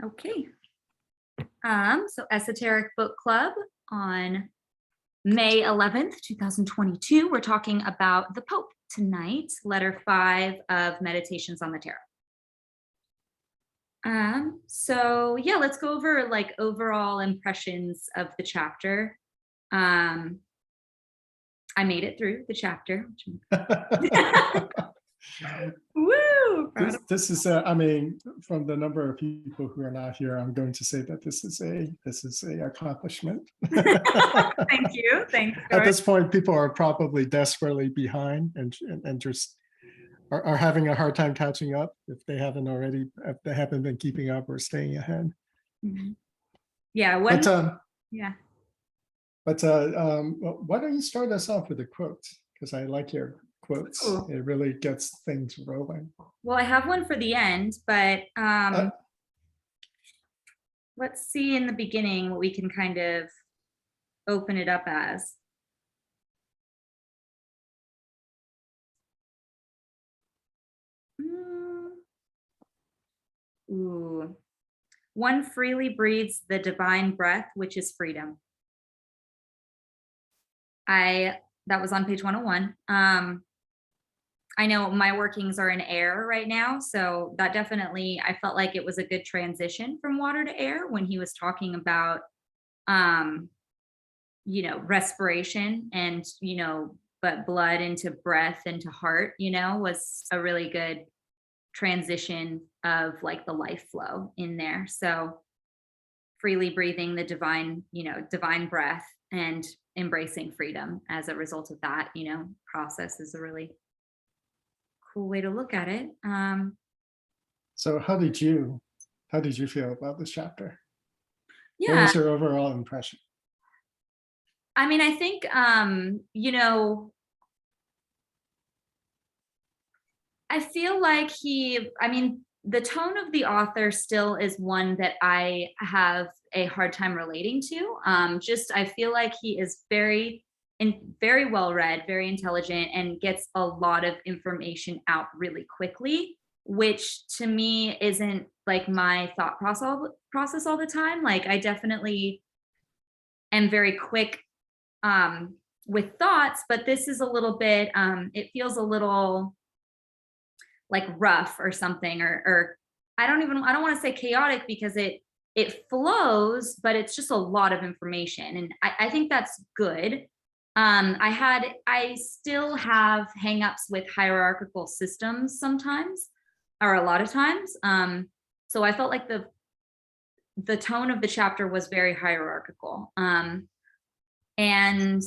Okay. So Esoteric Book Club on May 11th, 2022. We're talking about the Pope tonight, letter 5 of Meditations on the Tarot. So yeah, let's go over like overall impressions of the chapter. I made it through the chapter. Woo! This is I mean, from the number of people who are not here, I'm going to say that this is a accomplishment. Thank you. Thanks, At this point, people are probably desperately behind and just are having a hard time catching up if they haven't been keeping up or staying ahead. Mm-hmm. Yeah. Yeah. But why don't you start us off with a quote? Because I like your quotes. Ooh. It really gets things rolling. Well, I have one for the end, but let's see in the beginning what we can kind of open it up as. Ooh. One freely breathes the divine breath, which is freedom. That was on page 101. I know my workings are in air right now, so that definitely, I felt like it was a good transition from water to air when he was talking about, respiration and, but blood into breath into heart, was a really good transition of like the life flow in there. So freely breathing the divine breath and embracing freedom as a result of that, process is a really cool way to look at it. So how did you feel about this chapter? Yeah. What was your overall impression? I mean, I think, I feel like the tone of the author still is one that I have a hard time relating to. I feel like he is very well read, very intelligent, and gets a lot of information out really quickly, which to me isn't like my thought process all the time. Like I definitely am very quick with thoughts, but this is a little bit, it feels a little like rough or something, or I don't want to say chaotic because it flows, but it's just a lot of information. And I think that's good. I still have hangups with hierarchical systems sometimes, or a lot of times. So I felt like the tone of the chapter was very hierarchical. And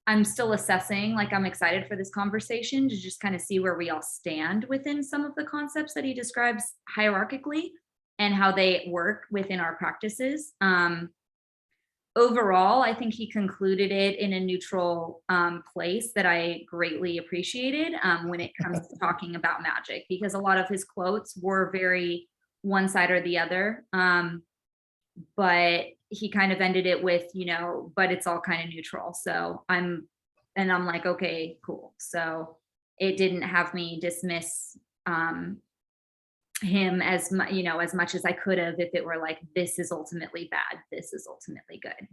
I'm still assessing, like I'm excited for this conversation to just kind of see where we all stand within some of the concepts that he describes hierarchically and how they work within our practices. Overall, I think he concluded it in a neutral place that I greatly appreciated when it comes to talking about magic, because a lot of his quotes were very one side or the other. But he kind of ended it with, but it's all kind of neutral. So I'm like, okay, cool. So it didn't have me dismiss him as much as I could have if it were like, this is ultimately bad, this is ultimately good,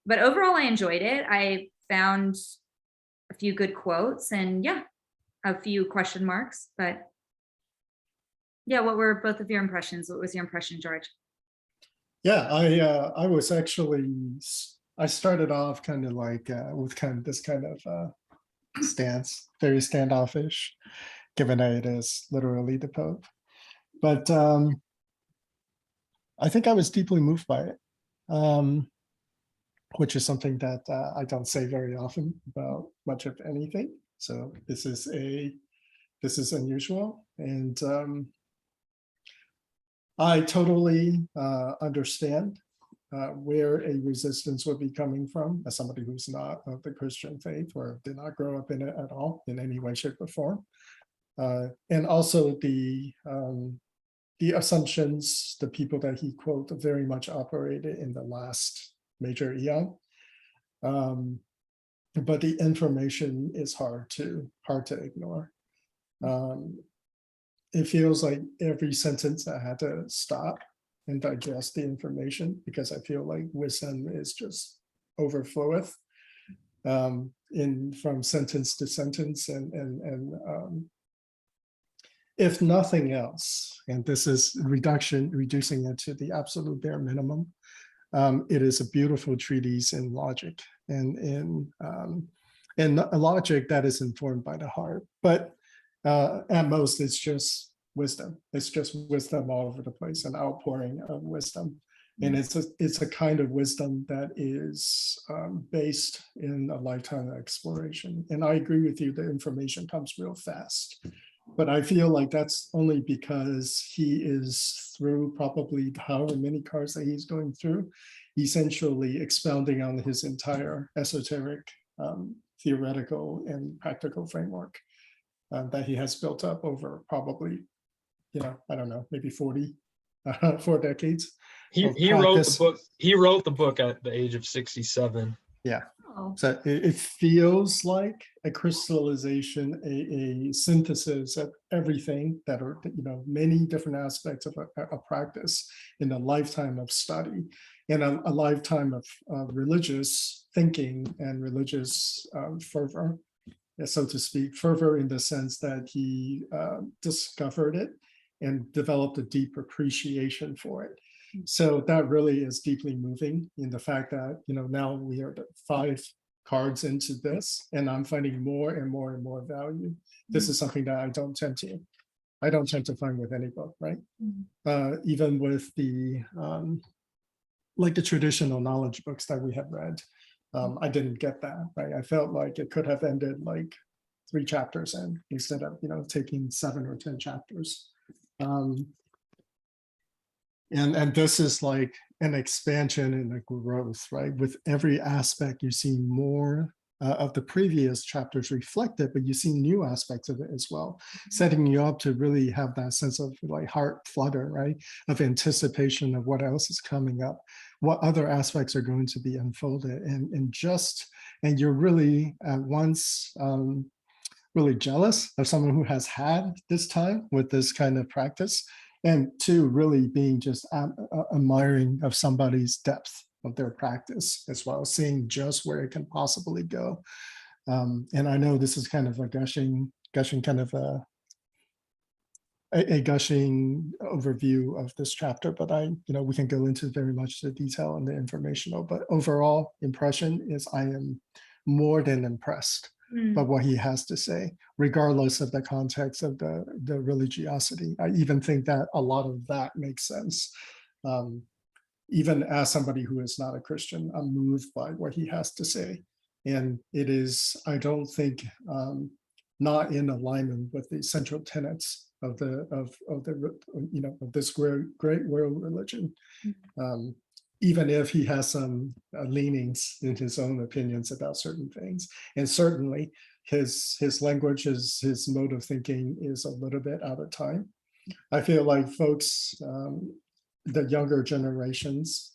but overall I enjoyed it. I found a few good quotes and a few question marks, but what were both of your impressions? What was your impression, George? Yeah, I started off kind of like with this kind of stance, very standoffish, given that it is literally the Pope. But I think I was deeply moved by it, which is something that I don't say very often about much of anything. So this is unusual, and I totally understand where a resistance would be coming from as somebody who's not of the Christian faith or did not grow up in it at all in any way, shape, or form. And also the assumptions, the people that he quote very much operated in the last major eon. But the information is hard to ignore. it feels like every sentence I had to stop and digest the information, because I feel like wisdom is just overfloweth in from sentence to sentence, and if nothing else, and this is reducing it to the absolute bare minimum, it is a beautiful treatise in logic and in a logic that is informed by the heart. But at most, it's just wisdom. It's just wisdom all over the place, an outpouring of wisdom. And it's a kind of wisdom that is based in a lifetime of exploration. And I agree with you, the information comes real fast. But I feel like that's only because he is through probably however many cards that he's going through, essentially expounding on his entire esoteric theoretical and practical framework that he has built up over probably, I don't know, maybe 4 decades. He wrote the book. He wrote the book at the age of 67. Yeah. Oh. So it feels like a crystallization, a synthesis of everything that are, many different aspects of a practice in a lifetime of study, and a lifetime of religious thinking and religious fervor, so to speak, fervor in the sense that he discovered it and developed a deep appreciation for it. So that really is deeply moving in the fact that, now we are 5 cards into this, and I'm finding more and more and more value. This is something that I don't tend to find with any book, right? Even with the like the traditional knowledge books that we have read, I didn't get that, right? I felt like it could have ended like 3 chapters in instead of, taking 7 or 10 chapters. And this is like an expansion and a growth, right? With every aspect, you see more of the previous chapters reflected, but you see new aspects of it as well, setting you up to really have that sense of like heart flutter, right? Of anticipation of what else is coming up, what other aspects are going to be unfolded, and you're really at once really jealous of someone who has had this time with this kind of practice, and 2, really being just admiring of somebody's depth of their practice as well, seeing just where it can possibly go. And I know this is kind of a gushing kind of a gushing overview of this chapter, but we can go into very much the detail and the informational, but overall impression is I am more than impressed by what he has to say, regardless of the context of the religiosity. I even think that a lot of that makes sense. Even as somebody who is not a Christian, I'm moved by what he has to say. And it is, I don't think, not in alignment with the central tenets of this great world religion. Even if he has some leanings in his own opinions about certain things. And certainly his language, his mode of thinking is a little bit out of time. I feel like folks, the younger generations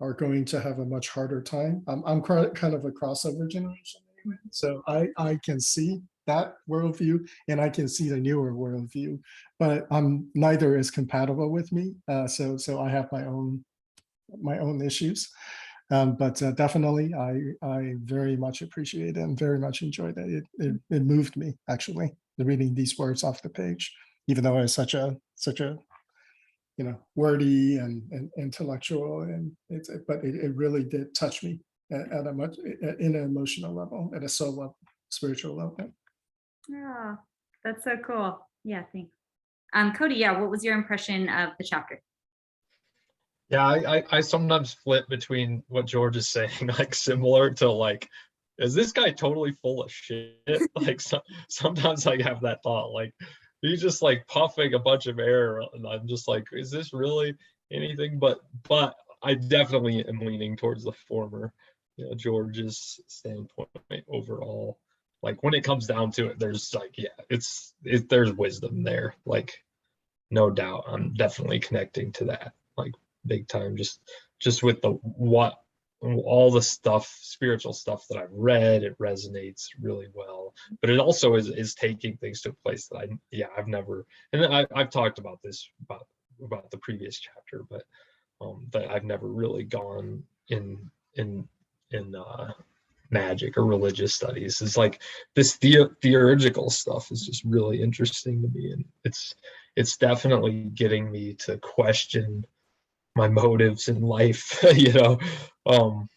are going to have a much harder time. I'm kind of a crossover generation anyway. So I can see that worldview and I can see the newer worldview, but neither is compatible with me. So I have my own issues, but definitely I very much appreciate it and very much enjoyed it. It moved me, actually, reading these words off the page, even though it's such a wordy and intellectual, but it really did touch me at a much in an emotional level, at a soul level, spiritual level. Yeah, that's so cool. Yeah, thanks. Cody, yeah, what was your impression of the chapter? Yeah, I sometimes flip between what George is saying, like similar to like, is this guy totally full of shit? Like sometimes I have that thought, like he's just like puffing a bunch of air, and I'm just like, is this really anything? But I definitely am leaning towards the former, George's standpoint overall. Like when it comes down to it, there's like, there's wisdom there, like no doubt. I'm definitely connecting to that, like big time, just with the what all the stuff, spiritual stuff that I've read, it resonates really well. But it also is taking things to a place that I've never, and I've talked about this about the previous chapter, but that I've never really gone in magic or religious studies. It's like this theurgical stuff is just really interesting to me, and it's definitely getting me to question my motives in life, on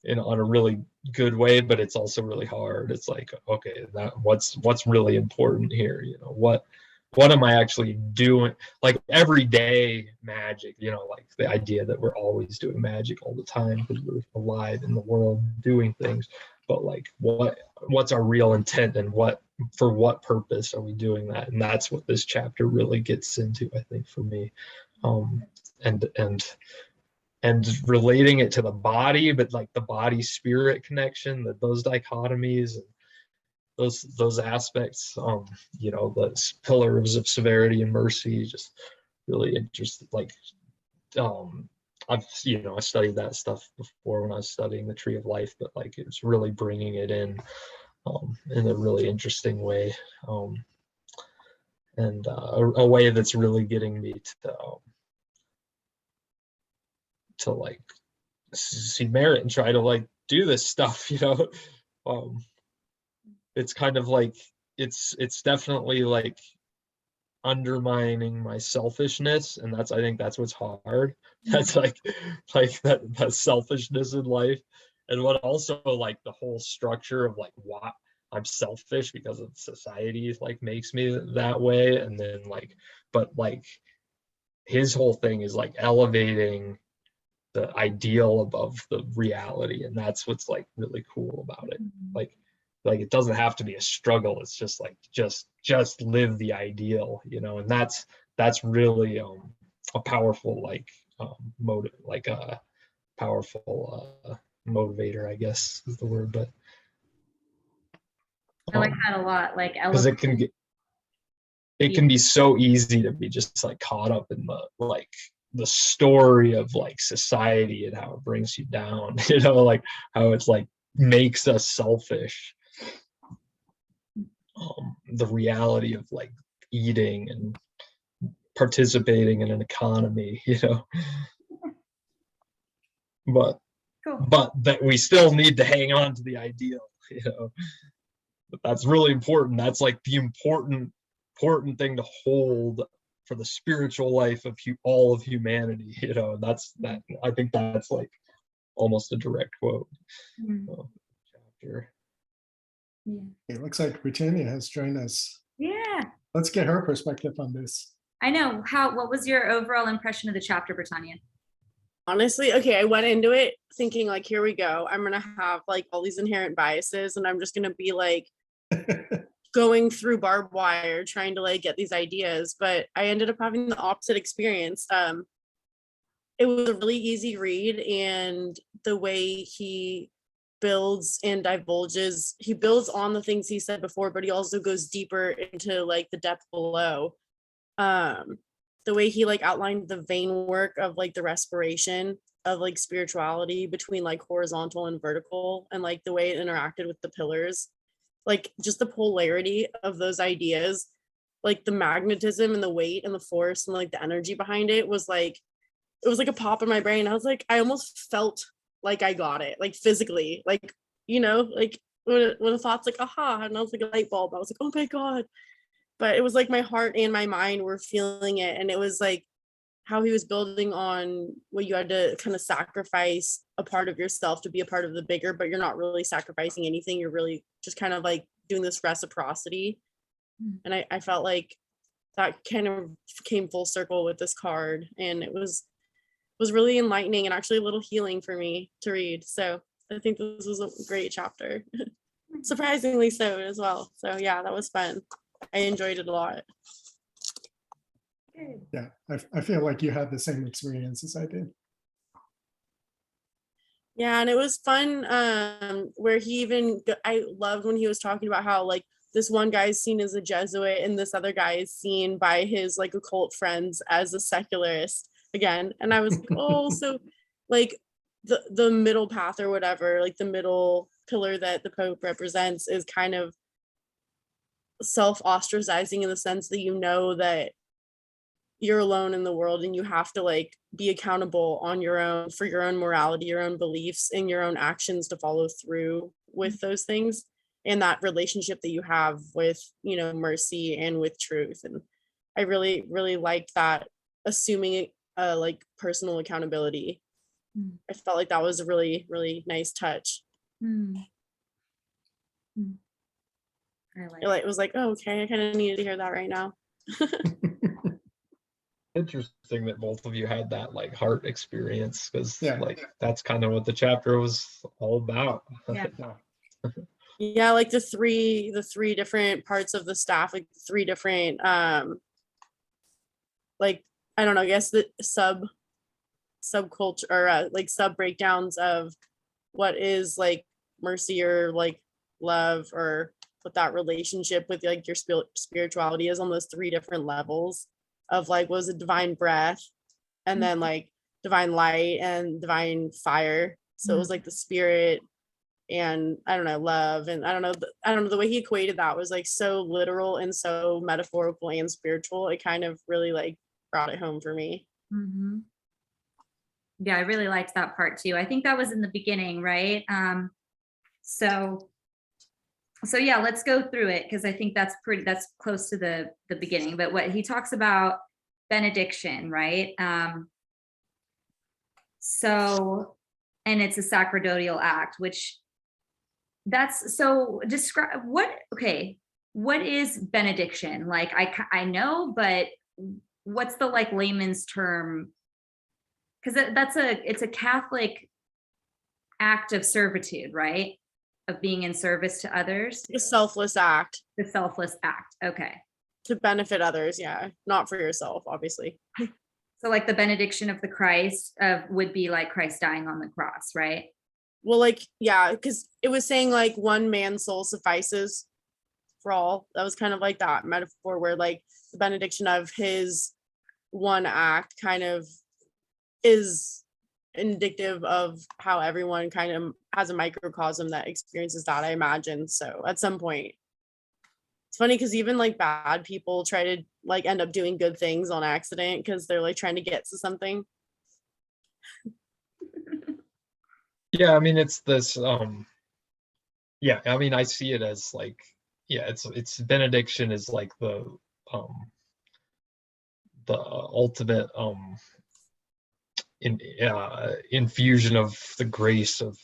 a really good way, but it's also really hard. It's like, okay, that what's really important here? What am I actually doing? Like everyday magic, like the idea that we're always doing magic all the time because we're alive in the world doing things. But like what's our real intent, and for what purpose are we doing that? And that's what this chapter really gets into, I think, for me. And relating it to the body, but like the body spirit connection, that those dichotomies and those aspects, the pillars of severity and mercy, just really interesting. Like I studied that stuff before when I was studying the Tree of Life, but like it's really bringing it in a really interesting way, and a way that's really getting me to like see merit and try to like do this stuff. It's kind of like it's definitely like undermining my selfishness, and I think that's what's hard. That's like that selfishness in life, and what also like the whole structure of like what I'm selfish because of society like makes me that way. And then but his whole thing is like elevating the ideal above the reality, and that's what's like really cool about it. Like it doesn't have to be a struggle. It's just like just live the ideal, and that's really a powerful motive, like a powerful motivator, I guess is the word. But I like that a lot. Like because it can be so easy to be just like caught up in the story of like society and how it brings you down, like how it's like makes us selfish. The reality of like eating and participating in an economy, but cool. but that we still need to hang on to the ideal, but that's really important. That's like the important thing to hold for the spiritual life of all of humanity, and that I think that's like almost a direct quote. Chapter. Yeah. It looks like Britannia has joined us. Yeah. Let's get her perspective on this. I know. What was your overall impression of the chapter, Britannia? Honestly, okay, I went into it thinking like, here we go. I'm gonna have like all these inherent biases, and I'm just gonna be like going through barbed wire trying to like get these ideas. But I ended up having the opposite experience. It was a really easy read, and the way he builds and divulges, he builds on the things he said before, but he also goes deeper into like the depth below. The way he like outlined the vein work of like the respiration of like spirituality between like horizontal and vertical, and like the way it interacted with the pillars, like just the polarity of those ideas, like the magnetism and the weight and the force and like the energy behind it was like, it was like a pop in my brain. I was like, I almost felt like I got it, like physically, like, like when the thought's like, aha, and I was like a light bulb. I was like, oh my God. But it was like my heart and my mind were feeling it. And it was like how he was building on what you had to kind of sacrifice a part of yourself to be a part of the bigger, but you're not really sacrificing anything. You're really just kind of like doing this reciprocity. And I felt like that kind of came full circle with this card. And it was really enlightening and actually a little healing for me to read. So I think this was a great chapter. Surprisingly so as well. So yeah, that was fun. I enjoyed it a lot. Yeah, I feel like you had the same experience as I did. Yeah, and it was fun where I loved when he was talking about how like this one guy is seen as a Jesuit and this other guy is seen by his like occult friends as a secularist again. And I was like, oh, so like the middle path or whatever, like the middle pillar that the Pope represents is kind of self-ostracizing in the sense that you know that you're alone in the world and you have to like be accountable on your own for your own morality, your own beliefs, and your own actions to follow through with those things, and that relationship that you have with, you know, mercy and with truth. And I really really liked that, assuming like personal accountability. Mm. I felt like that was a really really nice touch. Mm. Mm. I like It was like, oh, okay, I kind of needed to hear that right now. Interesting that both of you had that like heart experience, because Yeah. like that's kind of what the chapter was all about. Yeah. Yeah, like the three different parts of the staff, like three different like, I don't know, I guess the subculture or like sub breakdowns of what is like mercy or like love, or what that relationship with like your spirituality is on those three different levels of like, what was it, divine breath, and then like divine light and divine fire. So it was like the spirit and I don't know, love, and I don't know, the way he equated that was like so literal and so metaphorical and spiritual. It kind of really like brought it home for me. Mm-hmm. Yeah, I really liked that part too. I think that was in the beginning, right? So yeah, let's go through it, because I think that's close to the beginning. But what he talks about, benediction, right? So, and it's a sacerdotal act, which describe what is benediction? Like I know, but what's the like layman's term? Because it's a Catholic act of servitude, right? Of being in service to others. A selfless act The selfless act. Okay. to benefit others, yeah, not for yourself, obviously. So like the benediction of the Christ would be like Christ dying on the cross, right? Well, like, yeah, because it was saying like one man's soul suffices for all. That was kind of like that metaphor where like the benediction of his one act kind of is indicative of how everyone kind of has a microcosm that experiences that, I imagine. So at some point, it's funny because even like bad people try to like end up doing good things on accident because they're like trying to get to something. Yeah, I mean it's this yeah, I mean I see it as like, yeah, it's benediction is like the ultimate infusion of the grace of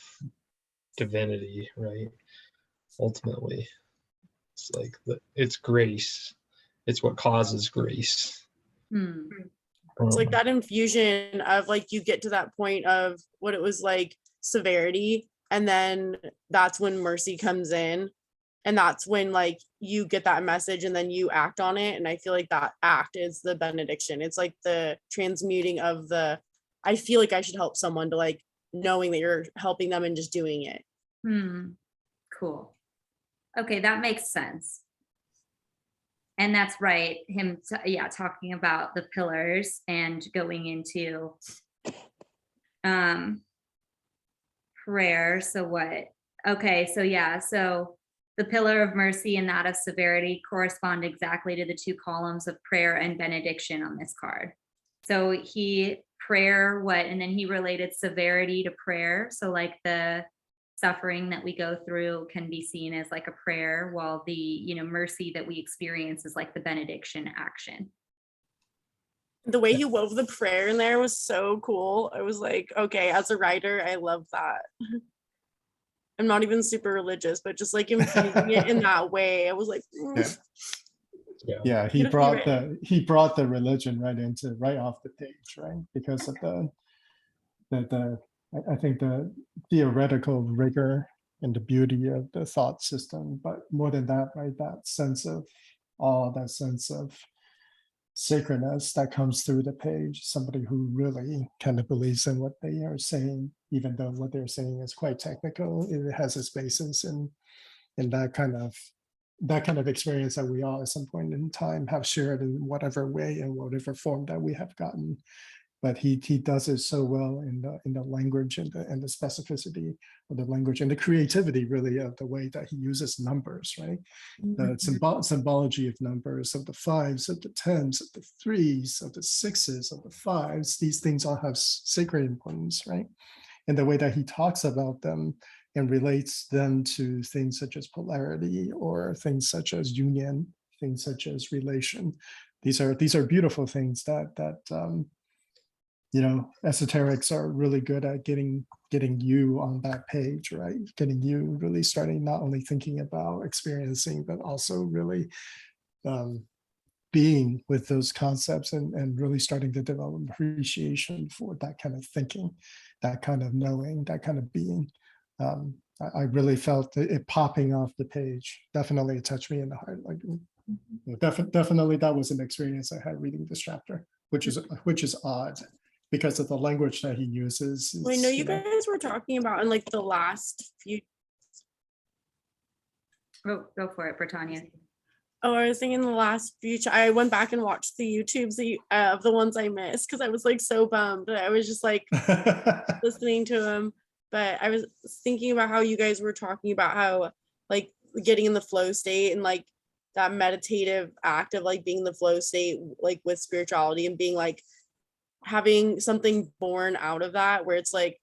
divinity, right? Ultimately, it's like it's grace. It's what causes grace. It's like that infusion of like, you get to that point of what it was like severity, and then that's when mercy comes in, and that's when like you get that message and then you act on it. And I feel like that act is the benediction. It's like the transmuting of the, I feel like I should help someone, to like knowing that you're helping them and just doing it. Cool. Okay, that makes sense. And that's right. Talking about the pillars and going into prayer. So what? Okay, so the pillar of mercy and that of severity correspond exactly to the two columns of prayer and benediction on this card. So and then he related severity to prayer. So like the suffering that we go through can be seen as like a prayer, while the mercy that we experience is like the benediction action. The way he wove the prayer in there was so cool. I was like, okay, as a writer, I love that. I'm not even super religious, but just like infusing it in that way, I was like, Yeah, he brought the religion right off the page, right? Because of I think the theoretical rigor and the beauty of the thought system, but more than that, right? That sense of awe, that sense of sacredness that comes through the page. Somebody who really kind of believes in what they are saying, even though what they're saying is quite technical. It has its basis in that kind of experience that we all at some point in time have shared in whatever way and whatever form that we have gotten but he does it so well in the language and the specificity of the language and the creativity really of the way that he uses numbers, right? The symbology of numbers, of the fives, of the tens, of the threes, of the sixes, of the fives. These things all have sacred importance, right? And the way that he talks about them and relates them to things such as polarity or things such as union, things such as relation. These are beautiful things that esoterics are really good at getting you on that page, right? Getting you really starting not only thinking about experiencing, but also really being with those concepts and really starting to develop appreciation for that kind of thinking, that kind of knowing, that kind of being. I really felt it popping off the page. Definitely it touched me in the heart. Like definitely that was an experience I had reading this chapter, which is odd because of the language that he uses. Well, I know you guys were talking about in like the last few. Oh, go for it, Britannia. Oh, I was thinking the last few. I went back and watched the YouTubes of the ones I missed because I was like so bummed. I was just like listening to them, but I was thinking about how you guys were talking about how like getting in the flow state and like that meditative act of like being in the flow state, like with spirituality and being like having something born out of that, where it's like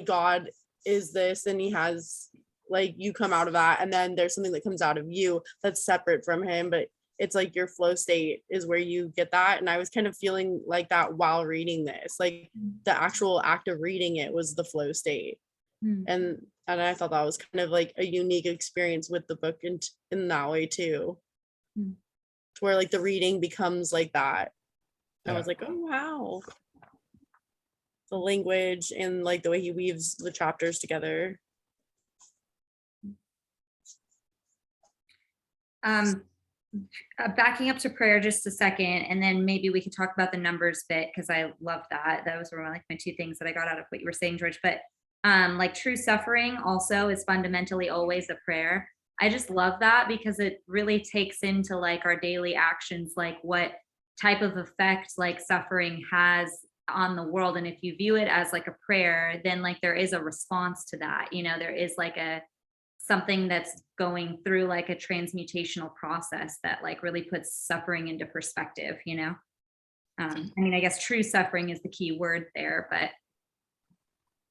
God is this and he has like you come out of that and then there's something that comes out of you that's separate from him, but it's like your flow state is where you get that. And I was kind of feeling like that while reading this, like the actual act of reading it was the flow state. And I thought that was kind of like a unique experience with the book in that way too, to where like the reading becomes like that. I was like, oh wow, the language and like the way he weaves the chapters together. Backing up to prayer just a second, and then maybe we could talk about the numbers bit because I love that. Those were like my two things that I got out of what you were saying, George. But like true suffering also is fundamentally always a prayer. I just love that because it really takes into like our daily actions, like what type of effect like suffering has on the world. And if you view it as like a prayer, then like there is a response to that. There is like something that's going through like a transmutational process that like really puts suffering into perspective. I guess true suffering is the key word there, but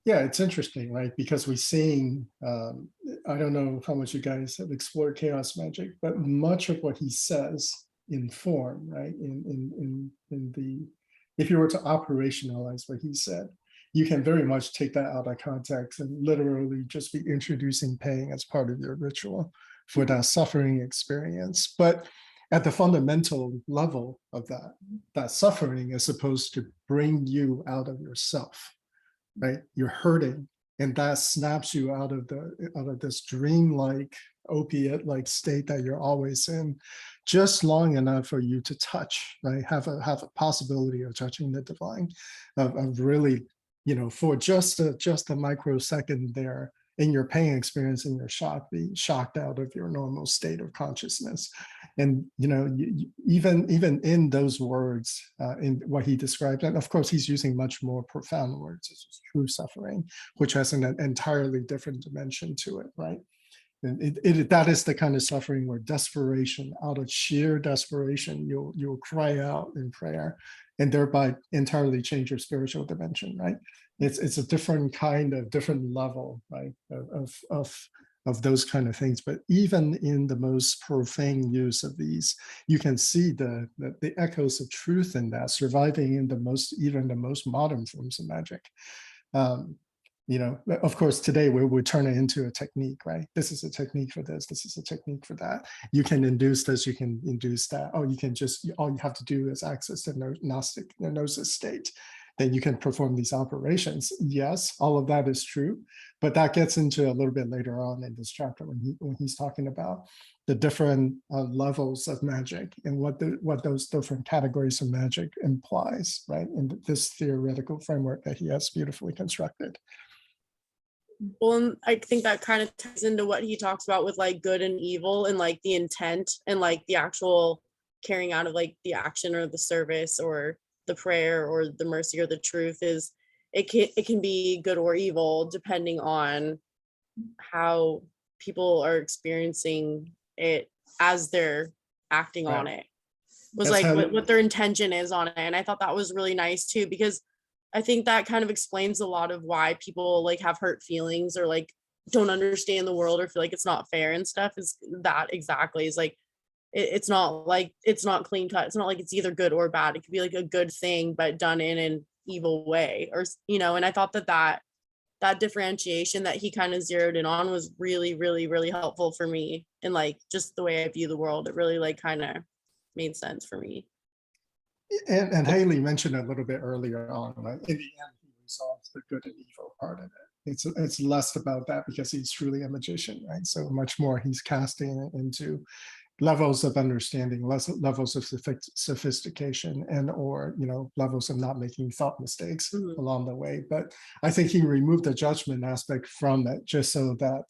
yeah, it's interesting, right? Because we're seeing, I don't know how much you guys have explored chaos magic, but much of what he says in form, right? If you were to operationalize what he said, you can very much take that out of context and literally just be introducing pain as part of your ritual for that suffering experience. But at the fundamental level of that suffering is supposed to bring you out of yourself, right? You're hurting, and that snaps you out of this dreamlike opiate-like state that you're always in, just long enough for you to touch, right? Have a possibility of touching the divine, of really, for just a microsecond there in your pain experience and your shock, being shocked out of your normal state of consciousness. And even in those words, in what he described, and of course he's using much more profound words, such as true suffering, which has an entirely different dimension to it, right? And that is the kind of suffering where desperation, out of sheer desperation, you'll cry out in prayer, and thereby entirely change your spiritual dimension, right? It's a different level, right, of those kind of things. But even in the most profane use of these, you can see the echoes of truth in that surviving in even the most modern forms of magic. Of course, today we would turn it into a technique, right? This is a technique for this. This is a technique for that. You can induce this. You can induce that. Oh, all you have to do is access the gnosis state. Then you can perform these operations. Yes, all of that is true, but that gets into a little bit later on in this chapter when he's talking about the different levels of magic and what those different categories of magic implies, right? In this theoretical framework that he has beautifully constructed. Well, and I think that kind of ties into what he talks about with like good and evil and like the intent and like the actual carrying out of like the action or the service or the prayer or the mercy or the truth is it can be good or evil depending on how people are experiencing it as they're acting on Right. it. Was That's like how- what their intention is on it. And I thought that was really nice too, because I think that kind of explains a lot of why people like have hurt feelings or like don't understand the world or feel like it's not fair and stuff. Is that exactly is like it's not like it's not clean cut. It's not like it's either good or bad. It could be like a good thing but done in an evil way, or you know. And I thought that differentiation that he kind of zeroed in on was really really really helpful for me, and like just the way I view the world. It really like kind of made sense for me. And Haley mentioned a little bit earlier on, like in the end, he resolves the good and evil part of it. It's less about that because he's truly a magician, right? So much more he's casting into levels of understanding, levels of sophistication, and or levels of not making thought mistakes along the way. But I think he removed the judgment aspect from it just so that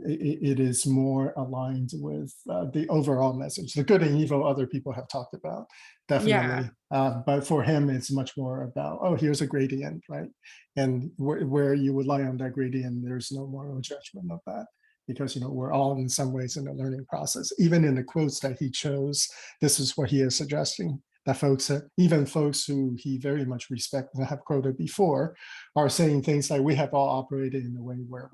it is more aligned with the overall message. The good and evil other people have talked about, definitely. But for him, it's much more about, oh, here's a gradient, right? And where you would lie on that gradient, there's no moral judgment of that. Because we're all in some ways in the learning process. Even in the quotes that he chose, this is what he is suggesting, that even folks who he very much respects and have quoted before, are saying things like, we have all operated in a way where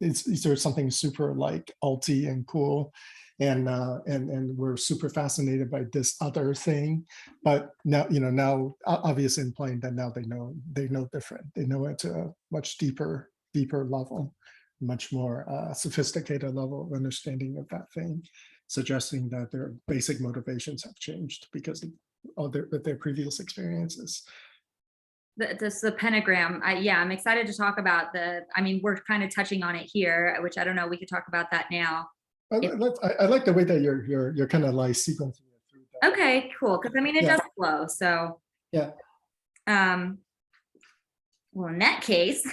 is there something super like alty and cool, and we're super fascinated by this other thing, but now obviously implying that now they know different. They know it to a much deeper level, much more sophisticated level of understanding of that thing, suggesting that their basic motivations have changed because of their previous experiences. The pentagram. I'm excited to talk about we're kind of touching on it here, which I don't know, we could talk about that now. I like the way that you're kind of like sequencing it through that. Okay, cool. Because it does flow. So yeah. Well, in that case,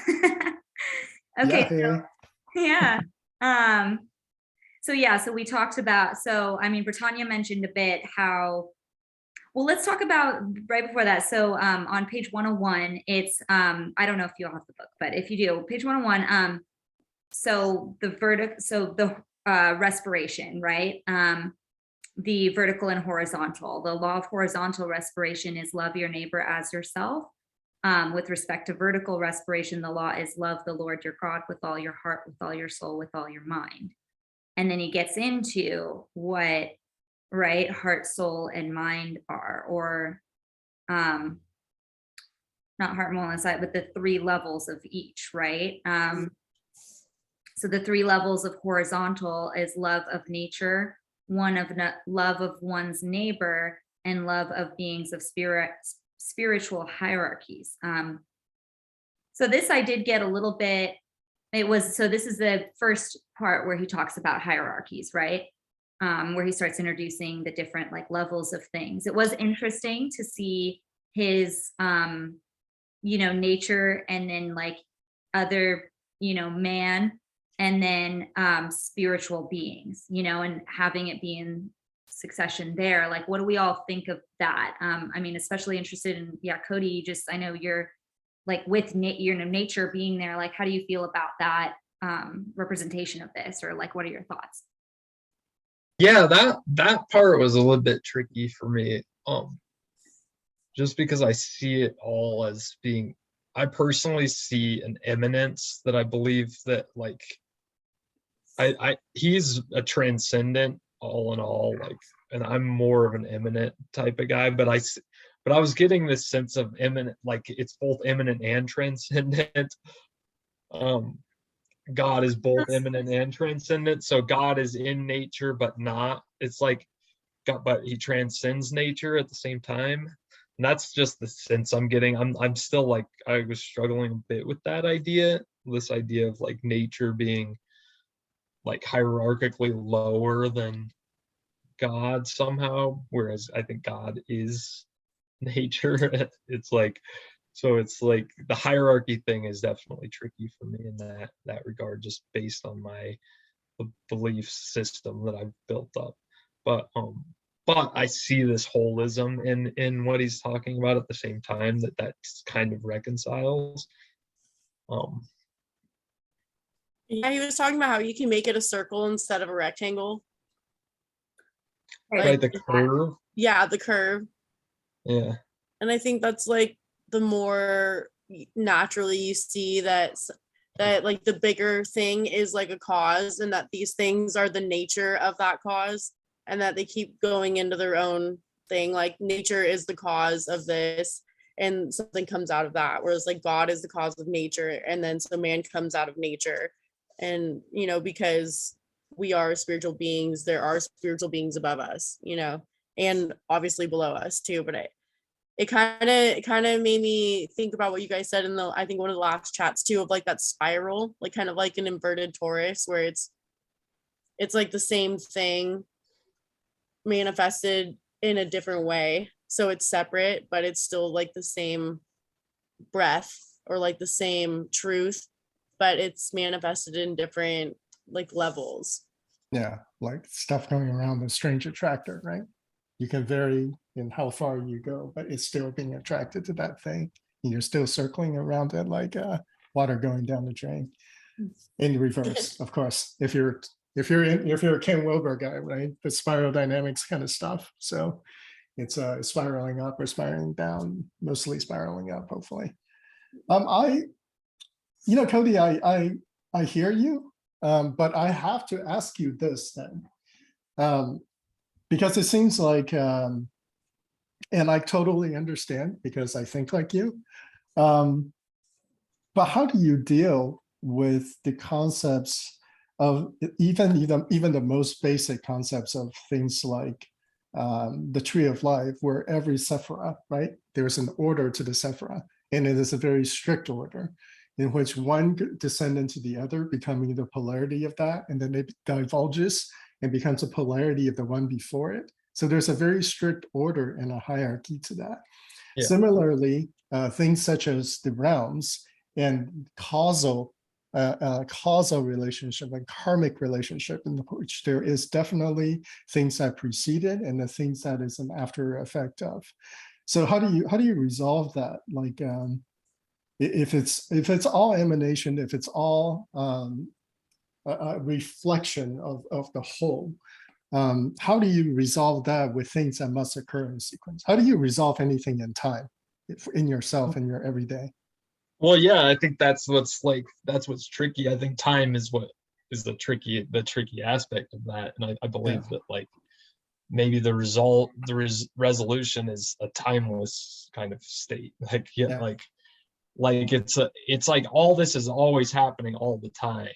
okay. So we talked about, Britannia mentioned a bit how, well, let's talk about right before that. So on page 101, it's, I don't know if you all have the book, but if you do, page 101, so the respiration, right? The vertical and horizontal. The law of horizontal respiration is love your neighbor as yourself. With respect to vertical respiration, the law is love the Lord your God with all your heart, with all your soul, with all your mind. And then he gets into what, right, heart, soul, and mind are, or not heart, soul, and sight, but the three levels of each, right? So the three levels of horizontal is love of nature, love of one's neighbor, and love of beings of spiritual hierarchies. So this I did get a little bit, this is the first part where he talks about hierarchies, right? Where he starts introducing the different like levels of things. It was interesting to see his, nature, and then like other, man, and then spiritual beings, and having it be in succession there. Like, what do we all think of that? Especially interested in, Cody, I know you're like with nature being there. Like, how do you feel about that representation of this, or like, what are your thoughts? Yeah, that part was a little bit tricky for me. Just because I see it all as being, I personally see an immanence that I believe that like he's a transcendent all in all, like, and I'm more of an immanent type of guy, but I was getting this sense of immanent, like it's both immanent and transcendent. God is both immanent and transcendent. So God is in nature, but not. It's like God, but he transcends nature at the same time. And that's just the sense I'm getting. I'm still like, I was struggling a bit with that idea, this idea of like nature being like hierarchically lower than God somehow, whereas I think God is nature. It's like, so it's like the hierarchy thing is definitely tricky for me in that regard, just based on my belief system that I've built up. But but I see this holism in what he's talking about at the same time that kind of reconciles. Yeah, he was talking about how you can make it a circle instead of a rectangle. Right, the curve. Yeah, the curve. Yeah. And I think that's like the more naturally you see that like the bigger thing is like a cause, and that these things are the nature of that cause, and that they keep going into their own thing. Like nature is the cause of this, and something comes out of that. Whereas like God is the cause of nature, and then so man comes out of nature. And because we are spiritual beings, there are spiritual beings above us, and obviously below us too. But it kind of made me think about what you guys said in I think one of the last chats too, of like that spiral, like kind of like an inverted torus, where it's like the same thing manifested in a different way. So it's separate, but it's still like the same breath, or like the same truth, but it's manifested in different like levels. Yeah, like stuff going around the strange attractor, right? You can vary in how far you go, but it's still being attracted to that thing. And you're still circling around it like water going down the drain. In reverse, of course. If you're a Ken Wilber guy, right? The spiral dynamics kind of stuff. So it's spiraling up or spiraling down, mostly spiraling up, hopefully. Cody, I hear you, but I have to ask you this then. Because it seems like, and I totally understand because I think like you, but how do you deal with the concepts of even the most basic concepts of things like the tree of life, where every sephira, right? There's an order to the sephira, and it is a very strict order in which one descend into the other, becoming the polarity of that, and then it divulges and becomes a polarity of the one before it. So there's a very strict order and a hierarchy to that. Yeah. Similarly, things such as the realms and causal relationship and karmic relationship, in which there is definitely things that preceded and the things that is an after effect of. So how do you resolve that? Like if it's all emanation, if it's all a reflection of the whole, how do you resolve that with things that must occur in sequence? How do you resolve anything in time, in yourself, in your everyday? Well, yeah, I think that's what's tricky. I think time is what is the tricky aspect of that, and I believe that like maybe the resolution is a timeless kind of state. Like like it's like all this is always happening all the time,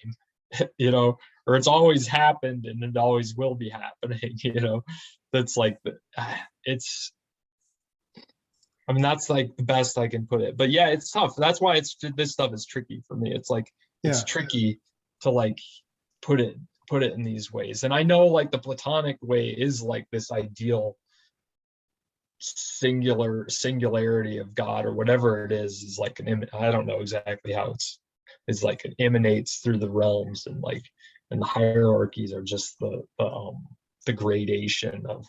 or it's always happened and it always will be happening. That's like it's. I mean, that's like the best I can put it. But yeah, it's tough. That's why this stuff is tricky for me. It's like it's tricky to like put it in these ways. And I know like the Platonic way is like this ideal singularity of God or whatever it is like I don't know exactly how it's like it emanates through the realms, and like and the hierarchies are just the gradation of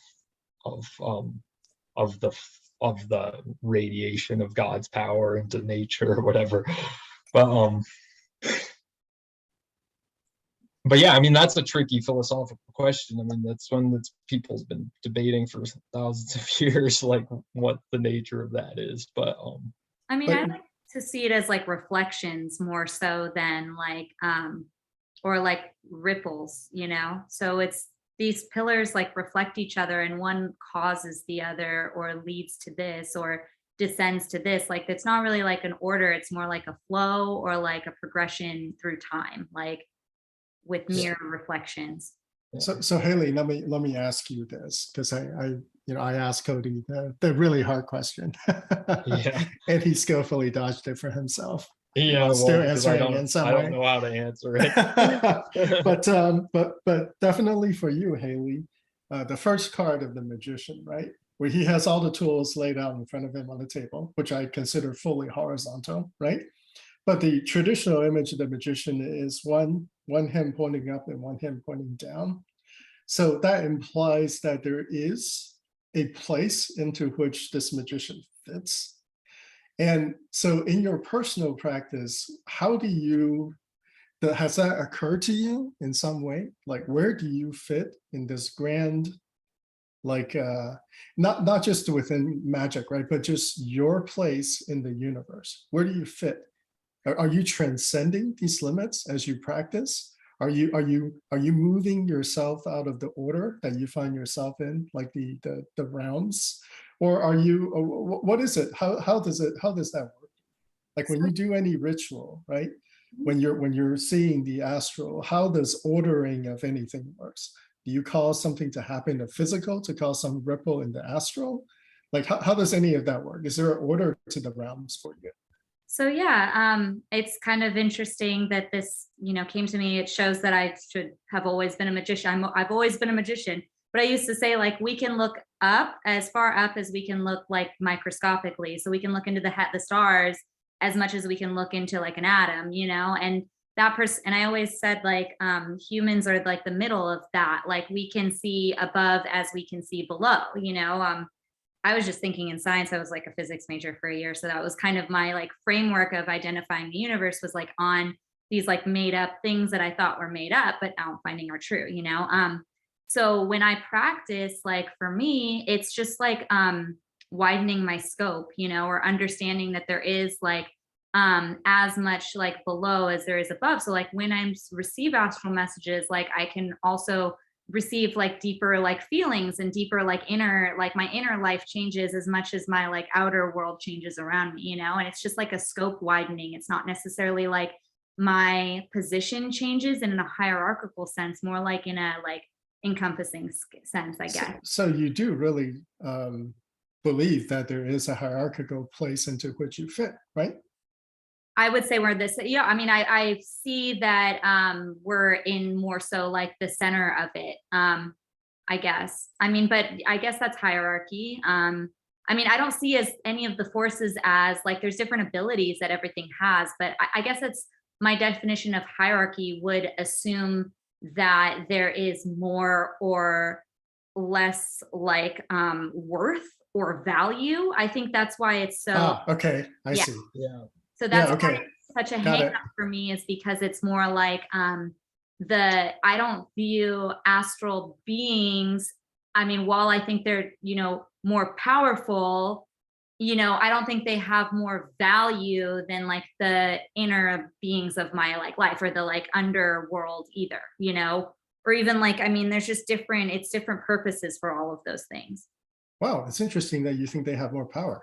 the radiation of God's power into nature or whatever. But yeah, I mean, that's a tricky philosophical question. I mean, that's one that people's been debating for thousands of years, like what the nature of that is. But I mean, I like to see it as like reflections more so than like or like ripples, so it's these pillars like reflect each other, and one causes the other or leads to this or descends to this. Like it's not really like an order, it's more like a flow or like a progression through time, like with mirror reflections. So Haley, let me ask you this, because I asked Cody the really hard question. Yeah. And he skillfully dodged it for himself. Yeah, still answering in some way. I don't know how to answer it. but definitely for you, Haley, the first card of the magician, right, where he has all the tools laid out in front of him on the table, which I consider fully horizontal, right? But the traditional image of the magician is one hand pointing up and one hand pointing down. So that implies that there is a place into which this magician fits. And so in your personal practice, how do you, has that occurred to you in some way? Like, where do you fit in this grand, like, not just within magic, right? But just your place in the universe. Where do you fit? Are you transcending these limits as you practice? Are you moving yourself out of the order that you find yourself in, like the realms? Or are you, what is it? How does that work? Like when you do any ritual, right? When you're seeing the astral, how does ordering of anything works? Do you cause something to happen in the physical to cause some ripple in the astral? Like how does any of that work? Is there an order to the realms for you? So yeah, it's kind of interesting that this, came to me. It shows that I should have always been a magician. I've always been a magician, but I used to say like we can look up as far up as we can look like microscopically. So we can look into the stars as much as we can look into like an atom, and that person. And I always said like humans are like the middle of that. Like we can see above as we can see below. I was just thinking in science, I was like a physics major for a year. So that was kind of my like framework of identifying the universe, was like on these like made up things that I thought were made up, but now I'm finding are true, So when I practice, like for me, it's just like widening my scope, or understanding that there is like as much like below as there is above. So like when I receive astral messages, like I can also receive like deeper like feelings and deeper like my inner life changes as much as my like outer world changes around me, and it's just like a scope widening. It's not necessarily like my position changes in a hierarchical sense, more like in a like encompassing sense, I guess. So you do really believe that there is a hierarchical place into which you fit, right? I would say we're this, I mean, I see that we're in more so like the center of it, I guess. I mean, but I guess that's hierarchy. I mean, I don't see as any of the forces as like there's different abilities that everything has, but I guess it's my definition of hierarchy would assume that there is more or less like worth or value. I think that's why it's so okay, I yeah. see. Yeah. So that's okay. why it's such a Got hang it. up for me, is because it's more like I don't view astral beings. I mean, while I think they're, more powerful, I don't think they have more value than like the inner beings of my like life, or the like underworld either, or even like, I mean, there's just it's different purposes for all of those things. Wow, it's interesting that you think they have more power.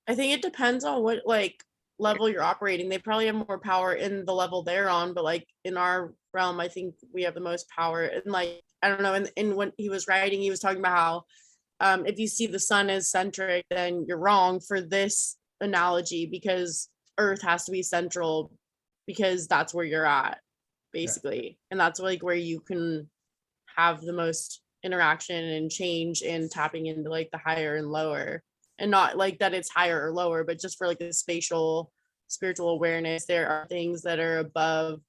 I think it depends on what like level you're operating. They probably have more power in the level they're on, but like in our realm, I think we have the most power. And like, I don't know, and when he was writing, he was talking about how if you see the sun as centric, then you're wrong for this analogy, because Earth has to be central, because that's where you're at, basically. Yeah. And that's like where you can have the most interaction and change and tapping into like the higher and lower. And not like that it's higher or lower, but just for like the spatial spiritual awareness, there are things that are above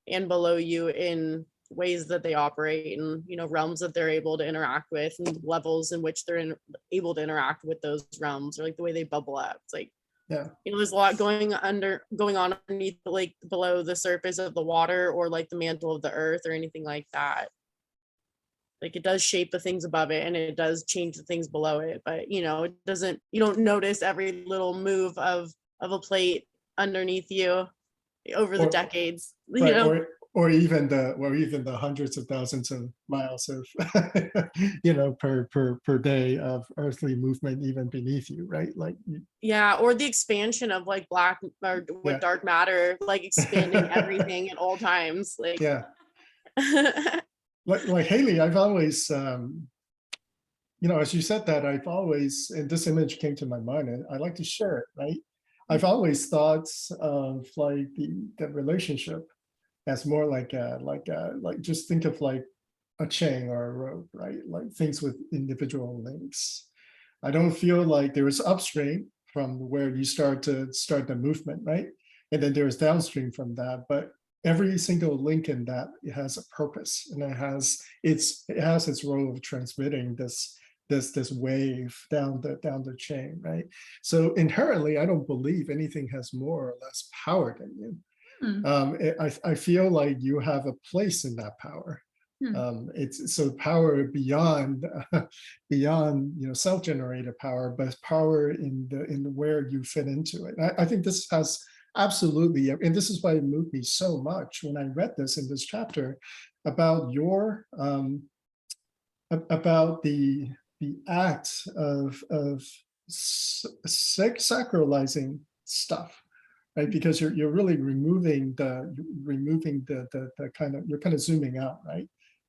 and below you in ways that they operate, and realms that they're able to interact with, and levels in which they're able to interact with those realms, or like the way they bubble up. It's like, yeah, there's a lot going on underneath, like below the surface of the water, or like the mantle of the earth, or anything like that. Like it does shape the things above it, and it does change the things below it, but it doesn't, you don't notice every little move of a plate underneath you over the decades, right, or even the hundreds of thousands of miles of per day of earthly movement even beneath you, right? Like yeah, or the expansion of like black or with dark matter, like expanding everything at all times, like yeah. Like Haley, I've always, as you said that, I've always, and this image came to my mind, and I like to share it, right? I've always thought of like the relationship as more like just think of like a chain or a rope, right? Like things with individual links. I don't feel like there is upstream from where you start the movement, right? And then there's downstream from that, but every single link in that, it has a purpose, and it has its role of transmitting this wave down the chain, right? So inherently, I don't believe anything has more or less power than you. I feel like you have a place in that power. It's so power beyond beyond self-generated power, but power in the where you fit into it. I think this has absolutely, and this is why it moved me so much when I read this in this chapter about your about the act of sacralizing stuff, right? Because you're really removing the kind of, you're kind of zooming out, right,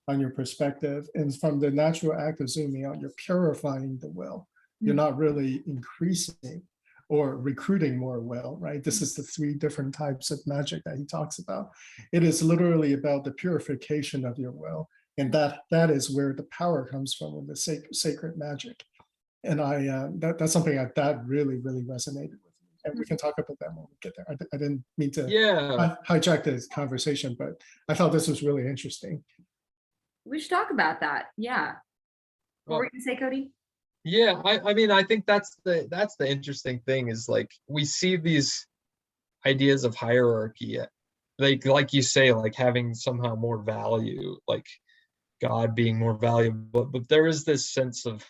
on your perspective, and from the natural act of zooming out, you're purifying the will. You're not really increasing or recruiting more will, right? This is the 3 different types of magic that he talks about. It is literally about the purification of your will, and that is where the power comes from, in the sacred magic. And that's something that really resonated with me. And we can talk about that when we get there. I didn't mean to hijack this conversation, but I thought this was really interesting. We should talk about that. Yeah. What were you gonna say, Cody? Yeah, I mean, I think that's the interesting thing, is like we see these ideas of hierarchy, like you say, like having somehow more value, like God being more valuable, but there is this sense of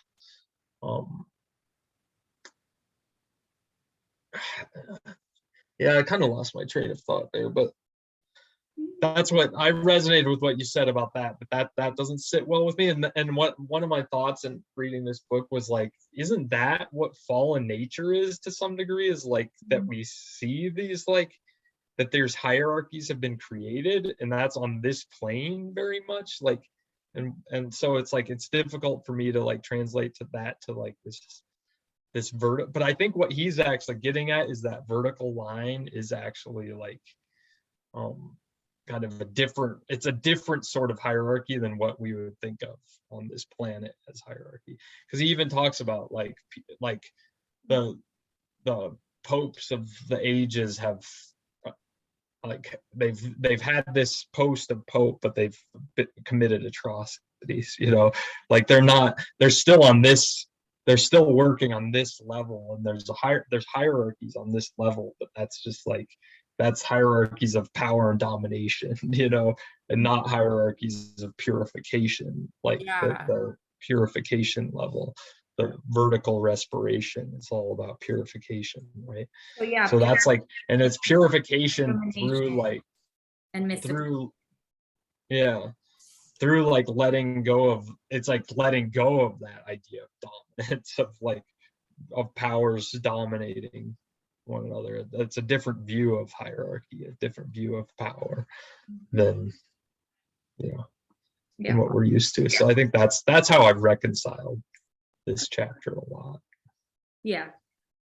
yeah, I kind of lost my train of thought there, but that's what I resonated with what you said about that, but that doesn't sit well with me. And what one of my thoughts in reading this book was like, isn't that what fallen nature is to some degree, is like that we see these, like, that there's hierarchies have been created, and that's on this plane very much, like, and so it's like it's difficult for me to like translate to that, to like this vertical. But I think what he's actually getting at is that vertical line is actually like kind of it's a different sort of hierarchy than what we would think of on this planet as hierarchy, because he even talks about like the popes of the ages have like they've had this post of pope, but they've committed atrocities, like they're still working on this level, and there's hierarchies on this level, but that's just like, that's hierarchies of power and domination, and not hierarchies of purification, like the purification level, the vertical respiration. It's all about purification, right? So that's like, and it's purification through like, and mystical. through like letting go of, it's like letting go of that idea of dominance, of like, of powers dominating one another. That's a different view of hierarchy, a different view of power than than what we're used to. So I think that's how I've reconciled this chapter a lot. Yeah.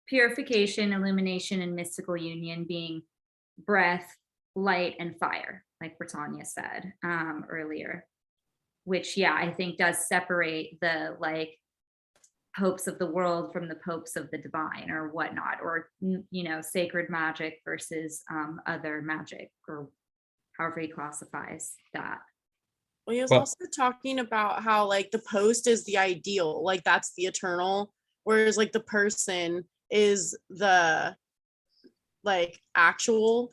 Purification, illumination, and mystical union being breath, light, and fire, like Britannia said earlier, which I think does separate the like popes of the world from the popes of the divine or whatnot, or sacred magic versus other magic, or however he classifies that. Well, he was also talking about how like the post is the ideal, like that's the eternal, whereas like the person is the like actual,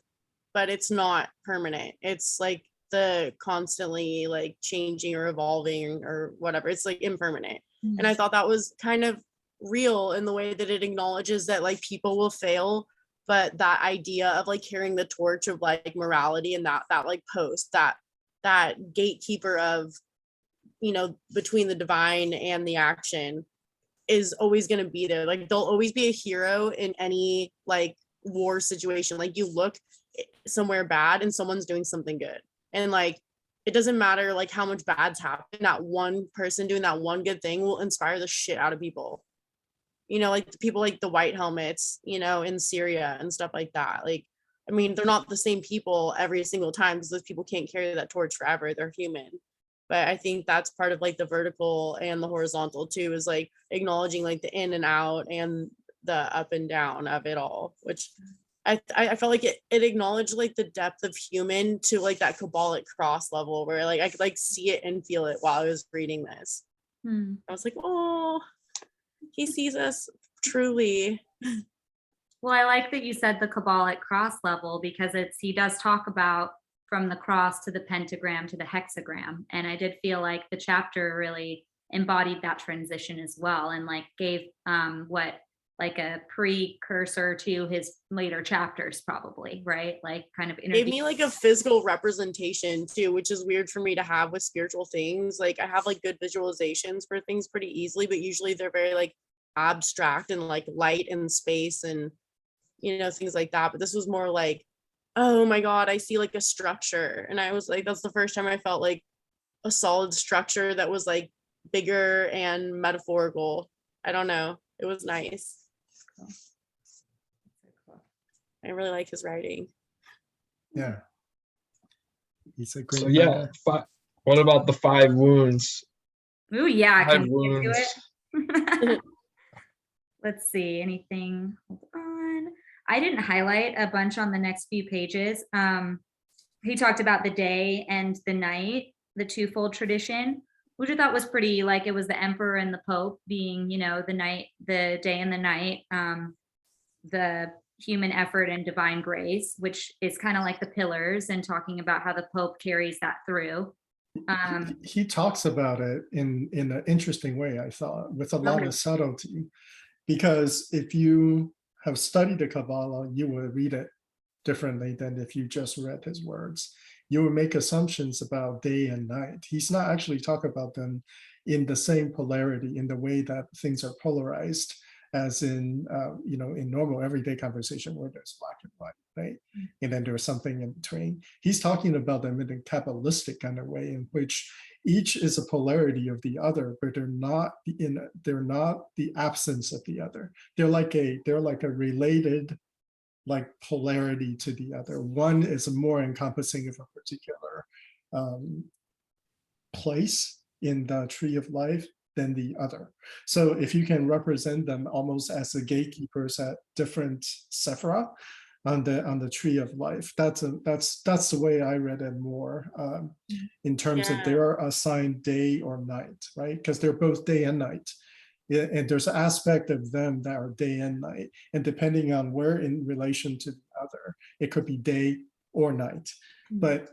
but it's not permanent. It's like the constantly like changing or evolving or whatever. It's like impermanent. And I thought that was kind of real in the way that it acknowledges that like people will fail, but that idea of like carrying the torch of like morality and that like post, that gatekeeper of, between the divine and the action is always going to be there. Like there'll always be a hero in any like war situation. Like you look somewhere bad and someone's doing something good. And like, it doesn't matter like how much bad's happened, that one person doing that one good thing will inspire the shit out of people. Like the people like the white helmets, in Syria and stuff like that. Like, I mean, they're not the same people every single time because those people can't carry that torch forever. They're human. But I think that's part of like the vertical and the horizontal too, is like acknowledging like the in and out and the up and down of it all, which I felt like it acknowledged like the depth of human to like that Kabbalic cross level where like I could like see it and feel it while I was reading this. Hmm. I was like, oh, he sees us truly. Well, I like that you said the Kabbalic cross level because he does talk about from the cross to the pentagram to the hexagram. And I did feel like the chapter really embodied that transition as well and like gave like a precursor to his later chapters, probably, right? Like kind of Gave me like a physical representation too, which is weird for me to have with spiritual things. Like I have like good visualizations for things pretty easily, but usually they're very like abstract and like light and space and things like that. But this was more like, oh my God, I see like a structure. And I was like, that's the first time I felt like a solid structure that was like bigger and metaphorical. I don't know. It was nice. I really like his writing. Yeah. He's a great So yeah, writer. what about the 5 wounds? Ooh, yeah, Five can we get wounds. to it? Let's see, anything, hold on. I didn't highlight a bunch on the next few pages. He talked about the day and the night, the twofold tradition, which I thought was pretty, like it was the emperor and the pope being, the day and the night, the human effort and divine grace, which is kind of like the pillars, and talking about how the pope carries that through. He talks about it in an interesting way, I thought, with a lot of subtlety, because if you have studied the Kabbalah, you will read it differently than if you just read his words. You will make assumptions about day and night. He's not actually talking about them in the same polarity, in the way that things are polarized, as in in normal everyday conversation where there's black and white, right? And then there's something in between. He's talking about them in a Kabbalistic kind of way, in which each is a polarity of the other, but they're not the absence of the other. They're like a related like polarity to the other. One is more encompassing of a particular place in the tree of life than the other. So if you can represent them almost as the gatekeepers at different sephira on the tree of life, that's the way I read it more, in terms of they're assigned day or night, right? Because they're both day and night. And there's an aspect of them that are day and night, and depending on where in relation to the other, it could be day or night. But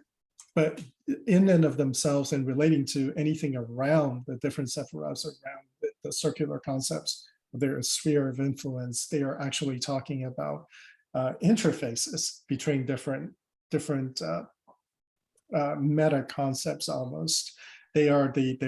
in and of themselves and relating to anything around the different sephiras, around the circular concepts of their sphere of influence, they are actually talking about interfaces between different meta concepts almost. They are the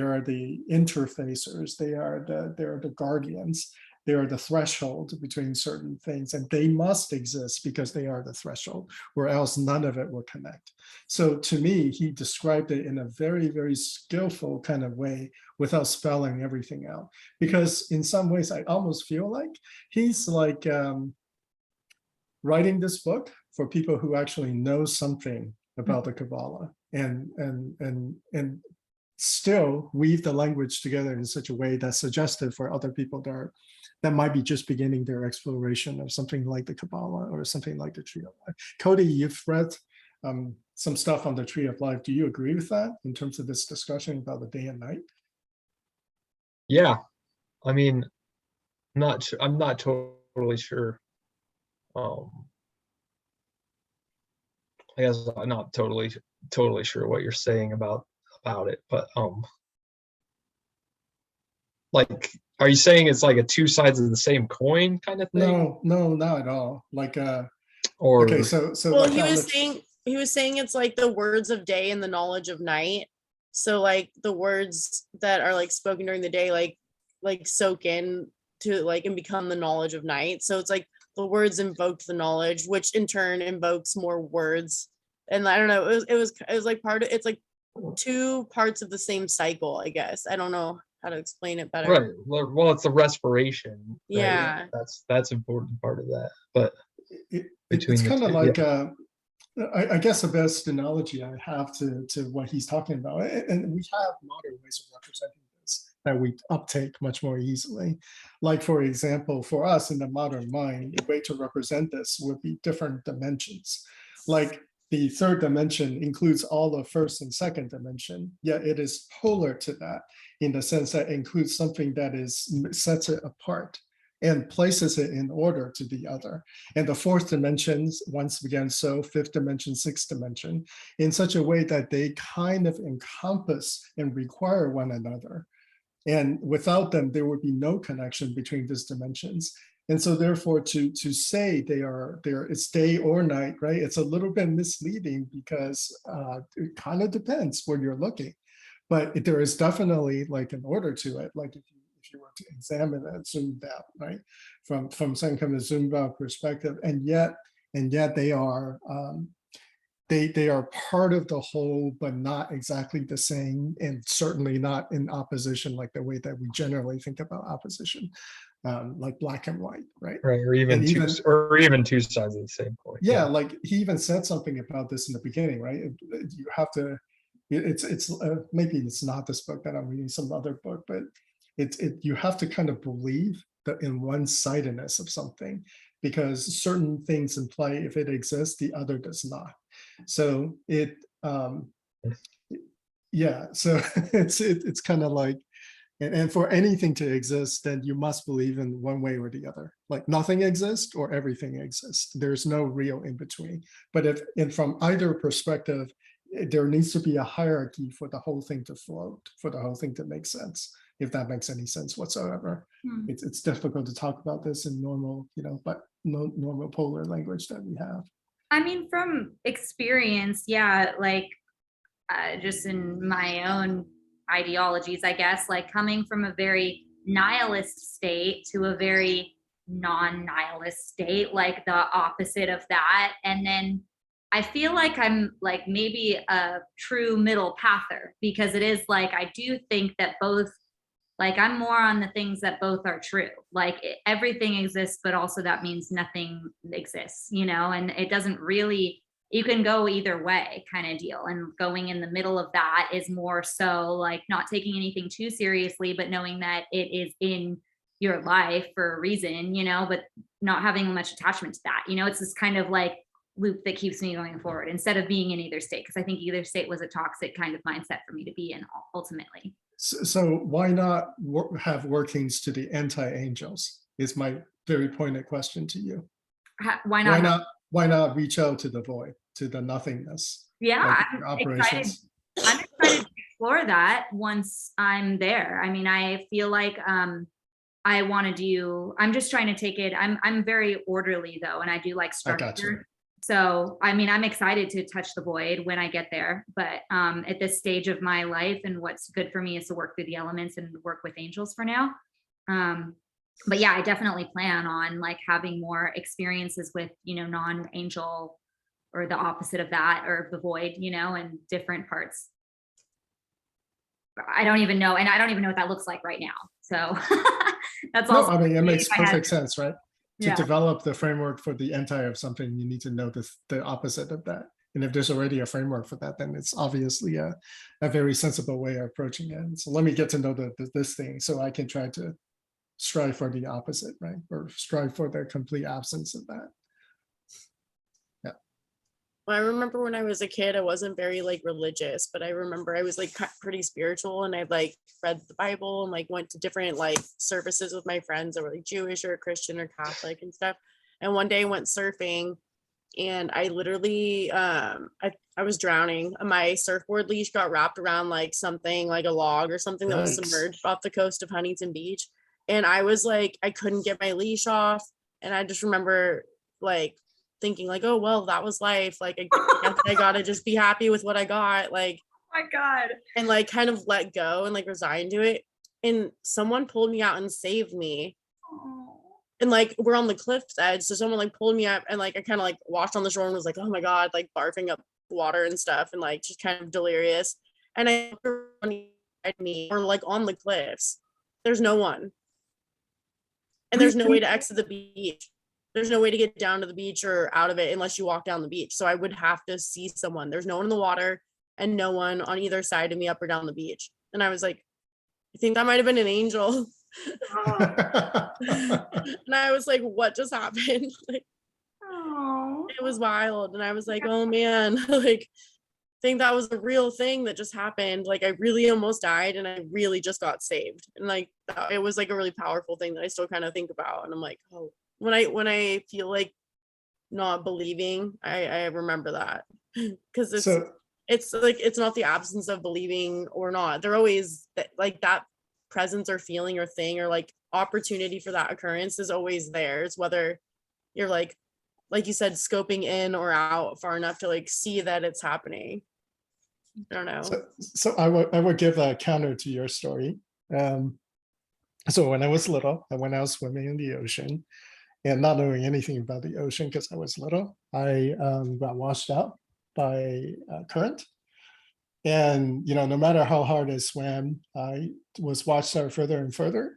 interfacers. They are the guardians. They are the threshold between certain things, and they must exist because they are the threshold, or else none of it will connect. So to me, he described it in a very, very skillful kind of way without spelling everything out. Because in some ways, I almost feel like he's like writing this book for people who actually know something about the Kabbalah and still weave the language together in such a way that's suggestive for other people that might be just beginning their exploration of something like the Kabbalah or something like the Tree of Life. Cody, you've read some stuff on the Tree of Life. Do you agree with that in terms of this discussion about the day and night? Yeah, I mean, I'm not totally sure. I guess I'm not totally sure what you're saying about it, but like, are you saying it's like a two sides of the same coin kind of thing? No, not at all. Like or okay, so well, like he was saying it's like the words of day and the knowledge of night. So like the words that are like spoken during the day, like soak in to like and become the knowledge of night. So it's like the words invoked the knowledge, which in turn invokes more words. And I don't know, it was like it's like two parts of the same cycle, I guess. I don't know how to explain it better. right. Well, it's the respiration. Right? Yeah. That's important part of that. But it's kind of like I guess the best analogy I have to what he's talking about, and we have modern ways of representing this that we uptake much more easily. Like, for example, for us in the modern mind, the way to represent this would be different dimensions. Like the third dimension includes all the first and second dimension, yet it is polar to that in the sense that it includes something that sets it apart and places it in order to the other. And the fourth dimensions, once again, so fifth dimension, sixth dimension, in such a way that they kind of encompass and require one another. And without them, there would be no connection between these dimensions. And so therefore, to say it's day or night, right? It's a little bit misleading because it kind of depends where you're looking. But there is definitely like an order to it. Like if you were to examine it zoomed out, right? From some kind of zoomed out perspective. And yet they are they are part of the whole, but not exactly the same, and certainly not in opposition like the way that we generally think about opposition, like black and white, right? Right, or even two sides of the same coin. Yeah, like he even said something about this in the beginning, right? You have to. It's maybe it's not this book that I'm reading, some other book, but you have to kind of believe that in one-sidedness of something, because certain things imply if it exists, the other does not. So yeah, so it's kind of like, and for anything to exist, then you must believe in one way or the other. Like nothing exists or everything exists. There's no real in between. But and from either perspective, there needs to be a hierarchy for the whole thing to float, for the whole thing to make sense, if that makes any sense whatsoever. It's difficult to talk about this in normal, but normal polar language that we have. I mean, from experience, yeah, like just in my own ideologies, I guess, like coming from a very nihilist state to a very non-nihilist state, like the opposite of that. And then I feel like I'm like maybe a true middle pather, because it is like, I do think that both, like I'm more on the things that both are true. Like everything exists, but also that means nothing exists, and it doesn't really, you can go either way kind of deal. And going in the middle of that is more so like not taking anything too seriously, but knowing that it is in your life for a reason, but not having much attachment to that. It's this kind of like loop that keeps me going forward instead of being in either state. Because I think either state was a toxic kind of mindset for me to be in ultimately. So why not have workings to the anti-angels is my very pointed question to you. Why not? Why not reach out to the void, to the nothingness? Yeah, I'm excited to explore that once I'm there. I mean, I feel like I want to do, I'm just trying to take it. I'm very orderly though, and I do like structure. So, I mean, I'm excited to touch the void when I get there, but at this stage of my life, and what's good for me is to work through the elements and work with angels for now. But yeah, I definitely plan on like having more experiences with, non-angel or the opposite of that, or the void, and different parts. I don't even know. And I don't even know what that looks like right now. So that's also. I mean, it makes perfect sense, right? To develop the framework for the anti of something, you need to know the opposite of that. And if there's already a framework for that, then it's obviously a very sensible way of approaching it. So let me get to know this thing so I can try to strive for the opposite, right? Or strive for the complete absence of that. Yeah. Well, I remember when I was a kid, I wasn't very like religious, but I remember I was like pretty spiritual, and I like read the Bible and like went to different like services with my friends that were like Jewish or Christian or Catholic and stuff. And one day I went surfing, and I literally I was drowning. My surfboard leash got wrapped around like something like a log or something that was submerged off the coast of Huntington Beach. And I was like, I couldn't get my leash off. And I just remember like thinking like, oh, well, that was life. Like, I guess I gotta just be happy with what I got. Like, oh my God. And like kind of let go and like resign to it. And someone pulled me out and saved me. Oh. And like, we're on the cliff's edge. So someone like pulled me up, and like, I kind of like washed on the shore and was like, oh my God, like barfing up water and stuff, and like just kind of delirious. And I at me or like on the cliffs, there's no one. And there's no way to exit the beach. There's no way to get down to the beach or out of it unless you walk down the beach. So I would have to see someone. There's no one in the water and no one on either side of me up or down the beach. And I was like, I think that might have been an angel. Oh, And I was like, what just happened? Like, oh. it was wild. And I was like, oh man, like, I think that was a real thing that just happened. Like, I really almost died and I really just got saved. And like, it was like a really powerful thing that I still kind of think about. And I'm like, oh, when I feel like not believing, I remember that. Because So, it's like, it's not the absence of believing or not. They're always like that presence or feeling or thing or like opportunity for that occurrence is always there. It's whether you're like you said, scoping in or out far enough to like see that it's happening. I don't know. so I would give a counter to your story. So when I was little, I went out swimming in the ocean, and not knowing anything about the ocean because I was little, I got washed out by current. And no matter how hard I swam, I was washed out further and further.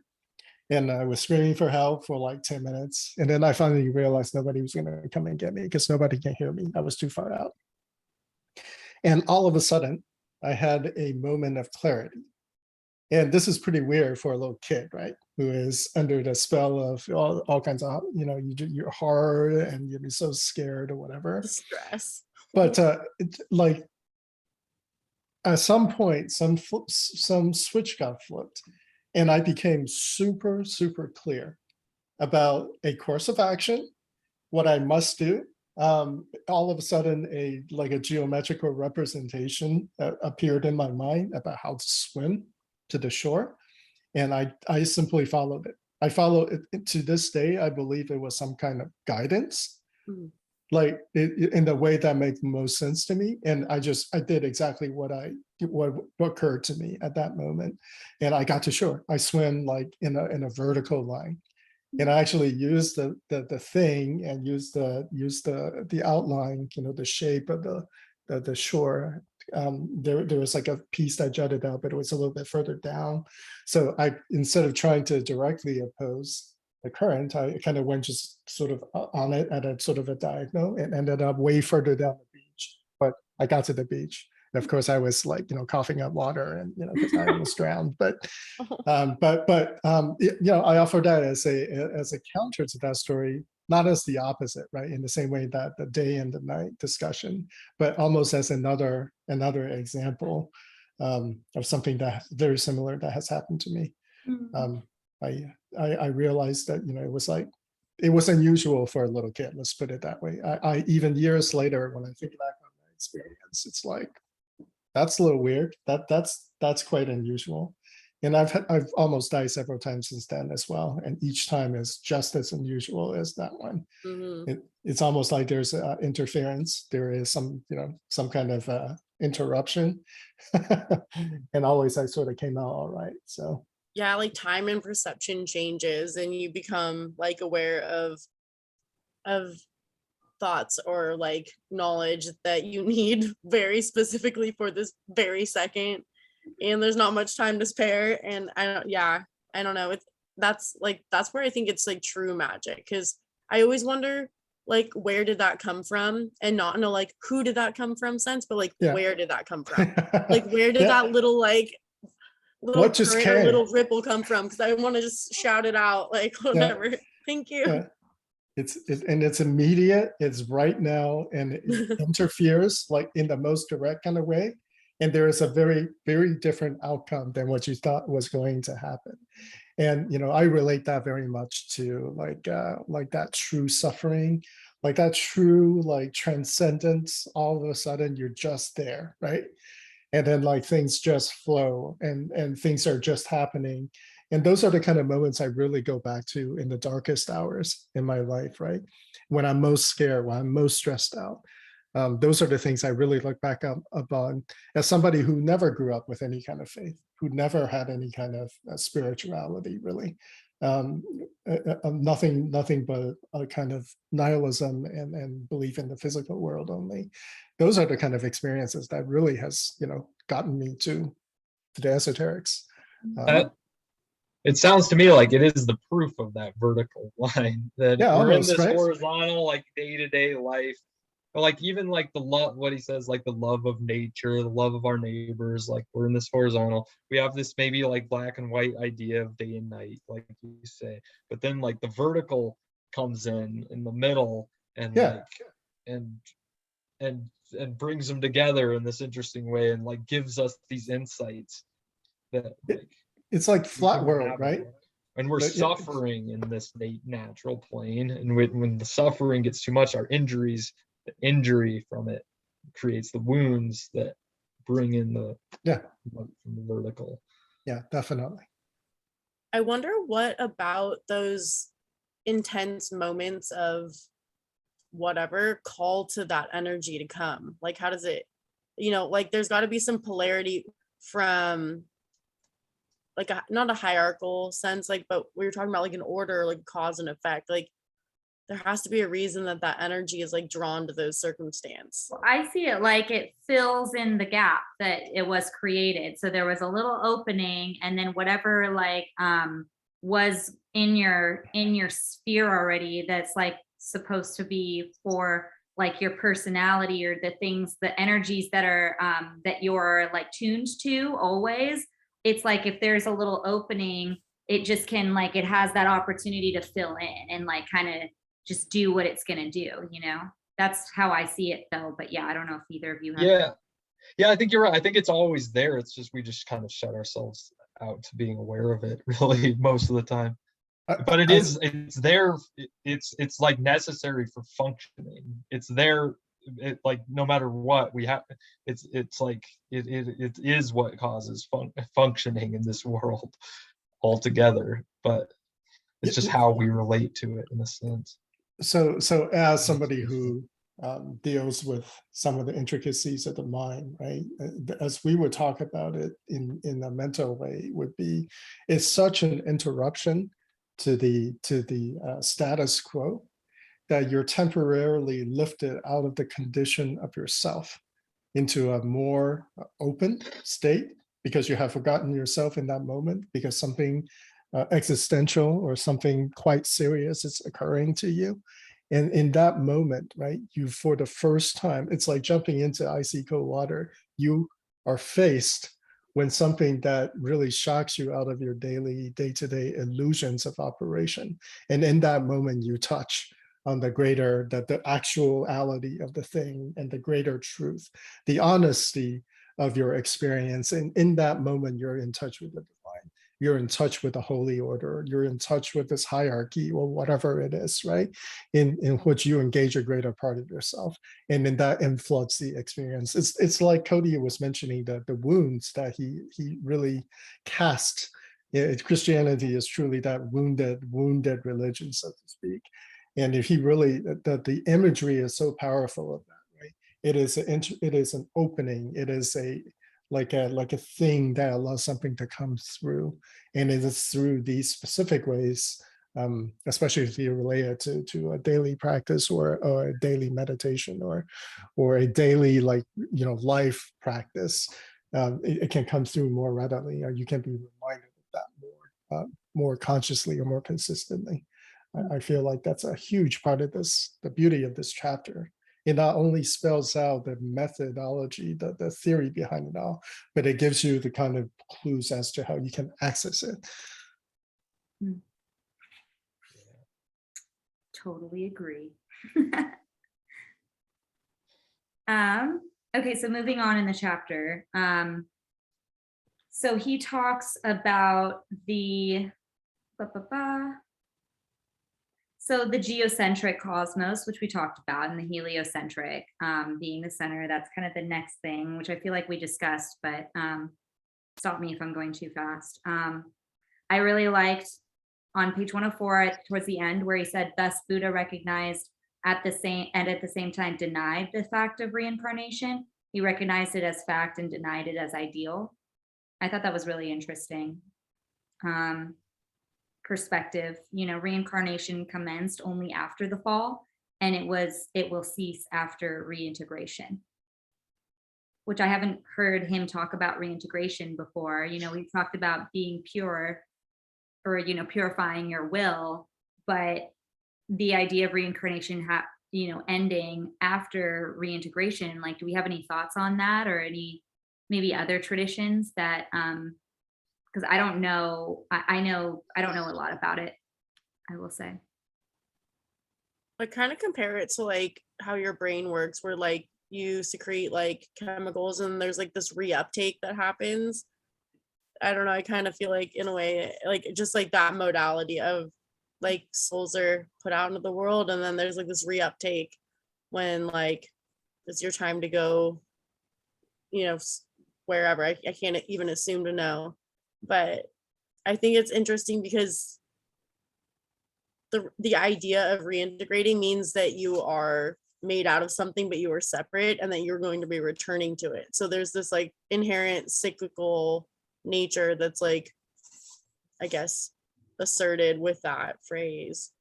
And I was screaming for help for like 10 minutes. And then I finally realized nobody was going to come and get me because nobody can hear me. I was too far out. And all of a sudden, I had a moment of clarity. And this is pretty weird for a little kid, right? Who is under the spell of all kinds of, you're hard and you'll be so scared or whatever. The stress. But like at some point, some switch got flipped, and I became super, super clear about a course of action, what I must do. All of a sudden, a geometrical representation appeared in my mind about how to swim to the shore, and I simply followed it. I follow it to this day. I believe it was some kind of guidance, like in the way that makes most sense to me. And I did exactly what occurred to me at that moment, and I got to shore. I swim like in a vertical line. And I actually used the thing and used the outline, the shape of the shore. There was like a piece that jutted out, but it was a little bit further down. So instead of trying to directly oppose the current, I kind of went just sort of on it at a sort of a diagonal and ended up way further down the beach. But I got to the beach. And of course, I was like, coughing up water and, because I almost drowned. But I offer that as a counter to that story, not as the opposite, right? In the same way that the day and the night discussion, but almost as another example of something that very similar that has happened to me. I realized that it was unusual for a little kid. Let's put it that way. I even years later, when I think back on my experience, it's like that's a little weird. That's quite unusual. And I've almost died several times since then as well. And each time is just as unusual as that one. It's almost like there's interference. There is some kind of interruption. And always I sort of came out all right. So yeah, like time and perception changes and you become like aware of thoughts or like knowledge that you need very specifically for this very second, and there's not much time to spare. And I don't know, that's where I think it's like true magic, because I always wonder like where did that come from, and not in a like who did that come from sense, but like where did that come from? Like where did that little what just current came? or little ripple come from? Because I want to just shout it out, like whatever. Thank you. It's immediate, it's right now, and it interferes like in the most direct kind of way. And there is a very, very different outcome than what you thought was going to happen. And I relate that very much to like that true suffering, like that true like transcendence. All of a sudden you're just there, right? And then like things just flow and things are just happening. And those are the kind of moments I really go back to in the darkest hours in my life, right? When I'm most scared, when I'm most stressed out. Those are the things I really look back upon as somebody who never grew up with any kind of faith, who never had any kind of spirituality, really. Nothing but a kind of nihilism and belief in the physical world only. Those are the kind of experiences that really has, gotten me to the esoterics. It sounds to me like it is the proof of that vertical line that we're almost, in this horizontal, like day-to-day life, Or like even like the love, what he says, like the love of nature, the love of our neighbors, like we're in this horizontal, we have this maybe like black and white idea of day and night, like you say, but then like the vertical comes in the middle and Yeah. like and and and brings them together in this interesting way and like gives us these insights that like It's like we flat can world, have right? and we're But yeah, suffering in this natural plane, and when the suffering gets too much, our injuries, the injury from it creates the wounds that bring in the yeah, from the vertical. yeah, definitely. I wonder what about those intense moments of whatever call to that energy to come. Like, how does it, like there's got to be some polarity from like not a hierarchical sense, like, but we were talking about like an order, like cause and effect. Like, there has to be a reason that that energy is like drawn to those circumstance. I see it like it fills in the gap that it was created. So there was a little opening, and then whatever like was in your sphere already that's like supposed to be for like your personality or the things, the energies that are that you're like tuned to always. It's like if there's a little opening, it just can like it has that opportunity to fill in and like kind of just do what it's gonna do, you know? That's how I see it though. But yeah, I don't know if either of you have. Yeah, I think you're right. I think it's always there. It's just we just kind of shut ourselves out to being aware of it really most of the time. But it's there. It's like necessary for functioning. It's there. It like no matter what we have, it's like it is what causes functioning in this world altogether. But it's just how we relate to it in a sense. So as somebody who deals with some of the intricacies of the mind, right? As we would talk about it in a mental way, would be it's such an interruption to the status quo that you're temporarily lifted out of the condition of yourself into a more open state because you have forgotten yourself in that moment because something existential or something quite serious is occurring to you. And in that moment, right, you for the first time, it's like jumping into icy cold water. You are faced when something that really shocks you out of your daily day-to-day illusions of operation. And in that moment, you touch on the greater, the actuality of the thing and the greater truth, the honesty of your experience. And in that moment, you're in touch with the divine. You're in touch with the holy order. You're in touch with this hierarchy or whatever it is, right? In which you engage a greater part of yourself. And then that influences the experience. It's like Cody was mentioning the wounds that he really cast. Christianity is truly that wounded religion, so to speak. And if he really, the imagery is so powerful of that, right? It is an opening. It is like a thing that allows something to come through, and it is through these specific ways, especially if you relate it to a daily practice or a daily meditation or a daily life practice. It can come through more readily, or you can be reminded of that more consciously or more consistently. I feel like that's a huge part of this, the beauty of this chapter. It not only spells out the methodology, the theory behind it all, but it gives you the kind of clues as to how you can access it. Totally agree. Okay, so moving on in the chapter. So he talks about the so the geocentric cosmos, which we talked about, and the heliocentric being the center. That's kind of the next thing, which I feel like we discussed, but stop me if I'm going too fast. I really liked on page 104 towards the end where he said, thus Buddha recognized at the same time denied the fact of reincarnation. He recognized it as fact and denied it as ideal. I thought that was really interesting. Perspective, reincarnation commenced only after the fall, and it will cease after reintegration, which I haven't heard him talk about reintegration before. We talked about being pure or purifying your will, but the idea of reincarnation ending after reintegration. Like, do we have any thoughts on that, or any maybe other traditions that, because I don't know, I don't know a lot about it, I will say. I kind of compare it to like how your brain works, where like you secrete like chemicals and there's like this reuptake that happens. I don't know. I kind of feel like in a way, like just like that modality of like souls are put out into the world, and then there's like this reuptake when like it's your time to go, wherever. I can't even assume to know, but I think it's interesting because the idea of reintegrating means that you are made out of something, but you are separate, and that you're going to be returning to it. So there's this like inherent cyclical nature that's like, I guess, asserted with that phrase.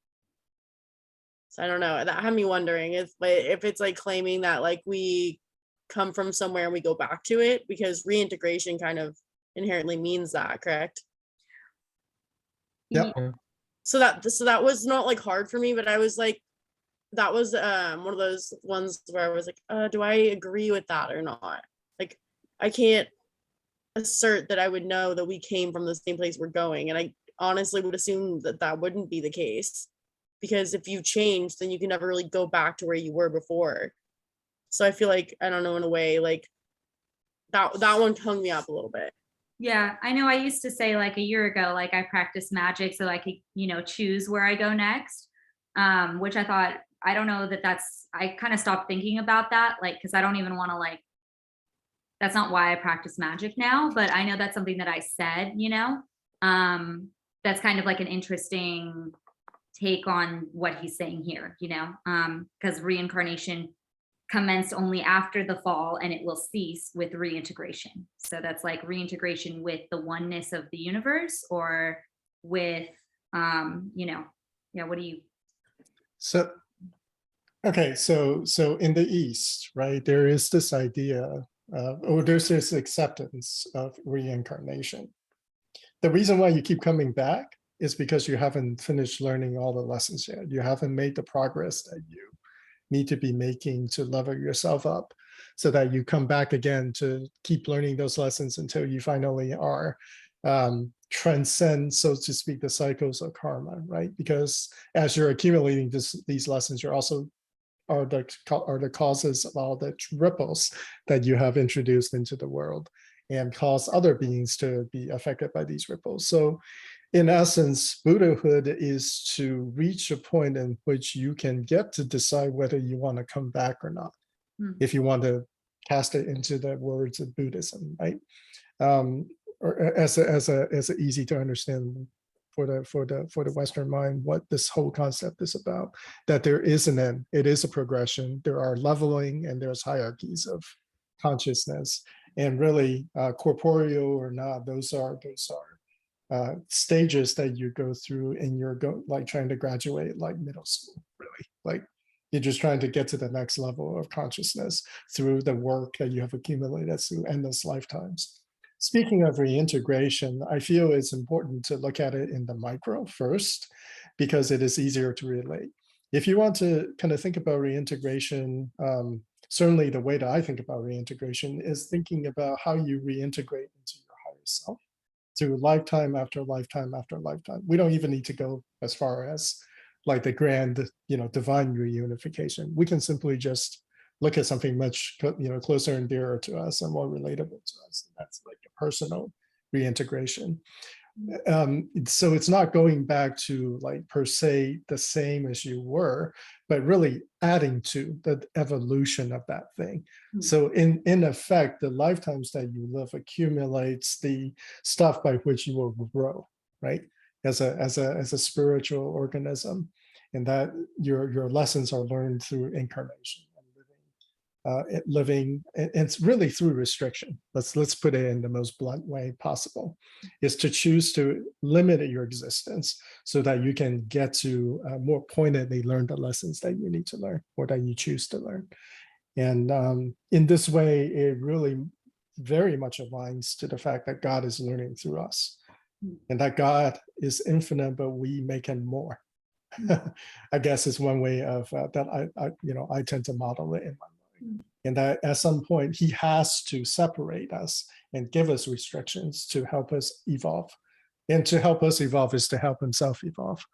So I don't know. That had me wondering if it's like claiming that like we come from somewhere and we go back to it, because reintegration kind of inherently means that, correct? Yep. So that was not like hard for me, but I was like, that was one of those ones where I was like, do I agree with that or not? Like, I can't assert that I would know that we came from the same place we're going, and I honestly would assume that that wouldn't be the case, because if you change, then you can never really go back to where you were before. So I feel like, I don't know, in a way, like that one hung me up a little bit. Yeah, I know I used to say like a year ago, like I practice magic so I could, choose where I go next. Which I thought, I don't know I kind of stopped thinking about that, like, because I don't even want to, like, that's not why I practice magic now, but I know that's something that I said, that's kind of like an interesting take on what he's saying here, because reincarnation commenced only after the fall, and it will cease with reintegration. So that's like reintegration with the oneness of the universe, or with, what do you? So, okay, so in the East, right, there is this idea, or there's this acceptance of reincarnation. The reason why you keep coming back is because you haven't finished learning all the lessons yet. You haven't made the progress that you need to be making to level yourself up, so that you come back again to keep learning those lessons until you finally are transcend, so to speak, the cycles of karma, right? Because as you're accumulating these lessons, you're also are the causes of all the ripples that you have introduced into the world, and cause other beings to be affected by these ripples. So in essence, Buddhahood is to reach a point in which you can get to decide whether you want to come back or not, if you want to cast it into the words of Buddhism, right? Or as a easy to understand for the Western mind, what this whole concept is about, that there is an end, it is a progression, there are leveling, and there's hierarchies of consciousness, and really corporeal or not, those are stages that you go through in your like trying to graduate, like middle school, really. Like, you're just trying to get to the next level of consciousness through the work that you have accumulated through endless lifetimes. Speaking of reintegration, I feel it's important to look at it in the micro first, because it is easier to relate. If you want to kind of think about reintegration, certainly the way that I think about reintegration is thinking about how you reintegrate into your higher self through lifetime after lifetime after lifetime. We don't even need to go as far as like the grand, divine reunification. We can simply just look at something much, closer and dearer to us and more relatable to us. That's like a personal reintegration. So it's not going back to like per se the same as you were, but really adding to the evolution of that thing. So in effect, the lifetimes that you live accumulates the stuff by which you will grow, right? As a spiritual organism, and that your lessons are learned through incarnation. Living, and it's really through restriction. Let's put it in the most blunt way possible, is to choose to limit your existence so that you can get to more pointedly learn the lessons that you need to learn, or that you choose to learn. And in this way, it really very much aligns to the fact that God is learning through us, and that God is infinite, but we make him more. I guess is one way of that I tend to model it in my mind. And that at some point he has to separate us and give us restrictions to help us evolve. And to help us evolve is to help himself evolve.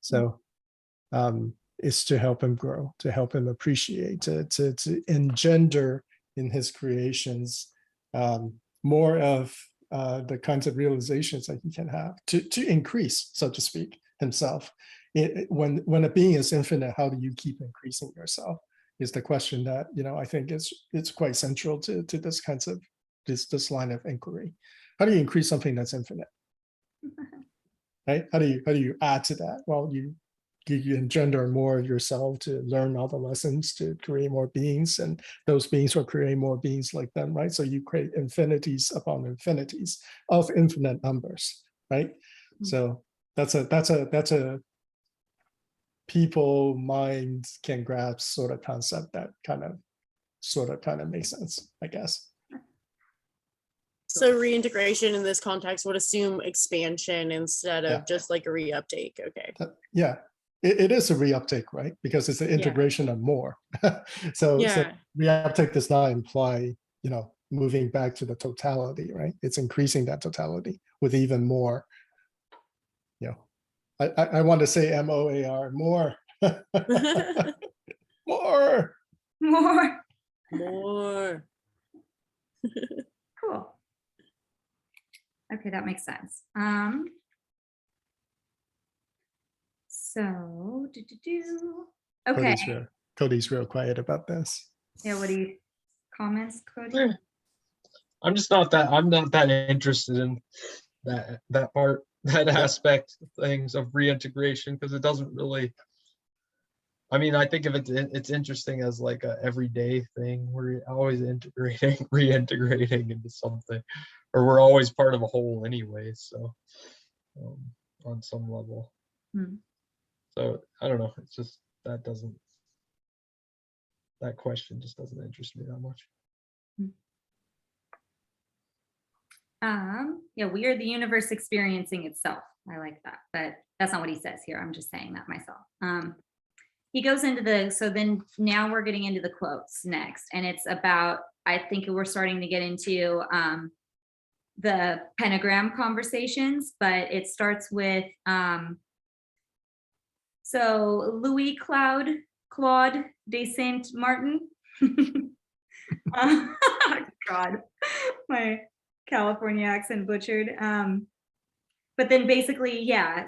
So it's to help him grow, to help him appreciate, to engender in his creations more of the kinds of realizations that he can have, to increase, so to speak, himself. When a being is infinite, how do you keep increasing yourself? Is the question that I think it's quite central to this kinds of this line of inquiry. How do you increase something that's infinite? Right? How do you add to that? Well, you engender more of yourself to learn all the lessons, to create more beings, and those beings will create more beings like them, right? So you create infinities upon infinities of infinite numbers, right? Mm-hmm. So that's a people mind can grasp sort of concept that kind of makes sense, I guess. So reintegration in this context would assume expansion instead of just like a reuptake. Okay. Yeah. It is a reuptake, right? Because it's an integration of more. So reuptake does not imply, moving back to the totality, right? It's increasing that totality with even more. I want to say MOAR, more. More. Cool. Okay, that makes sense. So, okay. Cody's real quiet about this. Yeah, what do you comments, Cody? I'm not that interested in that part, that aspect of things of reintegration, because it doesn't really. I mean, I think of it's interesting as like a everyday thing. We're always reintegrating into something, or we're always part of a whole anyway. So, on some level. So I don't know. It's just that question just doesn't interest me that much. Yeah, we are the universe experiencing itself. I like that, but that's not what he says here. I'm just saying that myself. He goes into so then now we're getting into the quotes next, and it's about, I think we're starting to get into the pentagram conversations, but it starts with so Louis Claude de Saint Martin. God, my California accent butchered. But then basically,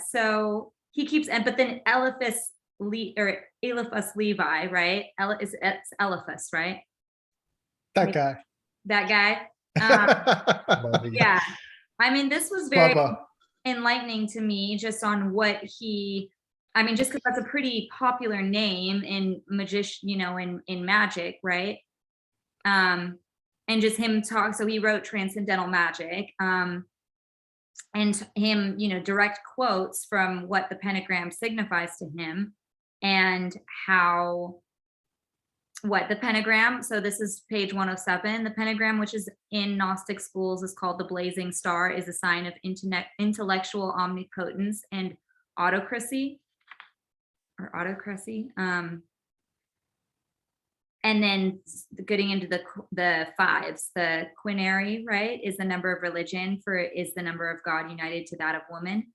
so he keeps, but then Eliphas Levi, right? It's Eliphas, right? That guy. That guy. Yeah. I mean, this was very enlightening to me, just on what just because that's a pretty popular name in in magic, right? And just him talk. So he wrote Transcendental Magic, and him, direct quotes from what the pentagram signifies to him, and what the pentagram. So this is page 107. The pentagram, which is in Gnostic schools is called the blazing star, is a sign of intellectual omnipotence and autocracy. And then getting into the fives, the quinary, right, is the number of religion, is the number of God united to that of woman.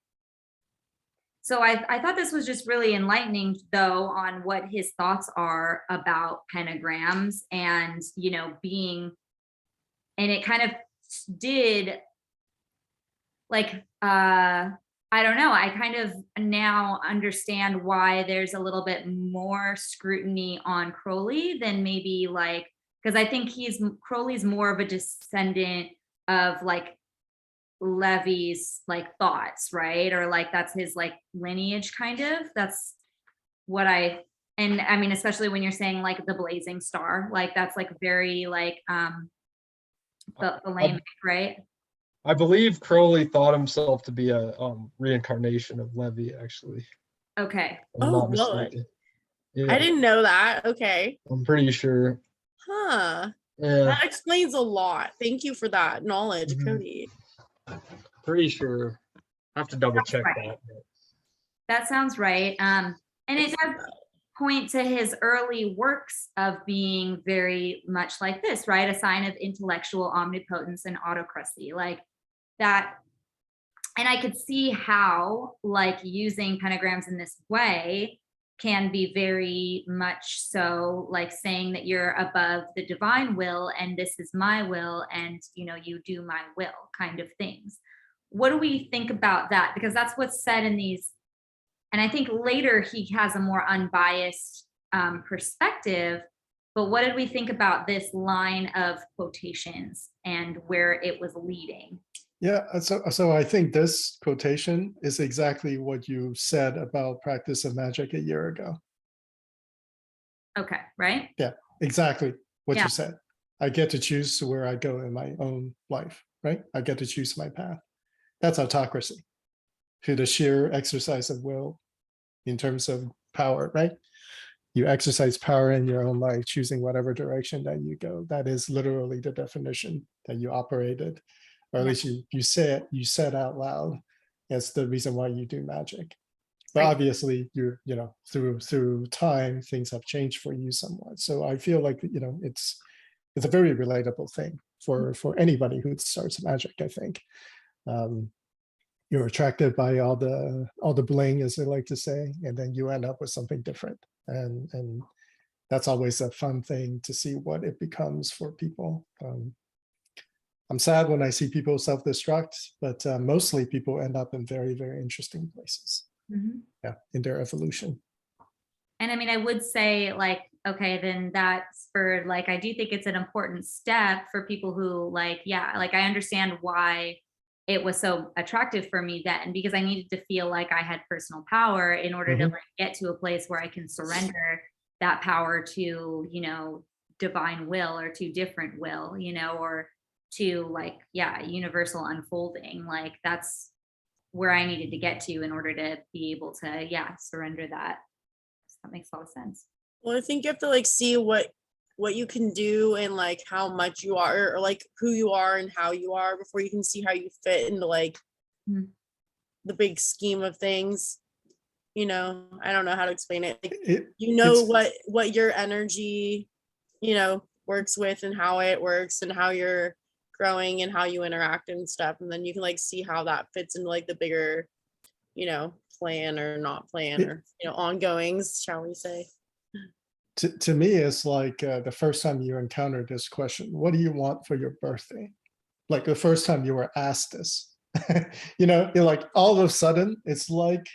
So I thought this was just really enlightening, though, on what his thoughts are about pentagrams and, being, and it kind of did like, I don't know. I kind of now understand why there's a little bit more scrutiny on Crowley than maybe because I think Crowley's more of a descendant of Levy's thoughts, right? Or that's his lineage kind of. That's what and I mean, especially when you're saying the blazing star, that's very the lambic, right? I believe Crowley thought himself to be a reincarnation of Levy, actually. Okay. Oh, good. Yeah. I didn't know that. Okay. I'm pretty sure. Huh. Yeah. That explains a lot. Thank you for that knowledge, Cody. Pretty sure. I have to double check that. That sounds right. And it does point to his early works of being very much like this, right? A sign of intellectual omnipotence and autocracy, like that. And I could see how, like, using pentagrams in this way can be very much so like saying that you're above the divine will and this is my will and, you know, you do my will kind of things. What do we think about that? Because that's what's said in these. And I think later he has a more unbiased perspective. But what did we think about this line of quotations and where it was leading? Yeah, so I think this quotation is exactly what you said about practice of magic a year ago. Okay, right? Yeah, exactly what Yeah. you said. I get to choose where I go in my own life, right? I get to choose my path. That's autocracy, to the sheer exercise of will in terms of power, right? You exercise power in your own life, choosing whatever direction that you go. That is literally the definition that you operated, or at Yeah. least you said out loud. That's the reason why you do magic. But Right. obviously, through time, things have changed for you somewhat. So I feel like it's a very relatable thing for anybody who starts magic. I think you're attracted by all the bling, as they like to say, and then you end up with something different. And that's always a fun thing to see what it becomes for people. I'm sad when I see people self-destruct, but mostly people end up in very, very interesting places. Mhm. Yeah, in their evolution. And I mean, I would say, like, okay, then that's for, like, I do think it's an important step for people who, like, yeah, like, I understand why it was so attractive for me then, because I needed to feel like I had personal power in order to, Mhm. like, get to a place where I can surrender that power to, you know, divine will or to different will, you know, or to, like, yeah, universal unfolding. Like, that's where I needed to get to in order to be able to, yeah, surrender that. So that makes a lot of sense. Well, I think you have to like see what you can do and like how much you are or like who you are and how you are before you can see how you fit into like Mhm. the big scheme of things. You know, I don't know how to explain it. Like, It, you know it's- what your energy, you know, works with and how it works and how you're growing and how you interact and stuff. And then you can like see how that fits into like the bigger, you know, plan or not plan It- or, you know, ongoings, shall we say. to me, it's like the first time you encounter this question, what do you want for your birthday? Like the first time you were asked this, you're like, all of a sudden, it's like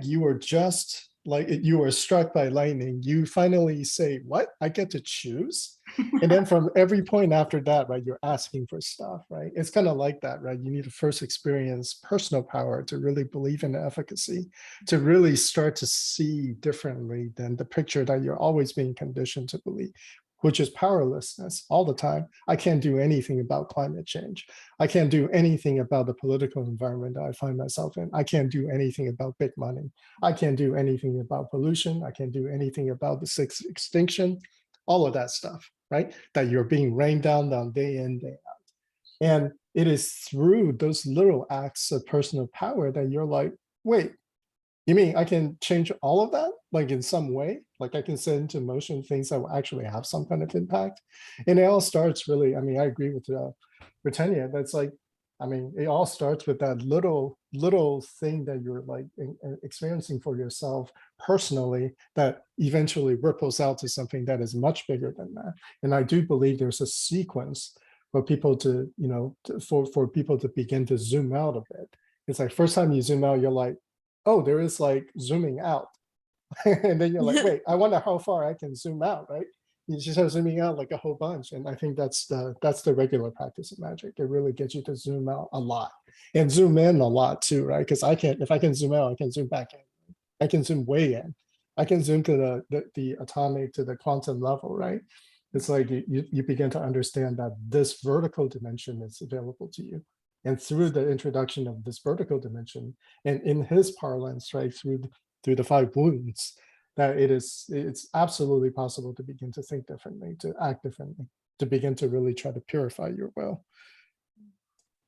you were just like you were struck by lightning. You finally say, what? I get to choose? And then from every point after that, right, you're asking for stuff, right? It's kind of like that, right? You need to first experience personal power to really believe in the efficacy, to really start to see differently than the picture that you're always being conditioned to believe, which is powerlessness all the time. I can't do anything about climate change. I can't do anything about the political environment that I find myself in. I can't do anything about big money. I can't do anything about pollution. I can't do anything about the sixth extinction, all of that stuff, right? That you're being rained down day in, day out. And it is through those little acts of personal power that you're like, wait, you mean I can change all of that? Like in some way? Like I can set into motion things that will actually have some kind of impact? And it all starts really, I mean, I agree with Britannia. That's like, I mean, it all starts with that little thing that you're like experiencing for yourself personally that eventually ripples out to something that is much bigger than that. And I do believe there's a sequence for people to, for people to begin to zoom out a bit. It's like first time you zoom out, you're like, oh, there is like zooming out. And then you're like, wait, I wonder how far I can zoom out, right? You just start zooming out like a whole bunch. And I think that's the regular practice of magic. It really gets you to zoom out a lot and zoom in a lot too, right? Because if I can zoom out, I can zoom back in. I can zoom way in. I can zoom to the atomic, to the quantum level, right? It's like you begin to understand that this vertical dimension is available to you. And through the introduction of this vertical dimension, and in his parlance, right, through the 5 wounds, that it's absolutely possible to begin to think differently, to act differently, to begin to really try to purify your will.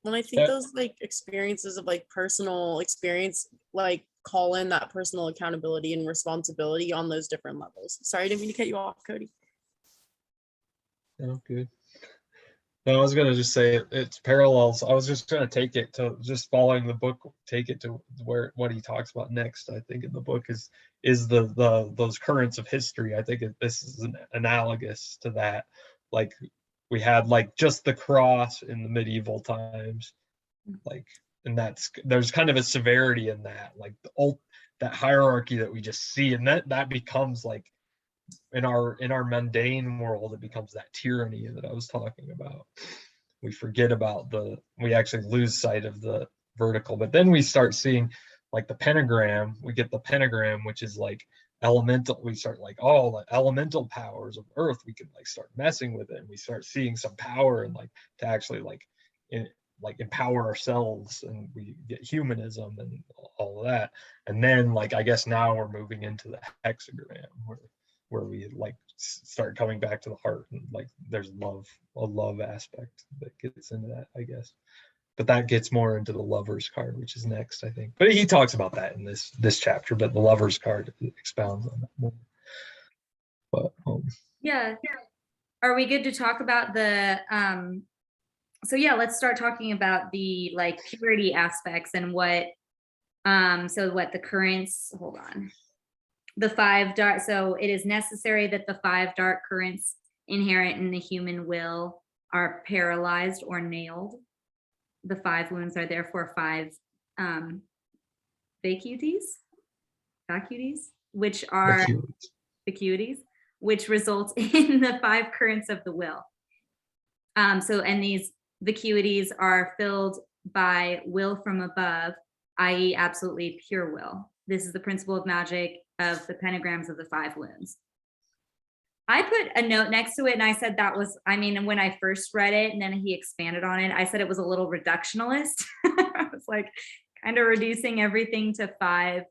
Well, I think those like experiences of like personal experience like call in that personal accountability and responsibility on those different levels. Sorry, I didn't mean to cut you off, Cody. Oh, good. No, I was gonna just say it's parallels. I was just gonna take it to just following the book, take it to where what he talks about next. I think in the book is the those currents of history. I think this is analogous to that. Like we had like just the cross in the medieval times, like, and there's kind of a severity in that, like that hierarchy that we just see, and that becomes like in our mundane world, it becomes that tyranny that I was talking about. We forget about we actually lose sight of the vertical, but then we start seeing like the pentagram. We get the pentagram, which is like elemental. We start like, oh, the elemental powers of earth, we can like start messing with it, and we start seeing some power and like to actually like empower ourselves, and we get humanism and all of that. And then like I guess now we're moving into the hexagram where we like start coming back to the heart, and like there's a love aspect that gets into that, I guess. But that gets more into the Lover's card, which is next, I think. But he talks about that in this chapter, but the Lover's card expounds on that more. But Yeah. Are we good to talk about the so yeah, let's start talking about the like purity aspects and what the currents, hold on. The 5 dark, so it is necessary that the 5 dark currents inherent in the human will are paralyzed or nailed. The 5 wounds are therefore 5 vacuities, which are vacuities, which results in the 5 currents of the will. And these vacuities are filled by will from above, i.e. absolutely pure will. This is the principle of magic of the pentagrams of the 5 wounds. I put a note next to it and I said that was, I mean, when I first read it and then he expanded on it, I said it was a little reductionist. I was like kind of reducing everything to 5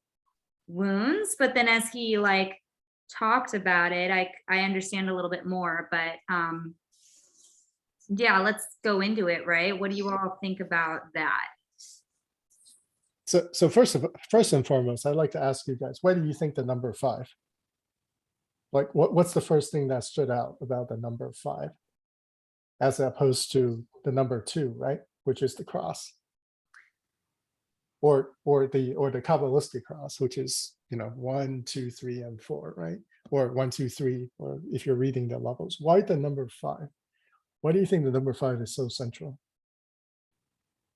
wounds. But then as he like talked about it, I understand a little bit more. But yeah, let's go into it, right? What do you all think about that? So first and foremost, I'd like to ask you guys, why do you think the number 5? Like, what's the first thing that stood out about the number 5, as opposed to the number 2, right, which is the cross, or the Kabbalistic cross, which is 1, 2, 3, and 4, right, or 1, 2, 3, or if you're reading the levels. Why the number 5? Why do you think the number 5 is so central?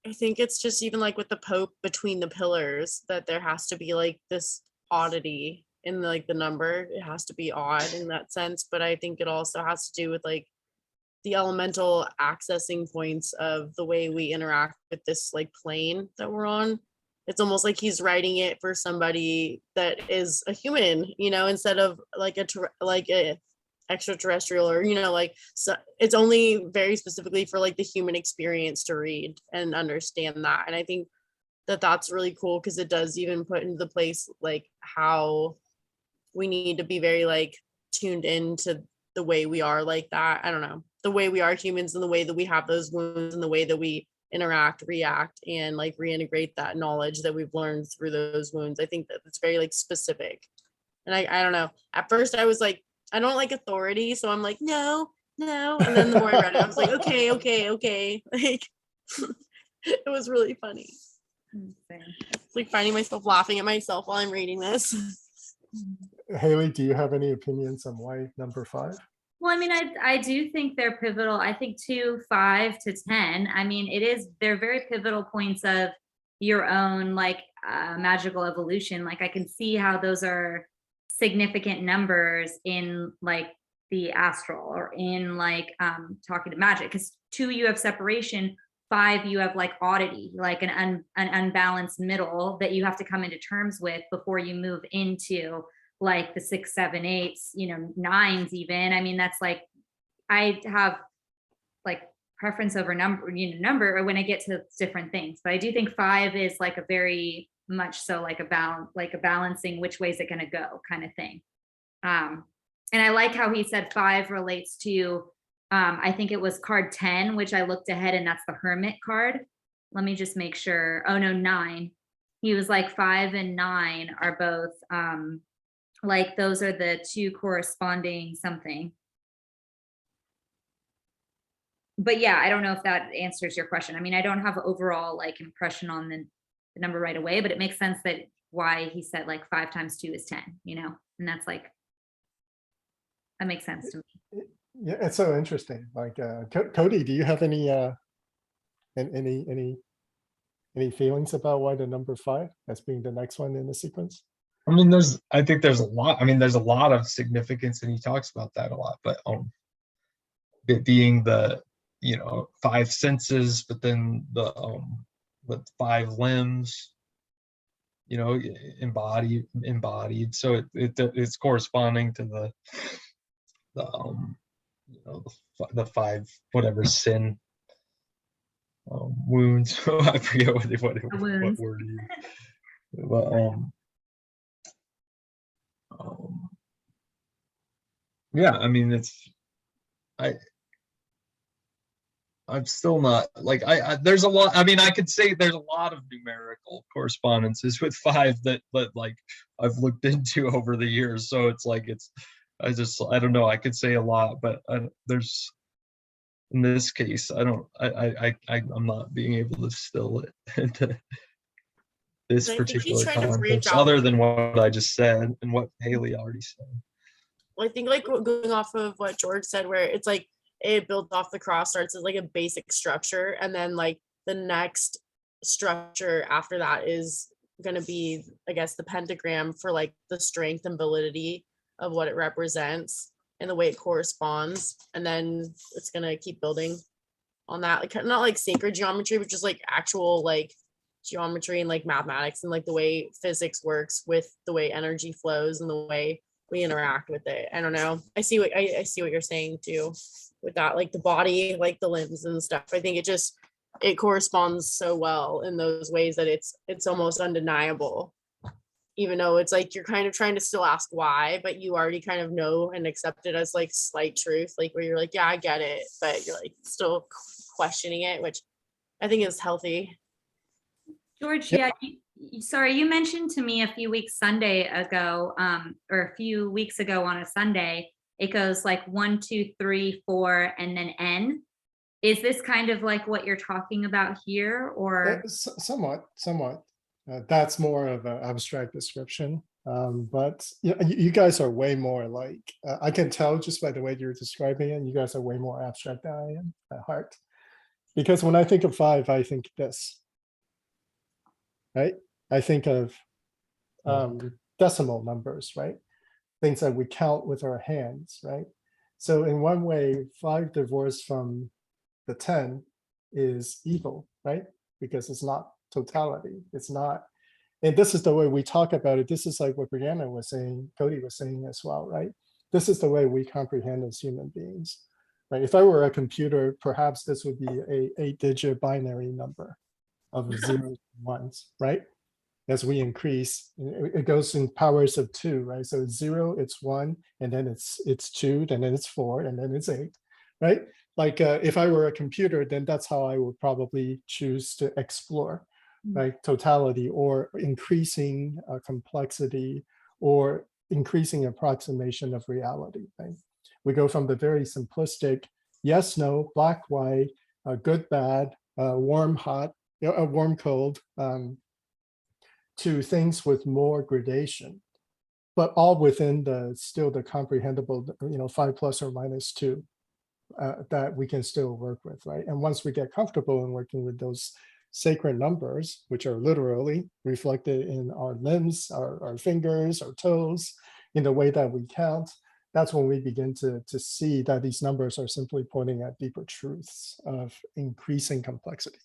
I think it's just even like with the Pope between the pillars, that there has to be like this oddity in like the number. It has to be odd in that sense. But I think it also has to do with like the elemental accessing points of the way we interact with this like plane that we're on. It's almost like he's writing it for somebody that is a human, instead of like a extraterrestrial, or so it's only very specifically for like the human experience to read and understand that. And I think that that's really cool, because it does even put into the place like how we need to be very like tuned into the way we are like that. I don't know, the way we are humans, and the way that we have those wounds, and the way that we interact, react, and like reintegrate that knowledge that we've learned through those wounds. I think that it's very like specific. And I don't know, at first I was like, I don't like authority, so I'm like, no. And then the more I read it, I was like, okay. Like, it was really funny. It's like finding myself laughing at myself while I'm reading this. Haley, do you have any opinions on why number 5? Well, I mean, I do think they're pivotal. I think 2, 5 to 10. I mean, they're very pivotal points of your own like magical evolution. Like I can see how those are significant numbers in like the astral, or in like talking to magic, because 2 you have separation, 5 you have like oddity, like an unbalanced middle that you have to come into terms with before you move into like the 6, 7, 8s, 9s even. I mean, that's like, I have like preference over number when I get to different things, but I do think 5 is like a very much so like a balancing which way is it going to go kind of thing. And I like how he said 5 relates to I think it was card 10, which I looked ahead, and that's the Hermit card. Let me just make sure. Oh no, 9. he was like 5 and 9 are both like those are the two corresponding something. But yeah, I don't know if that answers your question. I mean, I don't have overall like impression on the number right away, but it makes sense that why he said like 5 times 2 is 10, you know, and that's like, that makes sense to me. Yeah, it's so interesting. Like, Cody, do you have any any feelings about why the number 5 as being the next one in the sequence? I mean, I think there's a lot. I mean, there's a lot of significance, and he talks about that a lot. But it being the 5 senses, but then the 5 limbs, embodied. So it's corresponding to the 5 whatever sin wounds. I forget what word he used. But yeah, I mean, I'm still not like there's a lot. I mean, I could say there's a lot of numerical correspondences with 5 that like I've looked into over the years. So it's like I don't know. I could say a lot, but there's in this case I'm not being able to distill it into this I think he's particular trying to branch context, out. other than what I just said and what Haley already said. Well, I think like going off of what George said, where it's like it builds off the cross, starts as like a basic structure, and then like the next structure after that is going to be, I guess, the pentagram for like the strength and validity of what it represents and the way it corresponds, and then it's going to keep building on that, like not like sacred geometry, but just like actual like geometry and like mathematics and like the way physics works with the way energy flows and the way we interact with it. I don't know. I see what you're saying too with that, like the body, like the limbs and stuff. I think it corresponds so well in those ways that it's almost undeniable, even though it's like you're kind of trying to still ask why, but you already kind of know and accept it as like slight truth, like where you're like, yeah, I get it, but you're like still questioning it, which I think is healthy. George, Yep. yeah, sorry, you mentioned to me a few weeks ago on a Sunday, it goes like 1, 2, 3, 4, and then N. Is this kind of like what you're talking about here, or? Somewhat. That's more of an abstract description. But you guys are way more like, I can tell just by the way you're describing it, you guys are way more abstract than I am at heart. Because when I think of 5, I think this, right? I think of decimal numbers, right? Things that we count with our hands, right? So in one way, 5 divorced from the 10 is evil, right? Because it's not totality. It's not, and this is the way we talk about it. This is like what Brianna was saying, Cody was saying as well, right? This is the way we comprehend as human beings, right? If I were a computer, perhaps this would be a 8-digit binary number of 0s and 1s, right? As we increase, it goes in powers of 2, right? So it's 0, it's 1, and then it's 2, and then it's 4, and then it's 8, right? Like if I were a computer, then that's how I would probably choose to explore, right? Totality or increasing complexity or increasing approximation of reality, right? We go from the very simplistic yes, no, black, white, good, bad, warm, hot, warm, cold, to things with more gradation, but all within still the comprehensible, 5 plus or minus 2 that we can still work with, right? And once we get comfortable in working with those sacred numbers, which are literally reflected in our limbs, our fingers, our toes, in the way that we count, that's when we begin to see that these numbers are simply pointing at deeper truths of increasing complexity,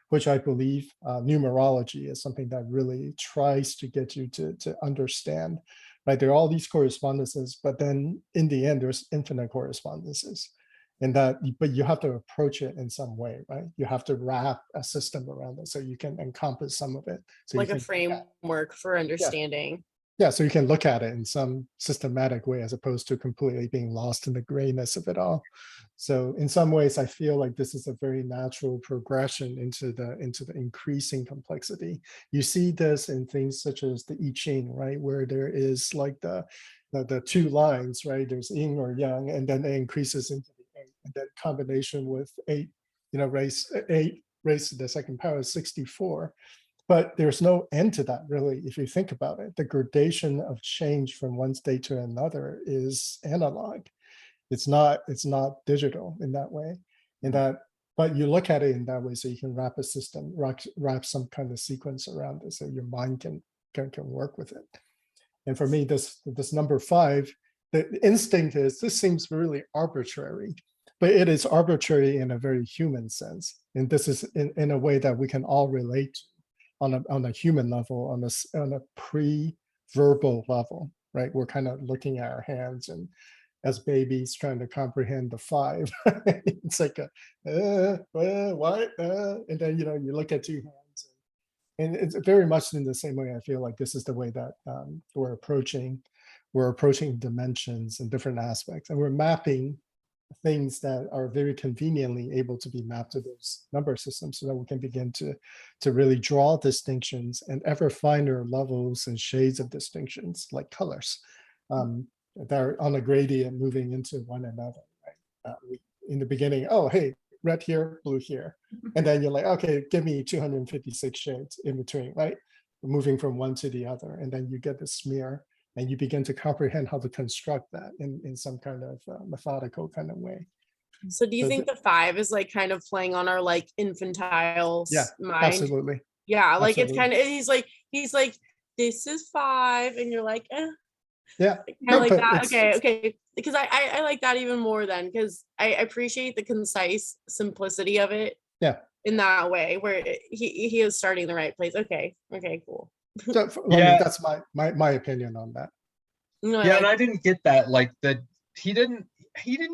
which I believe numerology is something that really tries to get you to understand, right? There are all these correspondences, but then in the end, there's infinite correspondences. And but you have to approach it in some way, right? You have to wrap a system around it so you can encompass some of it. So like a framework for understanding. Yeah, so you can look at it in some systematic way as opposed to completely being lost in the grayness of it all. So in some ways, I feel like this is a very natural progression into the increasing complexity. You see this in things such as the I Ching, right, where there is like the two lines, right? There's yin or yang, and then it increases into the eight, and then combination with eight, raised eight raised to the second power is 64. But there's no end to that, really, if you think about it. The gradation of change from one state to another is analog. It's not digital in that way. In that, but you look at it in that way, so you can wrap a system, wrap some kind of sequence around it, so your mind can work with it. And for me, this number 5, the instinct is this seems really arbitrary, but it is arbitrary in a very human sense. And this is in a way that we can all relate to on a human level, on a pre-verbal level, right? We're kind of looking at our hands and as babies trying to comprehend the 5. It's like what? And then you look at 2 hands, and it's very much in the same way. I feel like this is the way that we're approaching dimensions and different aspects, and we're mapping things that are very conveniently able to be mapped to those number systems, so that we can begin to really draw distinctions and ever finer levels and shades of distinctions, like colors, that are on a gradient moving into one another. Right? In the beginning, oh, hey, red here, blue here. And then you're like, okay, give me 256 shades in between, right? Moving from one to the other. And then you get the smear, and you begin to comprehend how to construct that in some kind of methodical kind of way. So do you So think the 5 is like kind of playing on our like infantile yeah, mind? absolutely. Yeah, like it's Absolutely. kind of, he's like, this is 5, and you're like, Yeah, kind no, of like but that. it's Okay. Because I like that even more then, because I appreciate the concise simplicity of it yeah. in that way, where he is starting in the right place. Okay, cool. So, I mean, Yeah, that's my opinion on that. No, I yeah, like and I didn't get that. Like that he didn't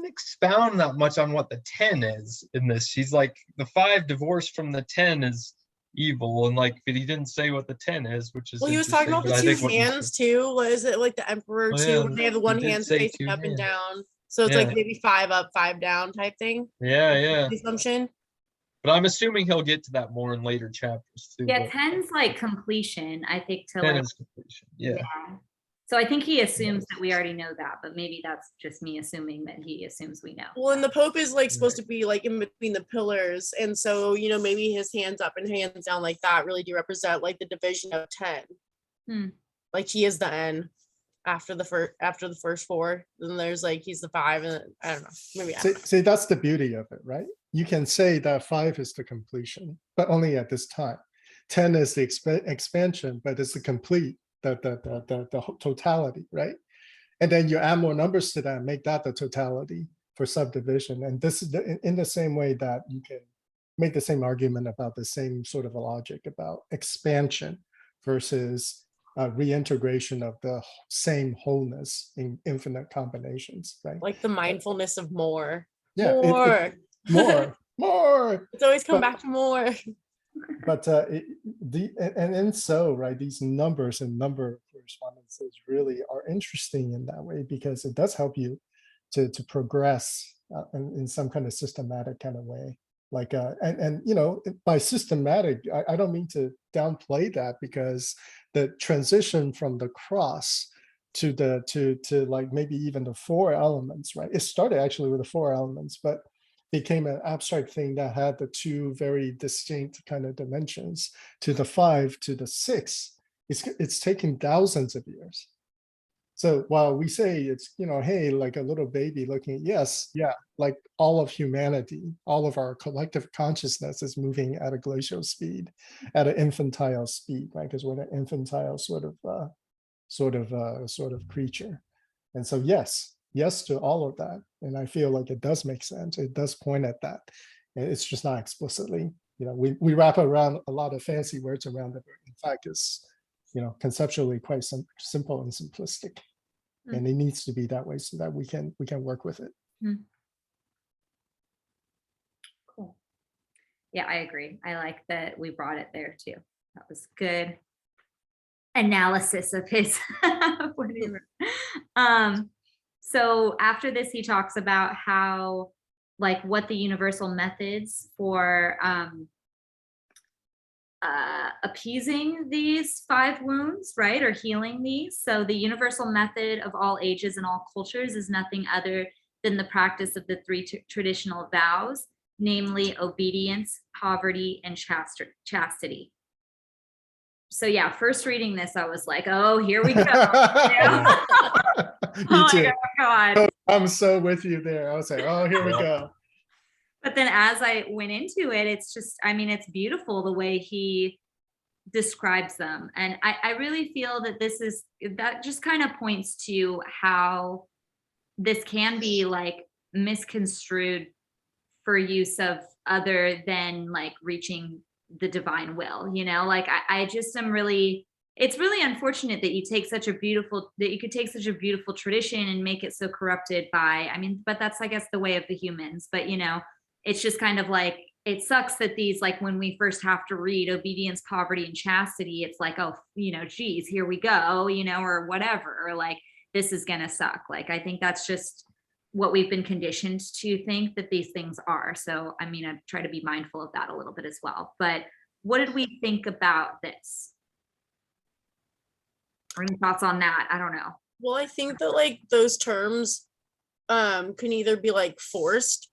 expound that much on what the 10 is in this. She's like, the 5 divorced from the 10 is evil, and like, but he didn't say what the 10 is, which is Well, he was talking interesting. about But the I 2 think what you said, hands too. What is it, like the emperor oh too, yeah, when they have the he one did hand say facing 2 up and hands. down? So it's Yeah, like maybe 5 up, 5 down type thing. yeah. The assumption. But I'm assuming he'll get to that more in later chapters too. Yeah, But 10's like completion, I think, to 10 like, is completion. Yeah. yeah. So I think he assumes that we already know that, but maybe that's just me assuming that he assumes we know. Well, and the Pope is like supposed Right. to be like in between the pillars, and so maybe his hands up and hands down like that really do represent like the division of 10. Hmm. Like he is the N after the first 4. Then there's like he's the 5, and I don't know. Maybe I don't know. See, that's the beauty of it, right? You can say that 5 is the completion, but only at this time. 10 is the expansion, but it's the complete, the totality, right? And then you add more numbers to that, make that the totality for subdivision. And this is in the same way that you can make the same argument about the same sort of a logic about expansion versus reintegration of the same wholeness in infinite combinations, right? Like the mindfulness of more. Yeah, more. It's always come But back to more. but and so right, these numbers and number correspondences really are interesting in that way, because it does help you to progress in some kind of systematic kind of way, like and by systematic, I don't mean to downplay that, because the transition from the cross to like maybe even the 4 elements, right? It started actually with the 4 elements, but became an abstract thing that had the 2 very distinct kind of dimensions, to the 5 to the 6. It's taken thousands of years. So while we say it's, hey, like a little baby looking, yes, yeah, like all of humanity, all of our collective consciousness is moving at a glacial speed, at an infantile speed, right? Because we're an infantile sort of creature. And so yes to all of that. And I feel like it does make sense. It does point at that. It's just not explicitly, we wrap around a lot of fancy words around it. In fact, it's, conceptually quite simple and simplistic. And it needs to be that way so that we can work with it. Cool. Yeah, I agree. I like that we brought it there too. That was good. analysis of his whatever. So after this, he talks about how, like, what the universal methods for appeasing these 5 wounds, right, or healing these. So the universal method of all ages and all cultures is nothing other than the practice of the 3 traditional vows, namely obedience, poverty, and chastity. So yeah, first reading this, I was like, oh, here we go. Me Oh too. my God. I'm so with you there. I was like, oh, here we go. But then as I went into it, it's just, I mean, it's beautiful the way he describes them. And I really feel that that just kind of points to how this can be like misconstrued for use of other than like reaching the divine will, like I just am really, it's really unfortunate that you could take such a beautiful tradition and make it so corrupted by, I mean, but that's, I guess, the way of the humans. But it's just kind of like, it sucks that these, like, when we first have to read obedience, poverty, and chastity, it's like, oh, geez, here we go, or whatever, or like, this is gonna suck. Like, I think that's just what we've been conditioned to think that these things are. So, I mean, I try to be mindful of that a little bit as well. But what did we think about this? Or any thoughts on that? I don't know. Well, I think that like those terms can either be like forced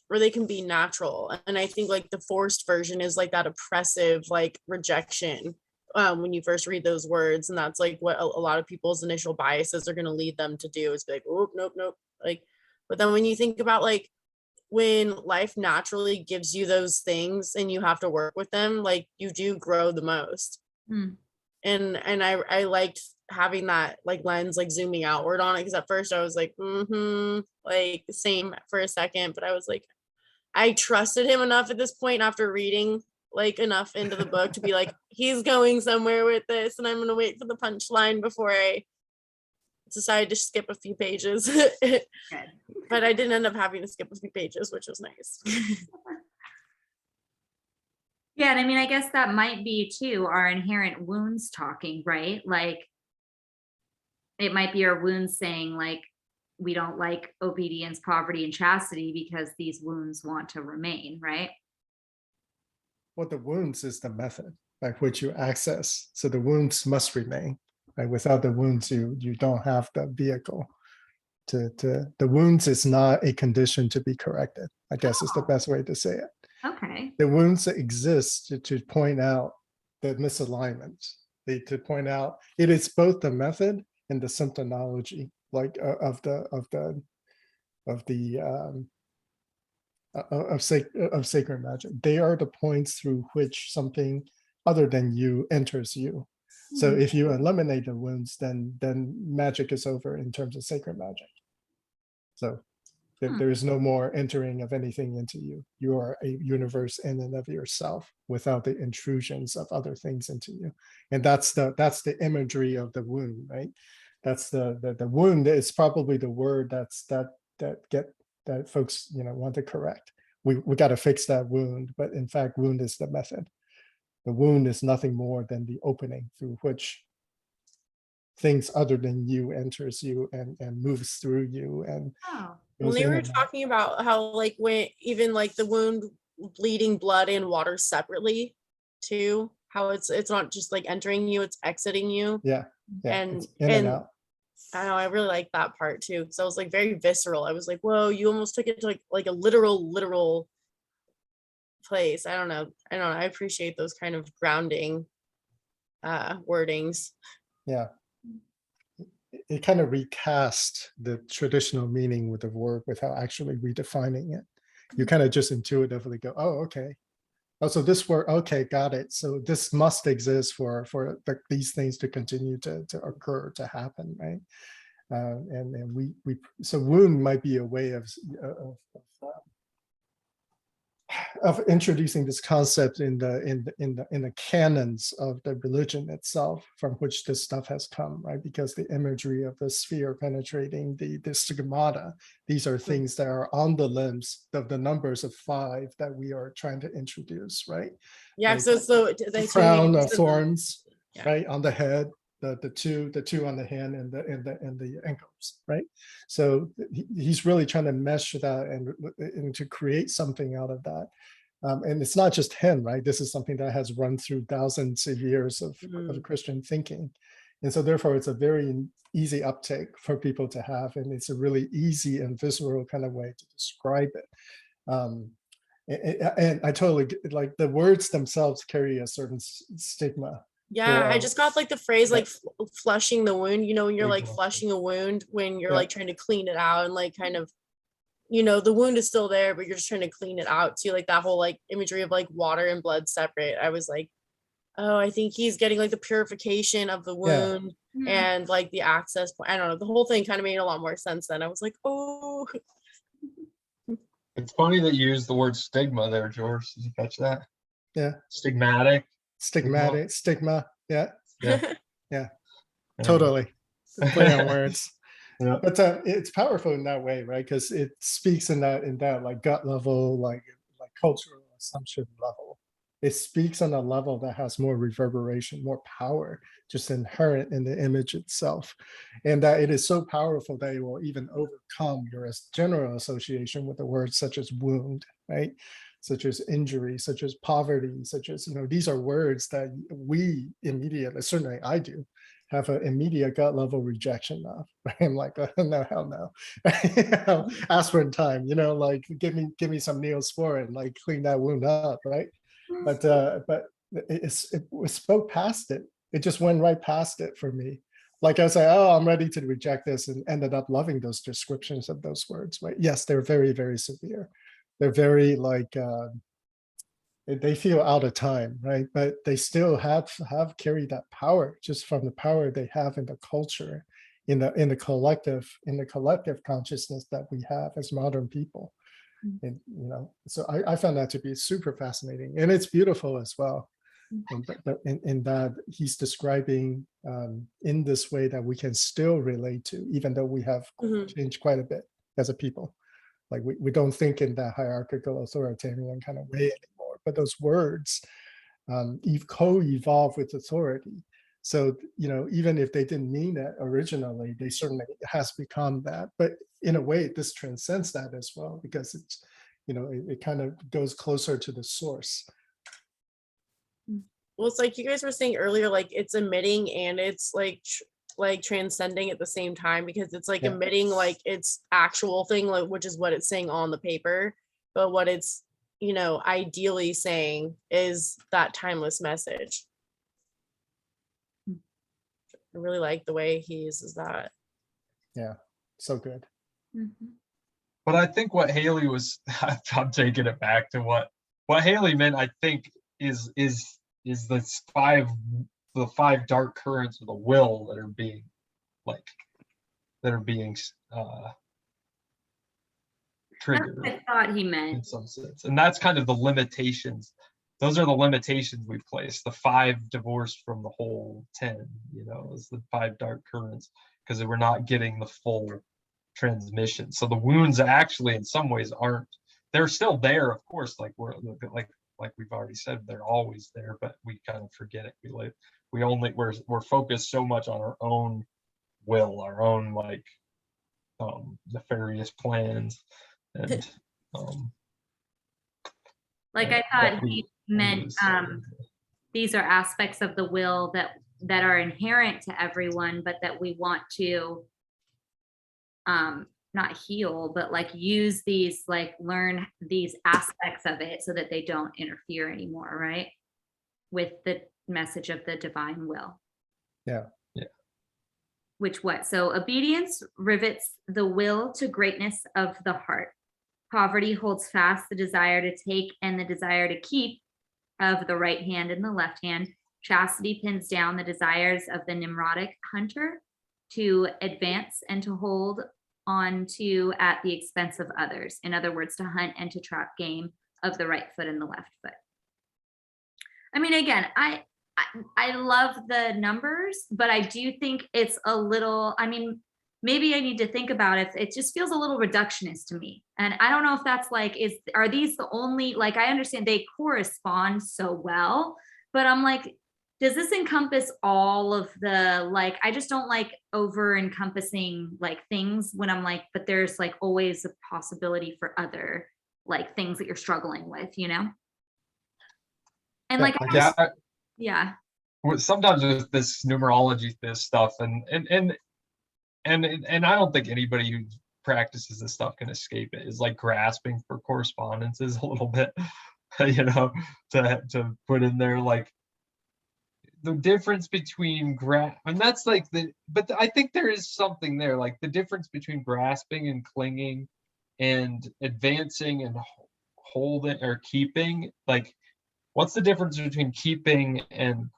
or they can be natural. And I think like the forced version is like that oppressive like rejection when you first read those words. And that's like what a lot of people's initial biases are going to lead them to do, is be like, oh, nope. Like, but then when you think about like when life naturally gives you those things and you have to work with them, like you do grow the most. And I liked having that like lens, like zooming outward on it, because at first I was like like same for a second, but I was like, I trusted him enough at this point after reading like enough into the book to be like, he's going somewhere with this, and I'm gonna wait for the punchline before I decided to skip a few pages. But I didn't end up having to skip a few pages, which was nice. Yeah, and I mean, I guess that might be too our inherent wounds talking, right? Like, it might be our wounds saying like, we don't like obedience, poverty, and chastity because these wounds want to remain, right? Well, the wounds is the method by which you access. So the wounds must remain. Right? Without the wounds, you don't have the vehicle. The wounds is not a condition to be corrected, I guess is the best way to say it. Okay. The wounds exist to point out the misalignments, to point out it is both the method and the symptomology, like of sacred magic. They are the points through which something other than you enters you. So if you eliminate the wounds, then magic is over in terms of sacred magic. So there is no more entering of anything into you. You are a universe in and of yourself without the intrusions of other things into you. And that's the imagery of the wound, right? That's the wound is probably the word that folks want to correct. We got to fix that wound, but in fact, wound is the method. The wound is nothing more than the opening through which things other than you enters you and moves through you. And when they were talking about how like when even like the wound bleeding blood and water separately too, how it's not just like entering you, it's exiting you. Yeah. And and out. I know, I really like that part too, because I was like very visceral. I was like, whoa, you almost took it to like a literal place. I don't know. I appreciate those kind of grounding wordings. Yeah. It kind of recast the traditional meaning with the word without actually redefining it. You kind of just intuitively go, oh, okay. Oh, so this word, okay, got it. So this must exist for these things to continue to occur, to happen, right? And we so wound might be a way of introducing this concept in the canons of the religion itself, from which this stuff has come, right? Because the imagery of the sphere penetrating the stigmata, these are things that are on the limbs of the numbers of 5 that we are trying to introduce, right? Yeah, like so the crown of thorns, right, on the head, the two on the hand and the ankles, right? So he's really trying to mesh that and to create something out of that. And it's not just him, right? This is something that has run through thousands of years of Christian thinking. And so therefore it's a very easy uptake for people to have. And it's a really easy and visceral kind of way to describe it. And I totally like the words themselves carry a certain stigma. Yeah, I just got like the phrase like flushing the wound, you know, when you're like Exactly. flushing a wound, when you're Yeah. like trying to clean it out and like kind of, you know, the wound is still there, but you're just trying to clean it out too. Like that whole like imagery of like water and blood separate. I was like, oh, I think he's getting like the purification of the Yeah. wound Hmm. and like the access point. I don't know. The whole thing kind of made a lot more sense then. I was like, oh, It's funny that you used the word stigma there, George. Did you catch that? Yeah. Stigmatic. Stigmatic, stigma. Yeah, Yeah. Yeah. Yeah. totally. Play on words. Yeah. But it's powerful in that way, right? Because it speaks in that like gut level, like cultural assumption level. It speaks on a level that has more reverberation, more power, just inherent in the image itself. And that it is so powerful that it will even overcome your general association with the words such as wound, right? Such as injury, such as poverty, such as, you know, these are words that we immediately, certainly I do, have an immediate gut level rejection of. Right? I'm like, oh, no, hell no. You know, aspirin time, you know, like give me some Neosporin, like clean that wound up, right? But it spoke past it. It just went right past it for me. Like I say, oh, I'm ready to reject this, and ended up loving those descriptions of those words. Right? Yes, they're very, very severe. They're very like they feel out of time, right? But they still have carried that power just from the power they have in the culture, in the collective consciousness that we have as modern people. And you know, so I found that to be super fascinating, and it's beautiful as well. In that he's describing in this way that we can still relate to, even though we have changed quite a bit as a people. Like we don't think in that hierarchical authoritarian kind of way anymore, but those words co-evolve with authority. So, you know, even if they didn't mean it originally, they certainly has become that. But in a way, this transcends that as well, because it's, you know, it kind of goes closer to the source. well, it's like you guys were saying earlier, like it's emitting and it's like transcending at the same time, because it's like emitting like its actual thing, like which is what it's saying on the paper, but what it's, you know, ideally saying is that timeless message. I really like the way he uses that. Yeah, so good. But I think what Haley was, I'm taking it back to what Haley meant, I think is the five dark currents of the will that are being triggered. That's what I thought he meant. In some sense. And that's kind of the limitations. Those are the limitations we place. The 5 divorced from the whole 10, you know, is the 5 dark currents, because we're not getting the full transmission. So the wounds actually in some ways they're still there, of course, like we've already said, they're always there, but we kind of forget it. We're focused so much on our own will, our own like nefarious plans, and like I thought he meant these are aspects of the will that are inherent to everyone, but that we want to not heal, but like use these, like learn these aspects of it so that they don't interfere anymore, right? With the message of the divine will. Yeah. So obedience rivets the will to greatness of the heart. Poverty holds fast the desire to take and the desire to keep of the right hand and the left hand. Chastity pins down the desires of the Nimrodic hunter to advance and to hold on to at the expense of others. In other words, to hunt and to trap game of the right foot and the left foot. I mean, again, I love the numbers, but I do think it's a little, I mean, maybe I need to think about it. It just feels a little reductionist to me. And I don't know if that's like, are these the only, like, I understand they correspond so well, but I'm like, does this encompass all of the, like, I just don't like over encompassing like things when I'm like, but there's like always a possibility for other like things that you're struggling with, you know? And Yeah, like, I Yeah, guess. yeah. sometimes with this numerology, this stuff, and I don't think anybody who practices this stuff can escape it. Is like grasping for correspondences a little bit, you know, to put in there like the difference between and that's like but I think there is something there, like the difference between grasping and clinging and advancing and holding or keeping. Like, what's the difference between keeping and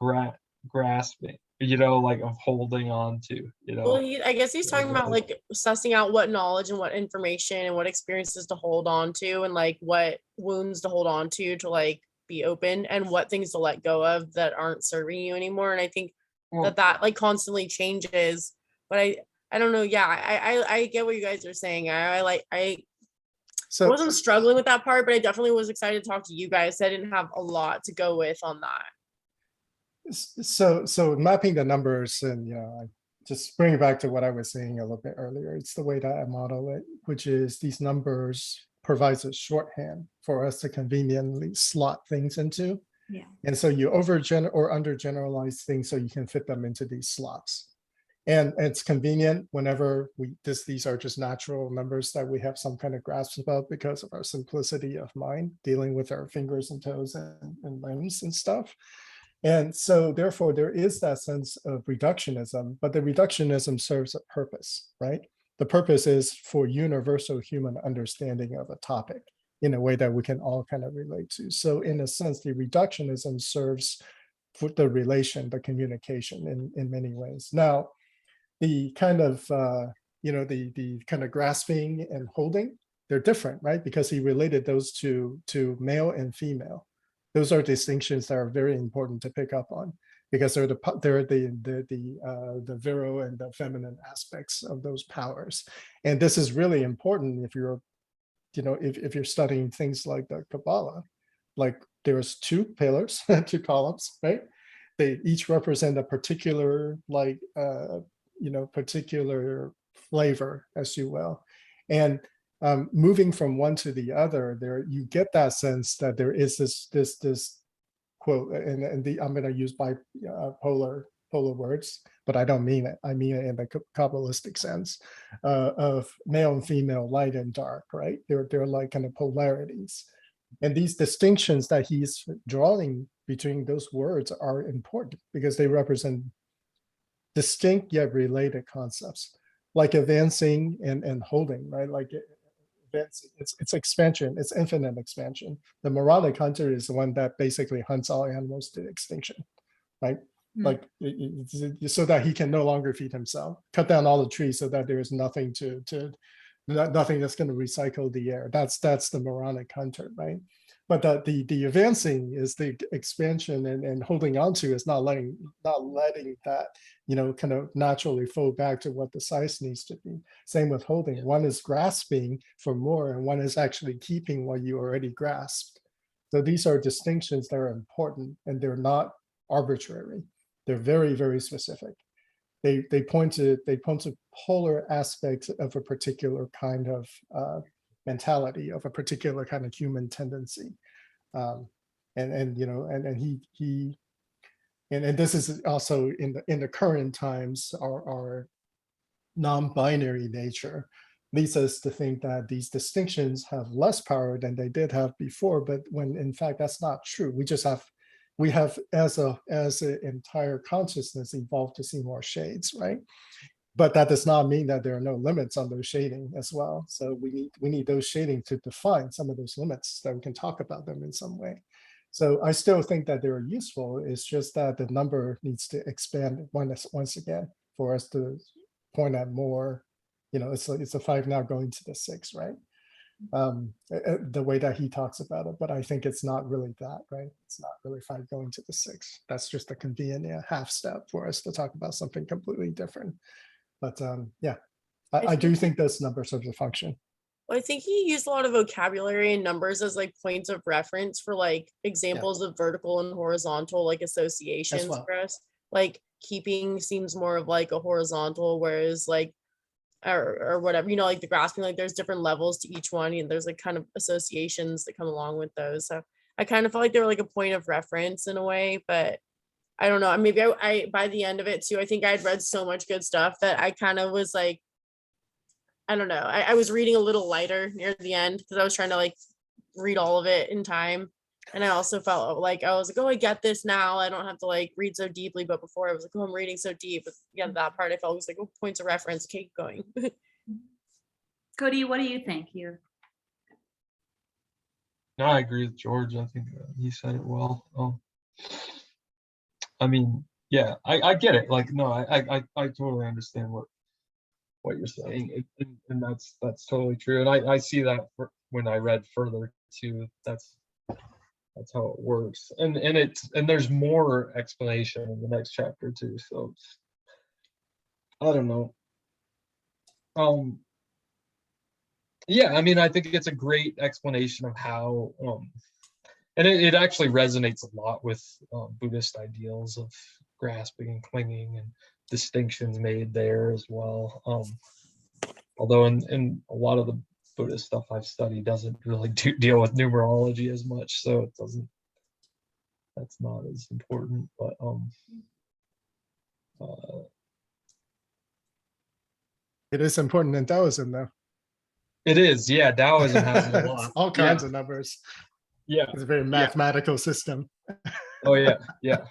grasping, you know, like of holding on to, you Well, know? I guess he's talking about like sussing out what knowledge and what information and what experiences to hold on to, and like what wounds to hold on to like be open, and what things to let go of that aren't serving you anymore. And I think Well, that like constantly changes. But I don't know. Yeah, I get what you guys are saying. I So wasn't struggling with that part, but I definitely was excited to talk to you guys. I didn't have a lot to go with on that. so mapping the numbers, and I just bring it back to what I was saying a little bit earlier. It's the way that I model it, which is these numbers provides a shorthand for us to conveniently slot things into. Yeah. And so you over or under generalize things so you can fit them into these slots. And it's convenient whenever these are just natural numbers that we have some kind of grasp about because of our simplicity of mind, dealing with our fingers and toes and limbs and stuff. And so therefore there is that sense of reductionism, but the reductionism serves a purpose, right? The purpose is for universal human understanding of a topic in a way that we can all kind of relate to. So in a sense, the reductionism serves for the relation, the communication in many ways. Now, the kind of, the kind of grasping and holding, they're different, right? Because he related those to male and female. Those are distinctions that are very important to pick up on because they're the virile and the feminine aspects of those powers. And this is really important if you're, if you're studying things like the Kabbalah, like there's two pillars, two columns, right? They each represent a particular particular flavor, as you will. And moving from one to the other, there you get that sense that there is this quote, and I'm going to use polar words, but I don't mean it. I mean it in the Kabbalistic sense of male and female, light and dark, right? They're like kind of polarities. And these distinctions that he's drawing between those words are important because they represent distinct yet related concepts, like advancing and holding, right? Like it's expansion, it's infinite expansion. The moronic hunter is the one that basically hunts all animals to extinction, right? Like so that he can no longer feed himself, cut down all the trees so that there is nothing nothing that's going to recycle the air. That's the moronic hunter, right? But the advancing is the expansion and holding on to is not letting that kind of naturally fold back to what the size needs to be. Same with holding. One is grasping for more, and one is actually keeping what you already grasped. So these are distinctions that are important, and they're not arbitrary. They're very, very specific. They point to polar aspects of a particular kind of mentality, of a particular kind of human tendency. And this is also in the current times, our non-binary nature leads us to think that these distinctions have less power than they did have before, but when in fact that's not true. We have as an entire consciousness evolved to see more shades, right? But that does not mean that there are no limits on those shading as well. So we need those shading to define some of those limits that we can talk about them in some way. So I still think that they're useful. It's just that the number needs to expand once again for us to point at more. It's a 5 now going to the 6, right? The way that he talks about it, but I think it's not really that, right? It's not really 5 going to the 6. That's just a convenient half step for us to talk about something completely different. But I do think those numbers serve a function. Well, I think he used a lot of vocabulary and numbers as like points of reference for like examples of vertical and horizontal like associations well. for us. Like keeping seems more of like a horizontal, whereas like or whatever, you know, like the grasping, like there's different levels to each one, and there's like kind of associations that come along with those. So I kind of felt like they were like a point of reference in a way, but I don't know. Maybe I by the end of it too, I think I had read so much good stuff that I kind of was like, I don't know. I was reading a little lighter near the end because I was trying to like read all of it in time. And I also felt like I was like, oh, I get this now. I don't have to like read so deeply. But before I was like, oh, I'm reading so deep. But yeah, that part I felt was like, oh, points of reference, keep going. Cody, what do you think? You No, I agree with George. I think he said it well. I mean, yeah, I get it. Like, no, I totally understand what you're saying, and that's totally true. And I see that when I read further too. That's how it works. And there's more explanation in the next chapter too. So I don't know. Yeah, I mean, I think it's a great explanation of how and it actually resonates a lot with Buddhist ideals of grasping and clinging and distinctions made there as well. Although in a lot of the Buddhist stuff I've studied doesn't really deal with numerology as much, so it doesn't. That's not as important, but It is important in Taoism, though. it is, yeah. Taoism has it a It's lot. all kinds of numbers. Yeah. It's a very mathematical system. Oh yeah, yeah,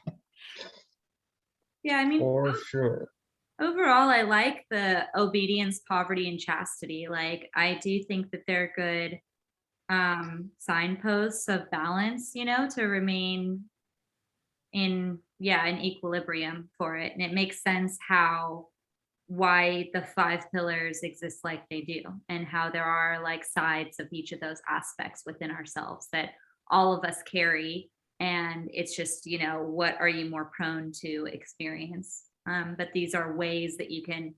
yeah, I mean, for sure. overall, I like the obedience, poverty, and chastity. Like, I do think that they're good signposts of balance, you know, to remain in equilibrium for it. And it makes sense why the 5 pillars exist like they do, and how there are like sides of each of those aspects within ourselves that all of us carry. And it's just, you know, what are you more prone to experience? But these are ways that you can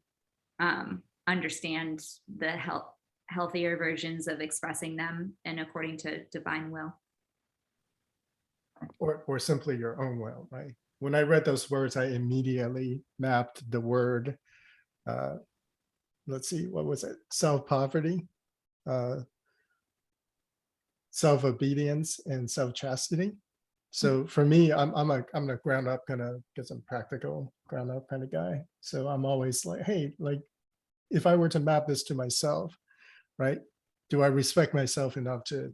understand the healthier versions of expressing them and according to divine will. Or simply your own will, right? When I read those words, I immediately mapped the word, let's see, what was it? Self-poverty, self-obedience, and self-chastity. So for me, I'm a ground up kind of get some practical ground up kind of guy. So I'm always like, hey, like if I were to map this to myself, right? Do I respect myself enough to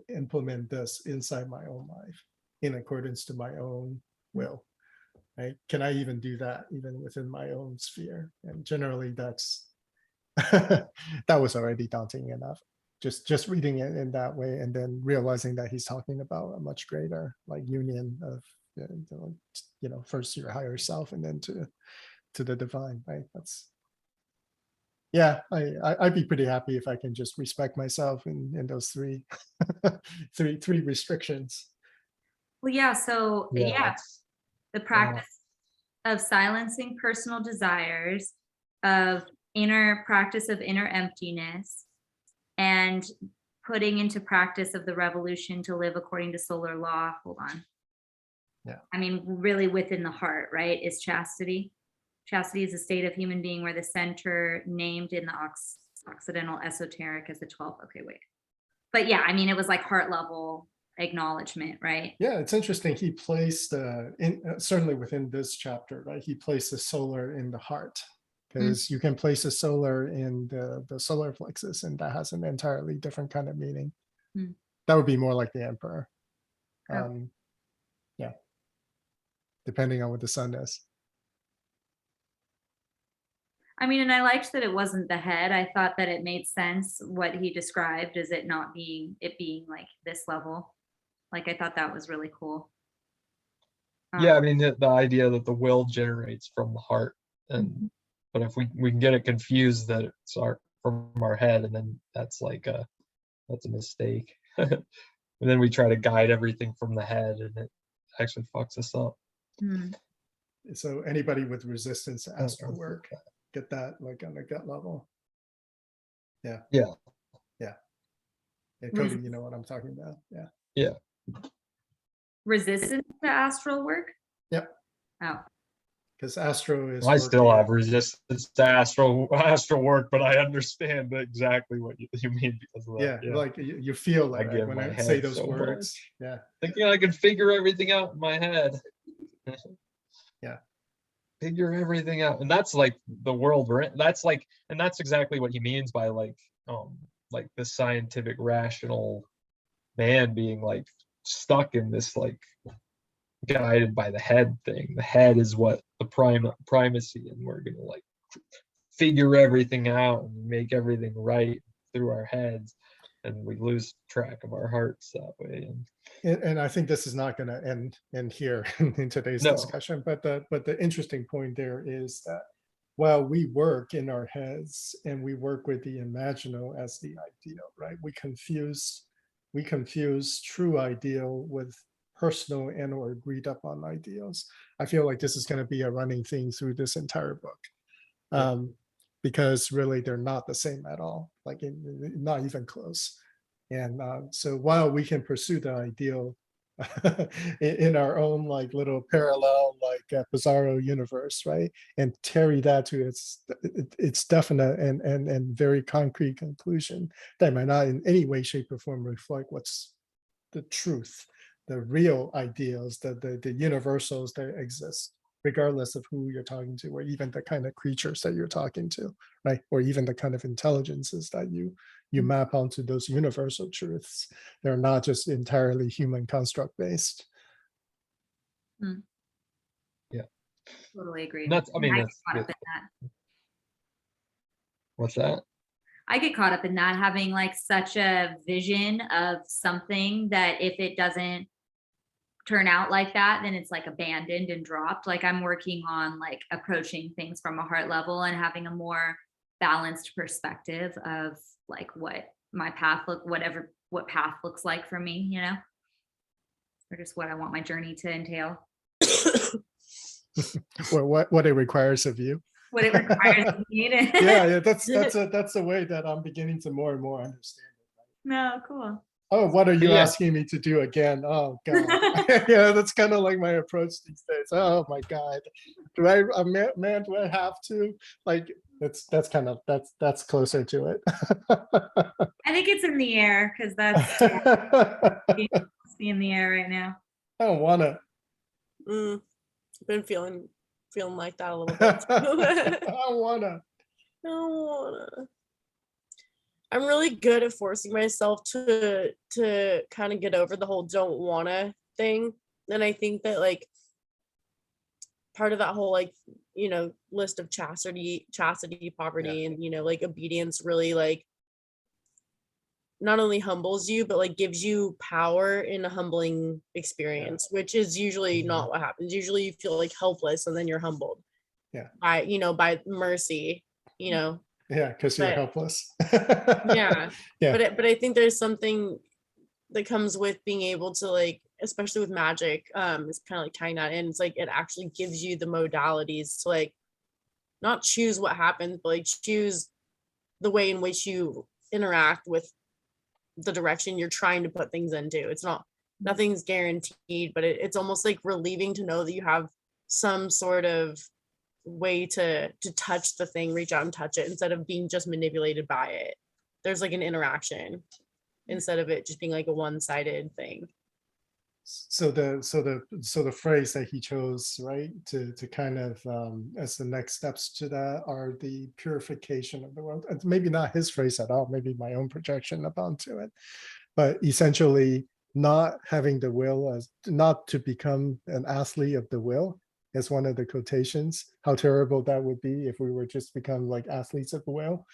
implement this inside my own life in accordance to my own will? Right? Can I even do that even within my own sphere? And generally that's that was already daunting enough. Just reading it in that way and then realizing that he's talking about a much greater like union of you know, first your higher self and then to the divine, right? That's yeah, I'd be pretty happy if I can just respect myself in those three three restrictions. Well, yeah. So Yeah, yeah, that's the practice of silencing personal desires, of practice of inner emptiness, and putting into practice of the revolution to live according to solar law. Hold on. Yeah. I mean, really within the heart, right, is chastity. Chastity is a state of human being where the center named in the Occidental Esoteric as the 12. Okay, wait. But yeah, I mean, it was like heart level acknowledgement, right? Yeah, it's interesting. He placed certainly within this chapter, right? He placed the solar in the heart because you can place a solar in the solar plexus, and that has an entirely different kind of meaning. That would be more like the emperor. Yeah, depending on what the sun is. I mean, and I liked that it wasn't the head. I thought that it made sense what he described as it not being like this level. Like, I thought that was really cool. yeah. I mean, the idea that the will generates from the heart, and but if we can get it confused that it's from our head, and then that's a mistake. And then we try to guide everything from the head, and it actually fucks us up. So anybody with resistance to astral work, get that like on a gut level. Yeah. Yeah. Yeah, Cody, you know what I'm talking about. Yeah. Yeah. Resistance to astral work? Yep. Oh, Because Astro is I still working. have resistance to astral work, but I understand exactly what you mean because of Yeah, that. Yeah. like you feel I it, right? give When my I say head those so words. much. Yeah. Thinking I can figure everything out in my head. Yeah. Figure everything out. And that's like the world we're in. That's like, and that's exactly what he means by like the scientific rational man being like stuck in this like guided by the head thing. The head is what the primacy, and we're gonna like figure everything out and make everything right through our heads, and we lose track of our hearts that way. And I think this is not going to end here in today's No. discussion, but the interesting point there is that while we work in our heads and we work with the imaginal as the ideal, right? We confuse true ideal with personal and or agreed upon ideals. I feel like this is going to be a running theme through this entire book. Because really they're not the same at all, like not even close. And so while we can pursue the ideal in our own like little parallel like bizarro universe, right, and carry that to its definite and very concrete conclusion, that might not in any way, shape, or form reflect what's the truth, the real ideals, the universals that exist, regardless of who you're talking to, or even the kind of creatures that you're talking to, right? Or even the kind of intelligences that you map onto those universal truths. They're not just entirely human construct based. Yeah. totally agree. That's, I mean, I that's get caught good. up in that. What's that? I get caught up in that, having like such a vision of something that if it doesn't turn out like that, then it's like abandoned and dropped. Like I'm working on like approaching things from a heart level and having a more balanced perspective of like what my path what path looks like for me, you know, or just what I want my journey to entail. What it requires of you. What it requires of me to Yeah, that's the way that I'm beginning to more and more understand it. No, cool. Oh, what are you Yeah. asking me to do again? Oh God. Yeah, that's kind of like my approach these days. Oh my God. Do I, man, do I have to? Like that's kind of that's closer to it. I think it's in the air because that's be in the air right now. I don't wanna. Been feeling like that a little bit. I don't wanna. I'm really good at forcing myself to kind of get over the whole don't wanna thing. And I think that like part of that whole like, you know, list of chastity, poverty, and, you know, like obedience really like not only humbles you, but like gives you power in a humbling experience, which is usually not what happens. Usually you feel like helpless and then you're humbled. Yeah. By, you know, by mercy, you know. Yeah, because you're But- helpless. Yeah. Yeah. But I think there's something that comes with being able to like, especially with magic, it's kind of like tying that in. It's like it actually gives you the modalities to like not choose what happens, but like choose the way in which you interact with the direction you're trying to put things into. It's not, nothing's guaranteed, but it's almost like relieving to know that you have some sort of way to touch the thing, reach out and touch it, instead of being just manipulated by it. There's like an interaction instead of it just being like a one-sided thing. So the phrase that he chose, right, to kind of as the next steps to that are the purification of the world. And maybe not his phrase at all, maybe my own projection onto it, but essentially not having the will, as not to become an athlete of the will, is one of the quotations. How terrible that would be if we were just become like athletes of the will.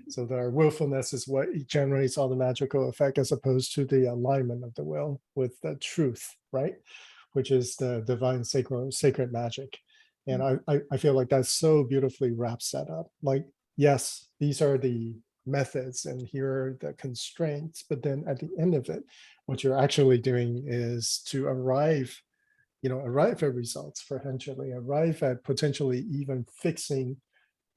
So that our willfulness is what generates all the magical effect, as opposed to the alignment of the will with the truth, right? Which is the divine sacred magic. And I feel like that so beautifully wraps that up. Like, yes, these are the methods and here are the constraints, but then at the end of it, what you're actually doing is to arrive at results, potentially arrive at potentially even fixing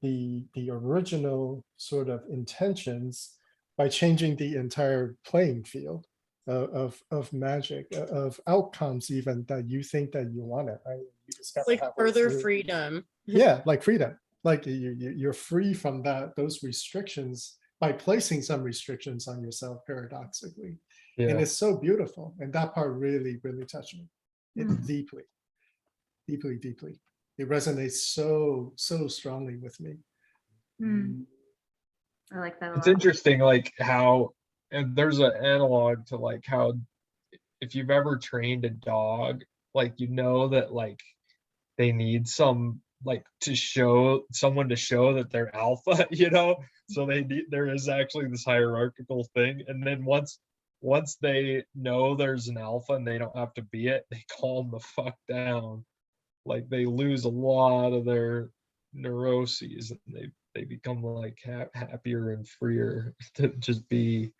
the original sort of intentions by changing the entire playing field of magic, of outcomes even that you think that you want it, right? You discover It's like halfway further through. freedom. Yeah, like freedom. Like you're free from those restrictions by placing some restrictions on yourself paradoxically. And Yeah. it's so beautiful. And that part really, really touched me. It Mm. deeply, deeply, deeply. It resonates so, so strongly with me. Mm. I like that a It's lot. interesting, like how, and there's an analog to like how if you've ever trained a dog, like you know that like they need some like to show someone to show that they're alpha, you know, so they need, there is actually this hierarchical thing, and then once they know there's an alpha and they don't have to be it, they calm the fuck down, like they lose a lot of their neuroses and they become like happier and freer to just be.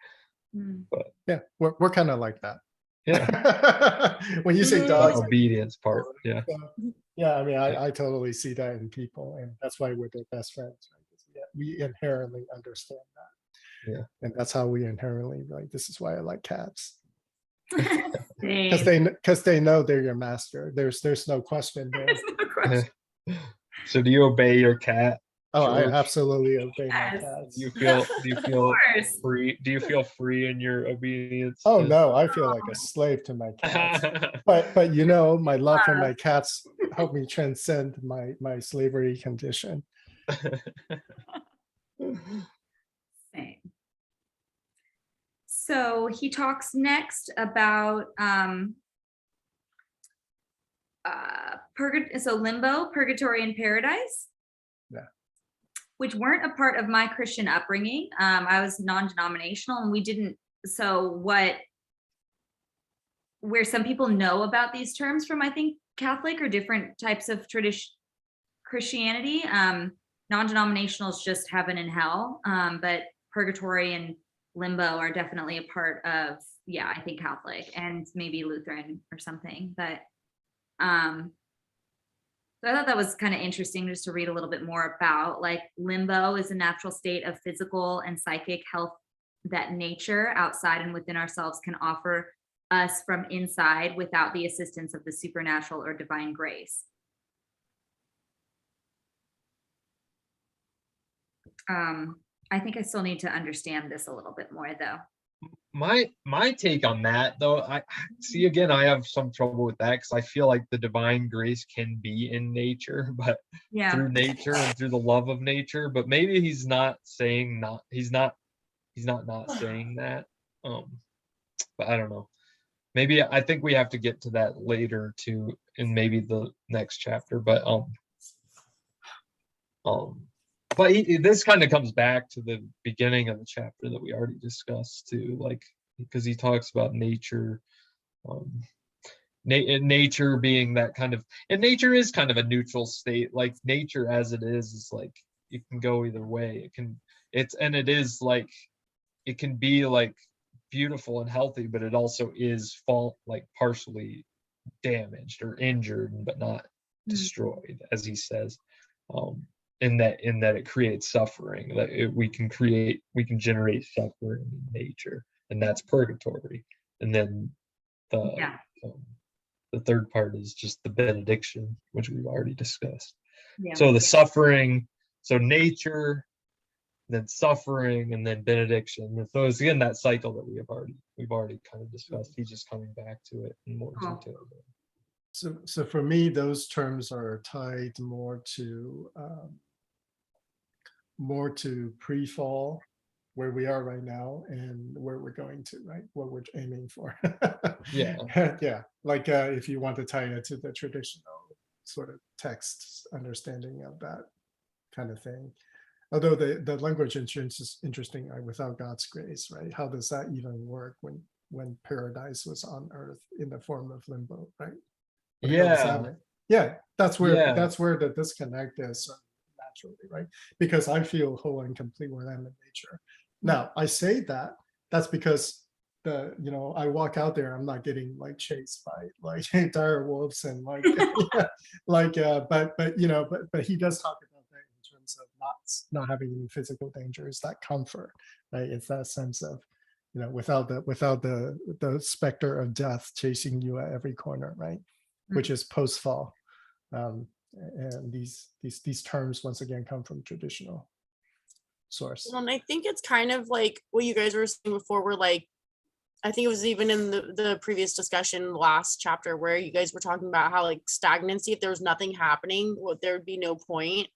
Mm. But Yeah, we're kind of like that. yeah, When you say the dogs, obedience part, yeah. yeah, I mean, I totally see that in people, and that's why we're their best friends, right? 'Cause we inherently understand that, Yeah. and that's how we inherently like. This is why I like cats, Same. because they know they're your master. There's no question there. There's no question. So do you obey your cat, Oh, I George? absolutely obey my Yes. cats. Do you Of feel course. free? Do you feel free in your obedience? Oh no, I feel like a slave to my cats. To- But you know, my love for my cats helped me transcend my slavery condition. Same. So he talks next about so limbo, purgatory, and paradise. Yeah. Which weren't a part of my Christian upbringing. I was non-denominational, and we didn't. So where some people know about these terms from, I think, Catholic or different types of tradition Christianity. Non-denominational is just heaven and hell, but purgatory and limbo are definitely a part of, yeah, I think Catholic and maybe Lutheran or something. But so I thought that was kind of interesting just to read a little bit more about, like, limbo is a natural state of physical and psychic health that nature outside and within ourselves can offer us from inside without the assistance of the supernatural or divine grace. I think I still need to understand this a little bit more, though. my take on that though, I see, again, I have some trouble with that because I feel like the divine grace can be in nature, but Yeah. through nature and through the love of nature. But maybe he's not saying he's not saying that. But I don't know. Maybe I think we have to get to that later too, in maybe the next chapter. But this kind of comes back to the beginning of the chapter that we already discussed too, like, because he talks about nature, nature being that kind of, and nature is kind of a neutral state. Like nature as it is like, it can go either way. It is like, it can be like beautiful and healthy, but it also is like partially damaged or injured, but not destroyed, as he says. In that it creates suffering, that we can generate suffering in nature, and that's purgatory. And then the third part is just the benediction, which we've already discussed. Yeah. So the suffering, so nature, then suffering, and then benediction. And so it's again that cycle that we've already kind of discussed. He's just coming back to it in more detail. So for me, those terms are tied more to pre-fall, where we are right now, and where we're going to, right? What we're aiming for. Yeah. Yeah. Like if you want to tie it to the traditional sort of text understanding of that kind of thing. Although the language is interesting, without God's grace, right? How does that even work when paradise was on earth in the form of limbo, right? What the hell does that mean? Yeah, that's where the disconnect is naturally, right? Because I feel whole and complete when I'm in nature. Now, I say that's because I walk out there, I'm not getting like chased by like dire wolves and like but he does talk about that in sense of not having any physical danger. It's that comfort, right? It's that sense of, without the specter of death chasing you at every corner, right? Which is post fall. And these terms once again come from traditional source. Well, and I think it's kind of like what you guys were saying before, where like, I think it was even in the previous discussion last chapter where you guys were talking about how like stagnancy, if there was nothing happening, well, there would be no point.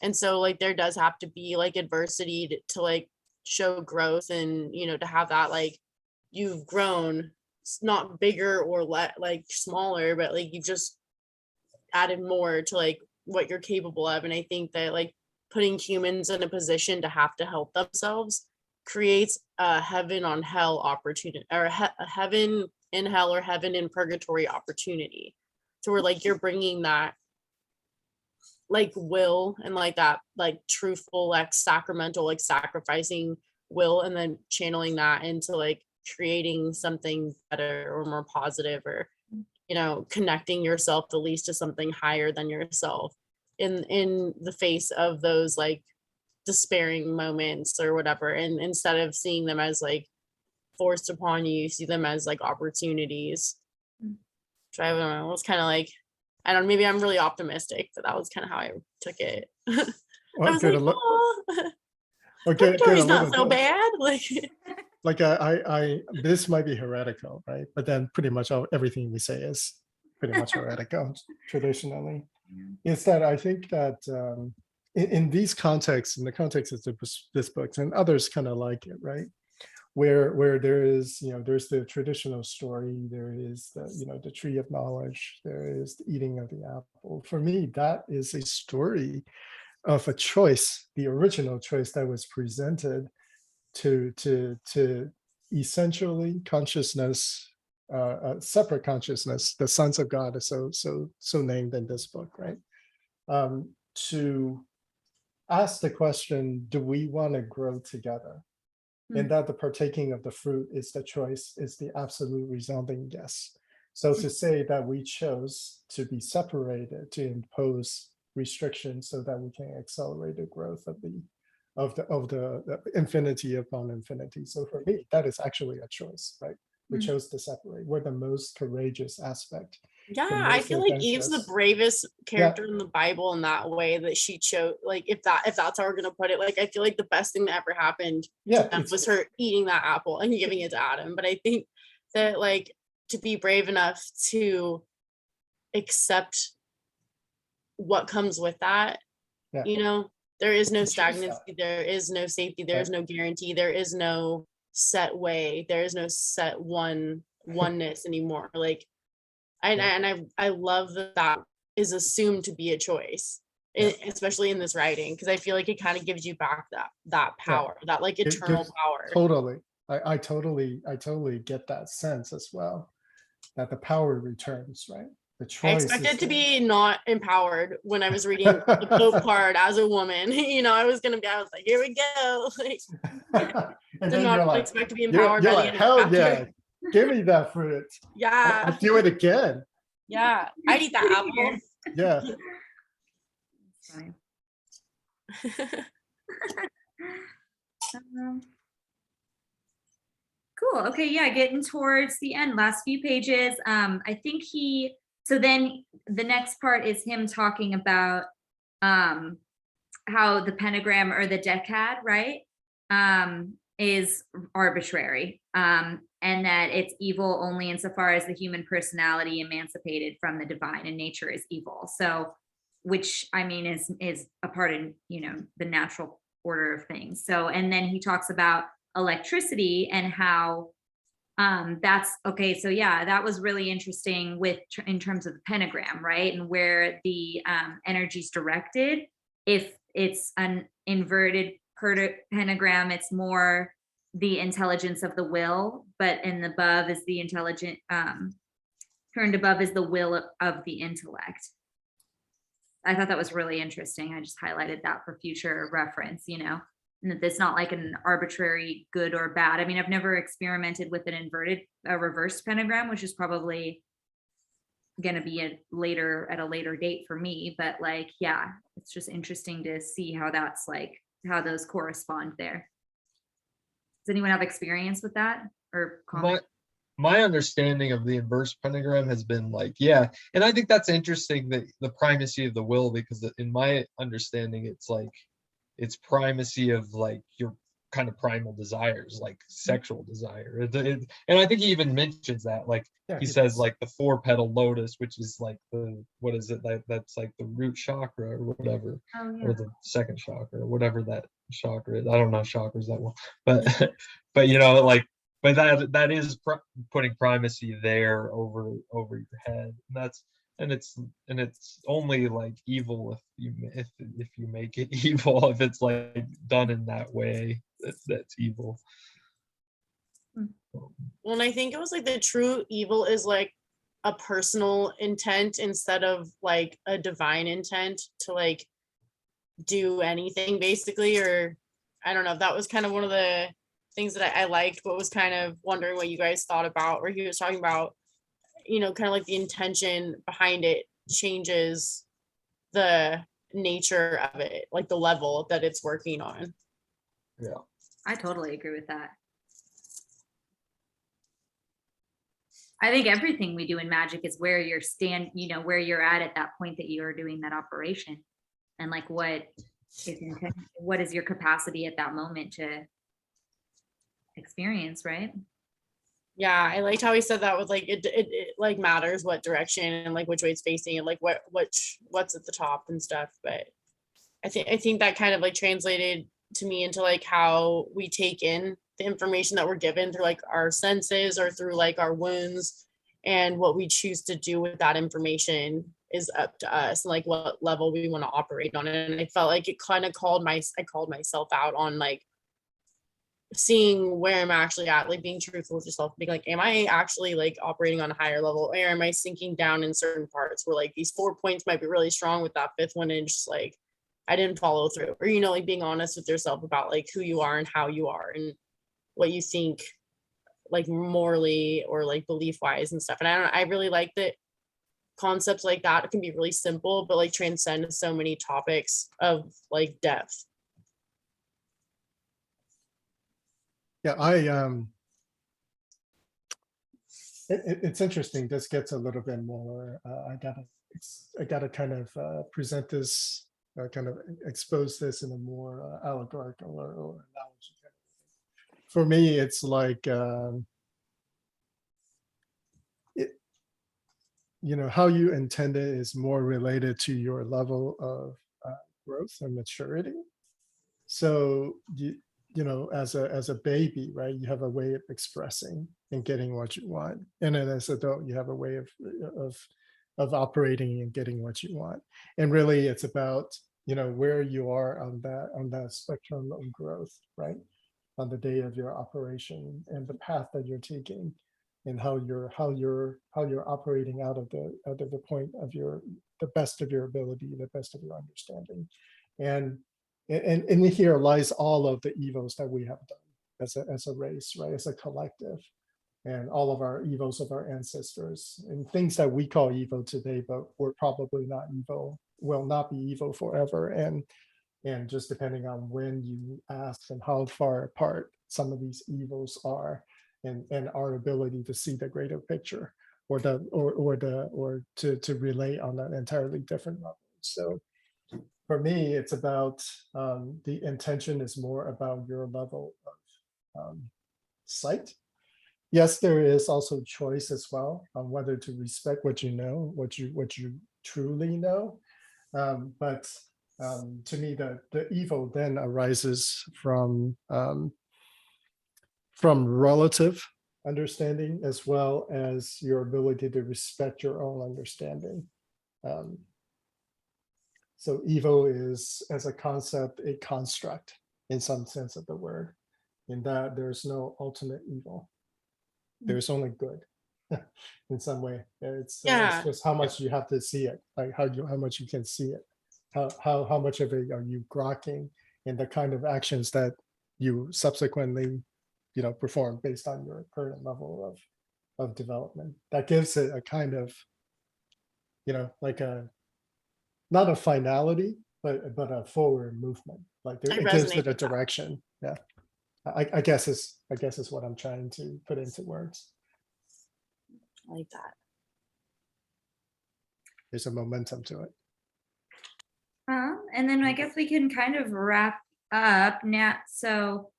And so like there does have to be like adversity to like show growth, and to have that like you've grown, not bigger or like smaller, but like you've just added more to like what you're capable of. And I think that like putting humans in a position to have to help themselves creates a heaven on hell opportunity, or a heaven in hell, or heaven in purgatory opportunity. So we're like, you're bringing that like will, and like that like truthful, like sacramental, like sacrificing will, and then channeling that into like creating something better or more positive, or connecting yourself at least to something higher than yourself in the face of those like despairing moments or whatever. And instead of seeing them as like forced upon you, see them as like opportunities. Which I don't know, it was kind of like, I don't know, maybe I'm really optimistic, but that was kind of how I took it. I was like, oh, purgatory's not so bad. Like I this might be heretical, right? But then pretty much everything we say is pretty much heretical traditionally. Is that I think that in these contexts, in the context of this book and others kind of like it, right? Where there is, there's the traditional story, there is the tree of knowledge, there is the eating of the apple. For me, that is a story of a choice, the original choice that was presented to essentially consciousness, separate consciousness, the sons of God is so named in this book, right? To ask the question, do we want to grow together? And that the partaking of the fruit is the choice, is the absolute resounding yes. So to say that we chose to be separated, to impose restrictions so that we can accelerate the growth of the infinity upon infinity. So for me, that is actually a choice, right? We chose to separate. We're the most courageous aspect. Yeah, I feel like Eve's the bravest character in the Bible in that way, that she chose, like if that's how we're gonna put it, like I feel like the best thing that ever happened to them was her eating that apple and giving it to Adam. But I think that like to be brave enough to accept what comes with that, there is no stagnancy, there is no safety, there is no guarantee, there is no set way, there is no set oneness anymore. Like I love that is assumed to be a choice, especially in this writing, because I feel like it kind of gives you back that power, that like eternal power. Totally. I totally get that sense as well, that the power returns, right? The choice. I expected to be not empowered when I was reading the Pope card as a woman. I was like, here we go. And did not expect to be empowered by the end of the chapter. Give me that fruit. Yeah. I'll do it again. Yeah. I'd eat that apple. Yeah. Fine. Cool. Okay. Yeah. Getting towards the end, last few pages. I think so then the next part is him talking about how the pentagram or the decad, right, is arbitrary, and that it's evil only insofar as the human personality emancipated from the divine and nature is evil. So, which I mean is a part in the natural order of things. So, and then he talks about electricity and how that's okay. So yeah, that was really interesting in terms of the pentagram, right? And where the energy's directed. If it's an inverted pentagram, it's more the intelligence of the will, but in above is the intelligent, turned above is the will of the intellect. I thought that was really interesting. I just highlighted that for future reference, and that it's not like an arbitrary good or bad. I mean, I've never experimented with a reversed pentagram, which is probably going to be at a later date for me, but like, yeah, it's just interesting to see how that's like, how those correspond there. Does anyone have experience with that or comment? My understanding of the inverse pentagram has been like, yeah, and I think that's interesting, that the primacy of the will, because in my understanding, it's like it's primacy of like your kind of primal desires, like sexual desire. And I think he even mentions that, like Yeah, he he says does. like the 4-petal lotus, which is like what is it, that's like the root chakra or whatever, Oh yeah. or the second chakra or whatever that chakra is. I don't know chakras that well, but but like, but that is putting primacy there over your head, and it's only like evil if you make it evil, if it's like done in that way, that's evil. Well, and I think it was like the true evil is like a personal intent instead of like a divine intent to like do anything basically, or I don't know. That was kind of one of the things that I liked, but was kind of wondering what you guys thought about, where he was talking about, kind of like the intention behind it changes the nature of it, like the level that it's working on. Yeah. I totally agree with that. I think everything we do in magic is where you're where you're at that point that you are doing that operation, and like what is your capacity at that moment to experience, right? Yeah, I liked how he said that with like it like matters what direction and like which way it's facing and like what's at the top and stuff. But I think that kind of like translated to me into like how we take in the information that we're given through like our senses or through like our wounds, and what we choose to do with that information is up to us, and like what level we want to operate on it. And I felt like it kind of I called myself out on like seeing where I'm actually at, like being truthful with yourself, being like, am I actually like operating on a higher level, or am I sinking down in certain parts where like these 4 points might be really strong with that fifth one and just like I didn't follow through, or like being honest with yourself about like who you are and how you are and what you think like morally or like belief wise and stuff. And I really like that concepts like that can be really simple but like transcend so many topics of like depth. Yeah, it's interesting. This gets a little bit more. I gotta kind of present this, kind of expose this in a more allegorical or analogy. For me, it's like how you intend it is more related to your level of growth and maturity. So as a baby, right, you have a way of expressing and getting what you want, and then as an adult, you have a way of operating and getting what you want. And really, it's about where you are on that spectrum of growth, right, on the day of your operation and the path that you're taking, and how you're operating out of the point of the best of your ability, the best of your understanding. And in here lies all of the evils that we have done as a race, right, as a collective, and all of our evils of our ancestors and things that we call evil today, but we're probably not evil, will not be evil forever. And just depending on when you ask and how far apart some of these evils are, and our ability to see the greater picture, or to relate on an entirely different level. So for me, it's about the intention is more about your level of sight. Yes, there is also choice as well on whether to respect what you know, what you truly know. But to me, the evil then arises from relative understanding, as well as your ability to respect your own understanding. So evil is, as a concept, a construct in some sense of the word, in that there's no ultimate evil. There's only good in some way. It's just how much you have to see it, like how much you can see it, how much of it are you grokking, and the kind of actions that you subsequently perform based on your current level of development. That gives it a kind of like not a finality, but a forward movement. Like I it gives resonate it a with that. direction. Yeah. I guess is what I'm trying to put into words. I like that. There's a momentum to it. And then I guess we can kind of wrap up now. So,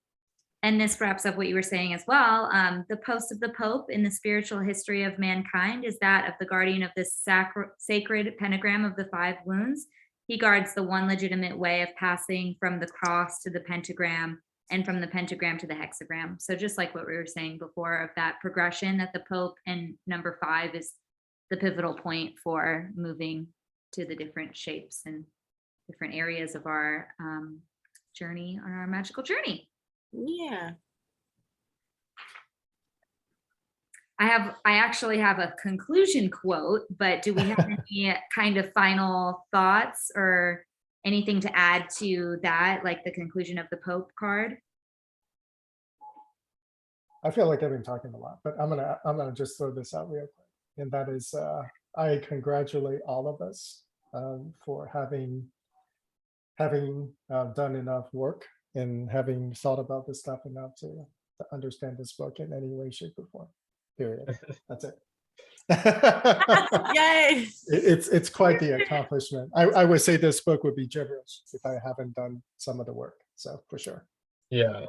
and this wraps up what you were saying as well. The post of the Pope in the spiritual history of mankind is that of the guardian of this sacred pentagram of the 5 wounds. He guards the one legitimate way of passing from the cross to the pentagram and from the pentagram to the hexagram. So just like what we were saying before of that progression, that the Pope and number 5 is the pivotal point for moving to the different shapes and different areas of our journey, on our magical journey. Yeah. I actually have a conclusion quote, but do we have any kind of final thoughts or anything to add to that, like the conclusion of the Pope card? I feel like I've been talking a lot, but I'm gonna just throw this out real quick, and that is I congratulate all of us for having done enough work and having thought about this stuff enough to understand this book in any way, shape, or form. Period. That's it. Yay. It's quite the accomplishment. I would say this book would be gibberish if I haven't done some of the work. So for sure. Yeah.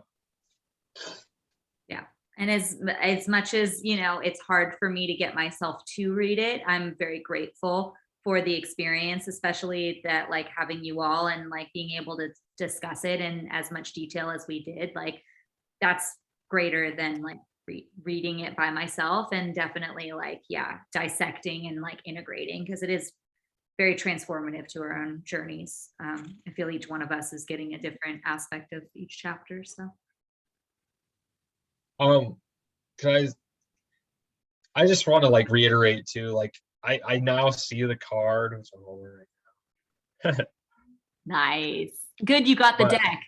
And as much as, it's hard for me to get myself to read it, I'm very grateful for the experience, especially that like having you all and like being able to discuss it in as much detail as we did. Like that's greater than like reading it by myself, and definitely like, yeah, dissecting and like integrating, because it is very transformative to our own journeys. I feel each one of us is getting a different aspect of each chapter. So can I just want to like reiterate too, like I now see the card, which I'm over right now. nice. Good, you got the deck.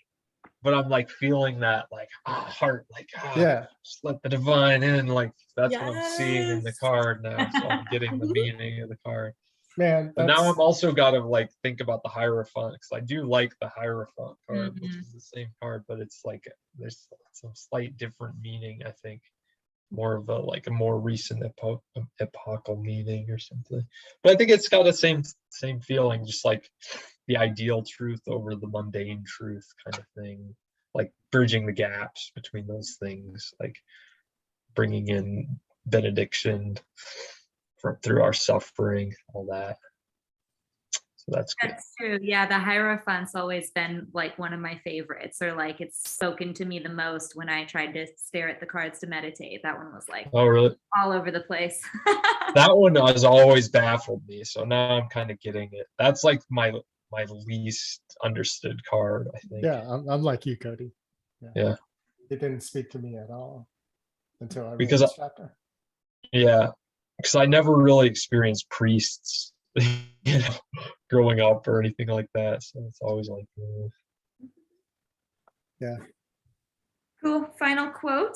But I'm like feeling that like heart, like Yeah. just let the divine in, like that's what I'm seeing in the Yes. card now. So I'm getting the meaning of the card. Man, But now I'm also got to like think about the Hierophant, because I do like the Hierophant card, which is the same card, but it's like there's some slight different meaning, I think. More of a more recent epochal meaning or something. But I think it's got the same feeling, just like the ideal truth over the mundane truth kind of thing, like bridging the gaps between those things, like bringing in benediction through our suffering, all that. So that's good. That's true. Yeah, the Hierophant's always been like one of my favorites, or like it's spoken to me the most when I tried to stare at the cards to meditate. That one was like, oh really, all over the place. that one has always baffled me, so now I'm kind of getting it. That's like my least understood card, I think. Yeah, I'm like you, Cody. Yeah. It didn't speak to me at all until I read Because this chapter. Yeah, because I never really experienced priests, growing up or anything like that. So it's always like, Yeah. Cool. Final quote,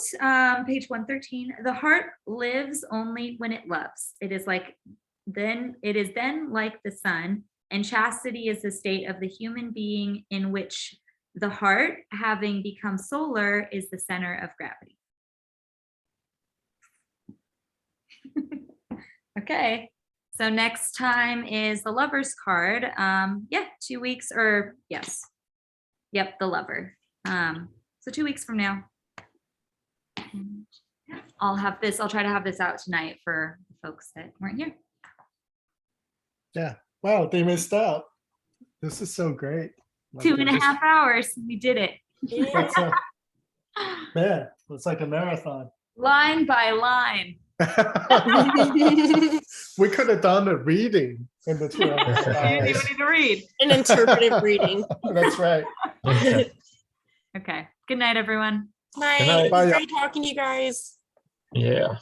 page 113. The heart lives only when it loves. It is then like the sun, and chastity is the state of the human being in which the heart, having become solar, is the center of gravity. Okay. So next time is the Lover's card. 2 weeks, or yes. Yep, the Lover. So 2 weeks from now. I'll try to have this out tonight for folks that weren't here. Yeah. Wow, they missed out. This is so great. Like, 2.5 hours. We did it. It's man, it's like a marathon. Line by line. We could have done a reading in the 2 hours. You didn't even need to read. An interpretive reading. That's right. Okay. Good night, everyone. Night. Good night. Bye, Great talking to you guys. yeah.